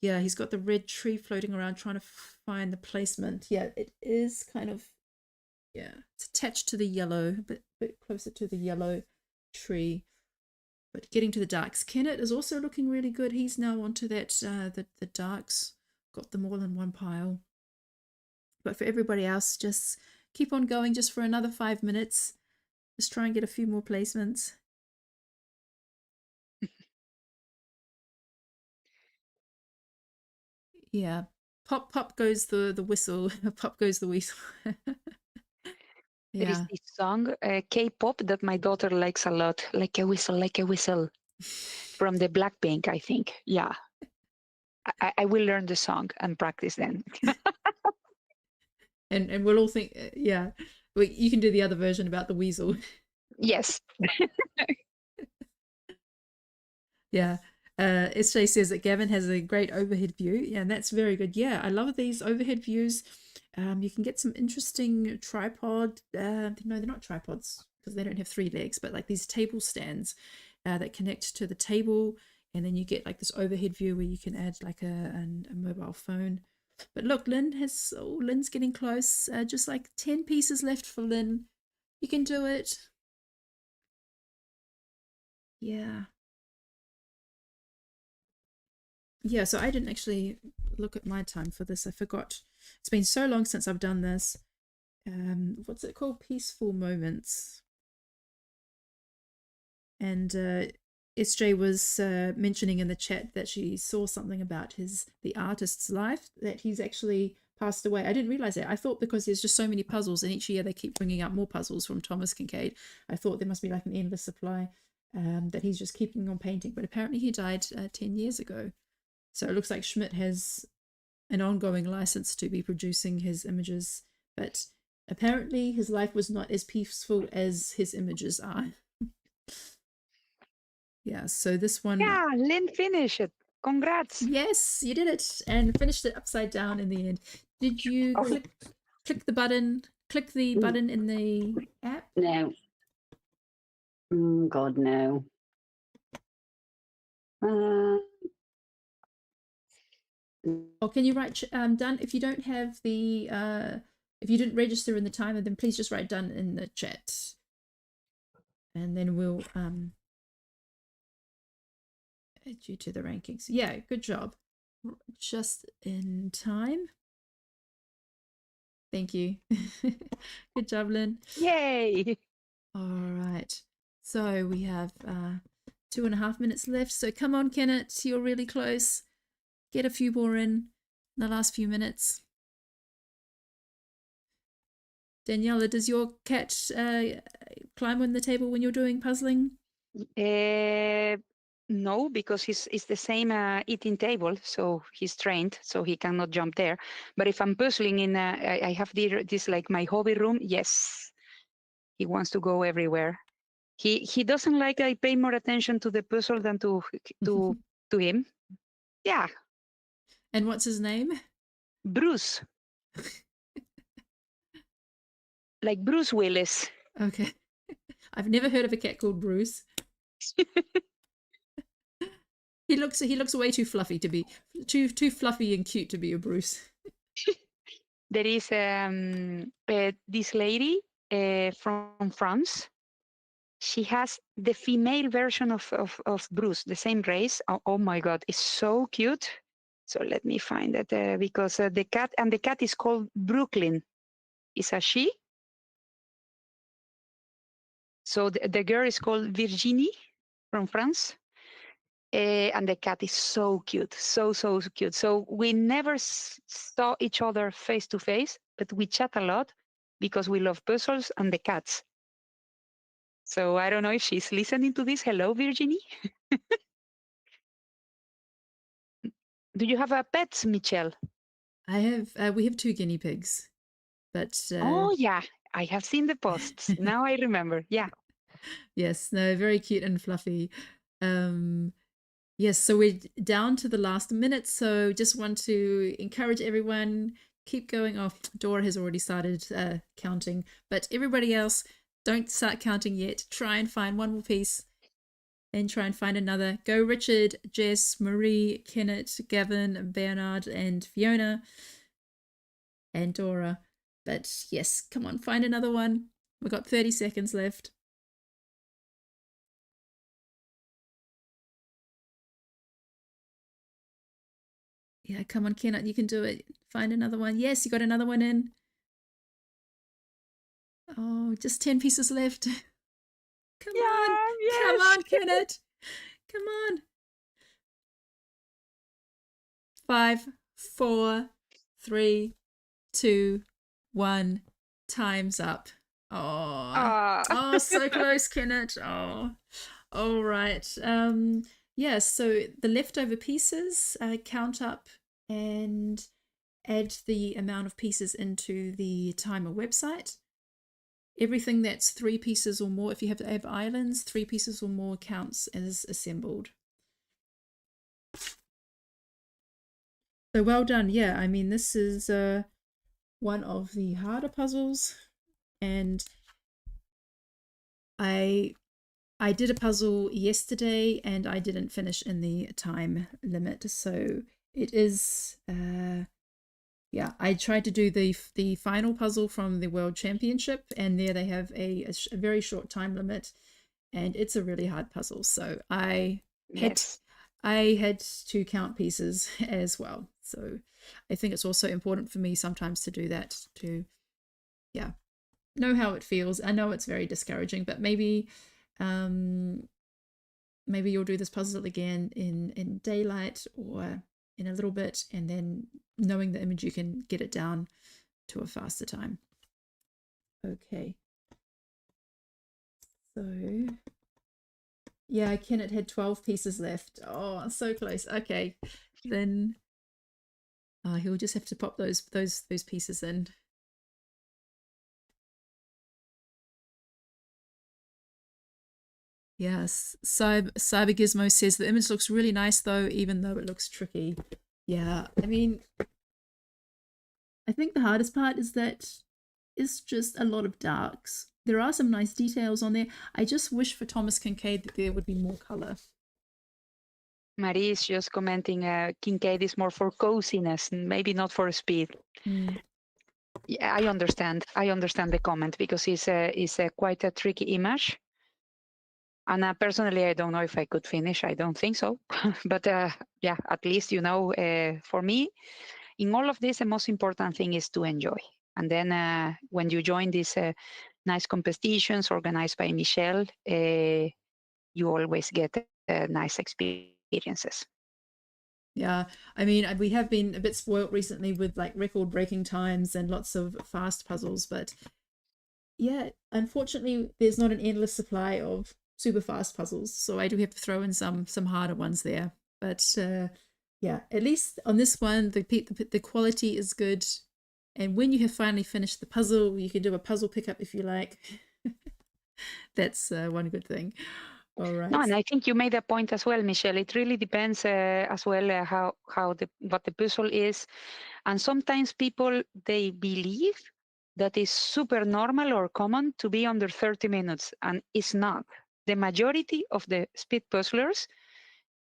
yeah, he's got the red tree floating around trying to find the placement. Yeah, it is kind of, yeah, it's attached to the yellow, a bit closer to the yellow tree. But getting to the darks. Kenneth is also looking really good. He's now onto that, the darks. Got them all in one pile. But for everybody else, just keep on going just for another 5 minutes. Just try and get a few more placements. Yeah. Pop, pop goes the whistle. Pop goes the whistle. There is Yeah. this song, K-pop, that my daughter likes a lot, like a whistle, from the Blackpink, I think. Yeah. I will learn the song and practice then. And we'll all think, yeah. Well, you can do the other version about the weasel. Yes. Yeah. SJ says that Gavin has a great overhead view. Yeah, and that's very good. Yeah, I love these overhead views. You can get some interesting tripod. No, they're not tripods because they don't have 3 legs, but like these table stands that connect to the table. And then you get like this overhead view where you can add like a mobile phone. But look, Lynn's getting close. Just like 10 pieces left for Lynn. You can do it. Yeah. Yeah, so I didn't actually look at my time for this. I forgot. It's been so long since I've done this. What's it called? Peaceful Moments. And SJ was mentioning in the chat that she saw something about the artist's life, that he's actually passed away. I didn't realize that. I thought because there's just so many puzzles and each year they keep bringing out more puzzles from Thomas Kincaid, I thought there must be like an endless supply, that he's just keeping on painting. But apparently he died 10 years ago. So it looks like Schmidt has an ongoing license to be producing his images, but apparently his life was not as peaceful as his images are. Yeah, so this one... Yeah, Lynn finished it. Congrats. Yes, you did it and finished it upside down in the end. Did you click the button, in the app? No. God, no. Or can you write done? If you don't have the if you didn't register in the timer, then please just write done in the chat, and then we'll add you to the rankings. Yeah, good job. Just in time. Thank you. Good job, Lynn. Yay. All right. So we have 2.5 minutes left. So come on, Kenneth, you're really close. Get a few more in the last few minutes. Daniela, does your cat climb on the table when you're doing puzzling? No, because it's the same eating table, so he's trained, so he cannot jump there. But if I'm puzzling in, I have this like my hobby room. Yes, he wants to go everywhere. He doesn't like I pay more attention to the puzzle than to him. Yeah, And what's his name? Bruce, like Bruce Willis. Okay. I've never heard of a cat called Bruce. He looks way too fluffy to be too fluffy and cute to be a Bruce. There is this lady from France. She has the female version of Bruce, the same race. Oh my God, it's so cute. So let me find it because the cat is called Brooklyn. It's a she. So the girl is called Virginie from France. And the cat is so cute, so cute. So we never saw each other face to face, but we chat a lot because we love puzzles and the cats. So I don't know if she's listening to this. Hello, Virginie. Do you have a pet, Michelle? I have we have 2 guinea pigs, but Oh yeah, I have seen the posts. Now I remember. Yeah. yes, no, very cute and fluffy. Yes, so we're down to the last minute, so just want to encourage everyone, keep going. Oh, Dora has already started counting, but everybody else, don't start counting yet. Try and find one more piece and try and find another. Go Richard, Jess, Marie, Kenneth, Gavin, Bernard, and Fiona, and Dora. But yes, come on, find another one. We've got 30 seconds left. Yeah, come on, Kenneth, you can do it. Find another one. Yes, you got another one in. Oh, just 10 pieces left. Come on. Yes. Come on, Kenneth. Come on. 5, 4, 3, 2, 1. Time's up. Oh, so close, Kenneth. Oh, all right. Yeah, so the leftover pieces count up and add the amount of pieces into the timer website. Everything that's 3 pieces or more, if you have islands, 3 pieces or more counts as assembled. So well done. Yeah, I mean, this is one of the harder puzzles, and I did a puzzle yesterday and I didn't finish in the time limit, so it is yeah, I tried to do the final puzzle from the World Championship, and there they have a very short time limit, and it's a really hard puzzle. So I had to count pieces as well. So I think it's also important for me sometimes to do that, to know how it feels. I know it's very discouraging, but maybe maybe you'll do this puzzle again in daylight or in a little bit, and then knowing the image you can get it down to a faster time. Okay, so yeah, Kenneth had 12 pieces left. Oh, so close. Okay, then he'll just have to pop those pieces in. Yes, Cyber Gizmo says the image looks really nice though, even though it looks tricky. Yeah, I mean, I think the hardest part is that it's just a lot of darks. There are some nice details on there. I just wish for Thomas Kincaid that there would be more color. Marie is just commenting, Kincaid is more for coziness, maybe not for speed. Yeah, I understand the comment, because it's quite a tricky image. And personally, I don't know if I could finish. I don't think so. But yeah, at least, you know, for me, in all of this, the most important thing is to enjoy. And then when you join this nice competitions organized by Michelle, you always get nice experiences. Yeah, I mean, we have been a bit spoilt recently with like record-breaking times and lots of fast puzzles, but yeah, unfortunately, there's not an endless supply of super fast puzzles, so I do have to throw in some harder ones there. But yeah, at least on this one, the quality is good, and when you have finally finished the puzzle, you can do a puzzle pickup if you like. That's one good thing. All right. No, and I think you made a point as well, Michelle. It really depends as well what the puzzle is, and sometimes people they believe that is super normal or common to be under 30 minutes, and it's not. The majority of the speed puzzlers,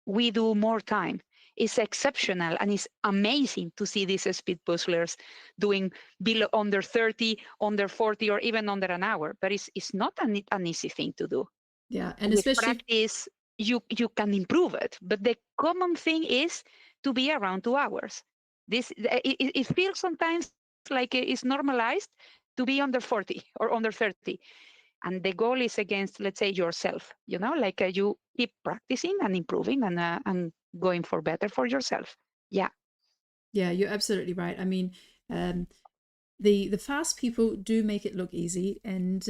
we do more time. It's exceptional and it's amazing to see these speed puzzlers doing below under 30, under 40, or even under an hour. But it's not an easy thing to do. Yeah, and with especially practice, you can improve it. But the common thing is to be around 2 hours. It feels sometimes like it's normalized to be under 40 or under 30. And the goal is against, let's say, yourself, like you keep practicing and improving and going for better for yourself. Yeah. Yeah, you're absolutely right. I mean, the fast people do make it look easy, and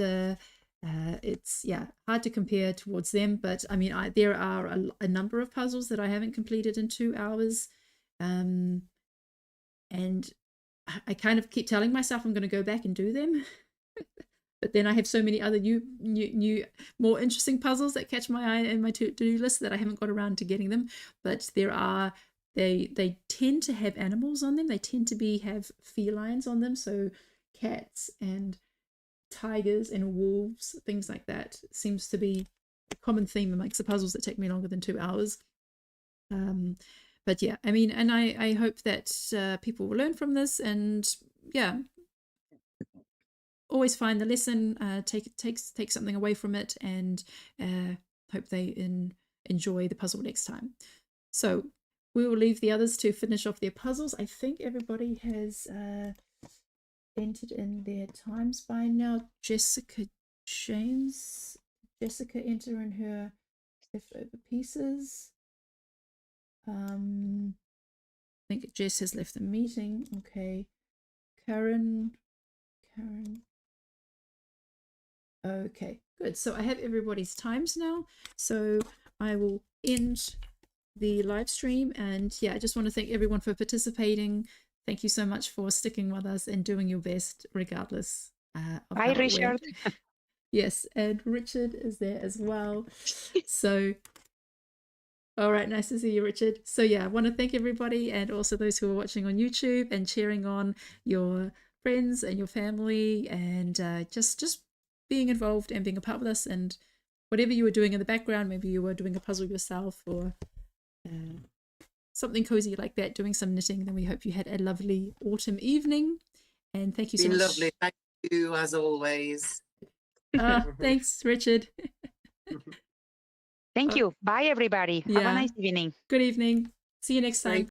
it's hard to compare towards them. But I mean, there are a number of puzzles that I haven't completed in 2 hours, and I kind of keep telling myself I'm going to go back and do them. But then I have so many other new, more interesting puzzles that catch my eye in my to-do list that I haven't got around to getting them. But they tend to have animals on them. They tend to have felines on them. So cats and tigers and wolves, things like that, seems to be a common theme amongst the puzzles that take me longer than 2 hours. But yeah, I mean, and I hope that people will learn from this, and yeah, always find the lesson, take something away from it, and hope they enjoy the puzzle next time. So we will leave the others to finish off their puzzles. I think everybody has entered in their times by now. Jessica enter in her leftover pieces. I think Jess has left the meeting. Okay. Karen. Okay, good. So I have everybody's times now. So I will end the live stream. And yeah, I just want to thank everyone for participating. Thank you so much for sticking with us and doing your best regardless of Bye, Richard. Yes, and Richard is there as well. So all right, nice to see you, Richard. So yeah, I want to thank everybody, and also those who are watching on YouTube and cheering on your friends and your family, and just being involved and being a part of this. And whatever you were doing in the background, maybe you were doing a puzzle yourself or something cozy like that, doing some knitting, then we hope you had a lovely autumn evening. And thank you so much. Lovely. Thank you as always. Thanks, Richard. Thank you. Bye, everybody. Have a nice evening. Good evening. See you next time.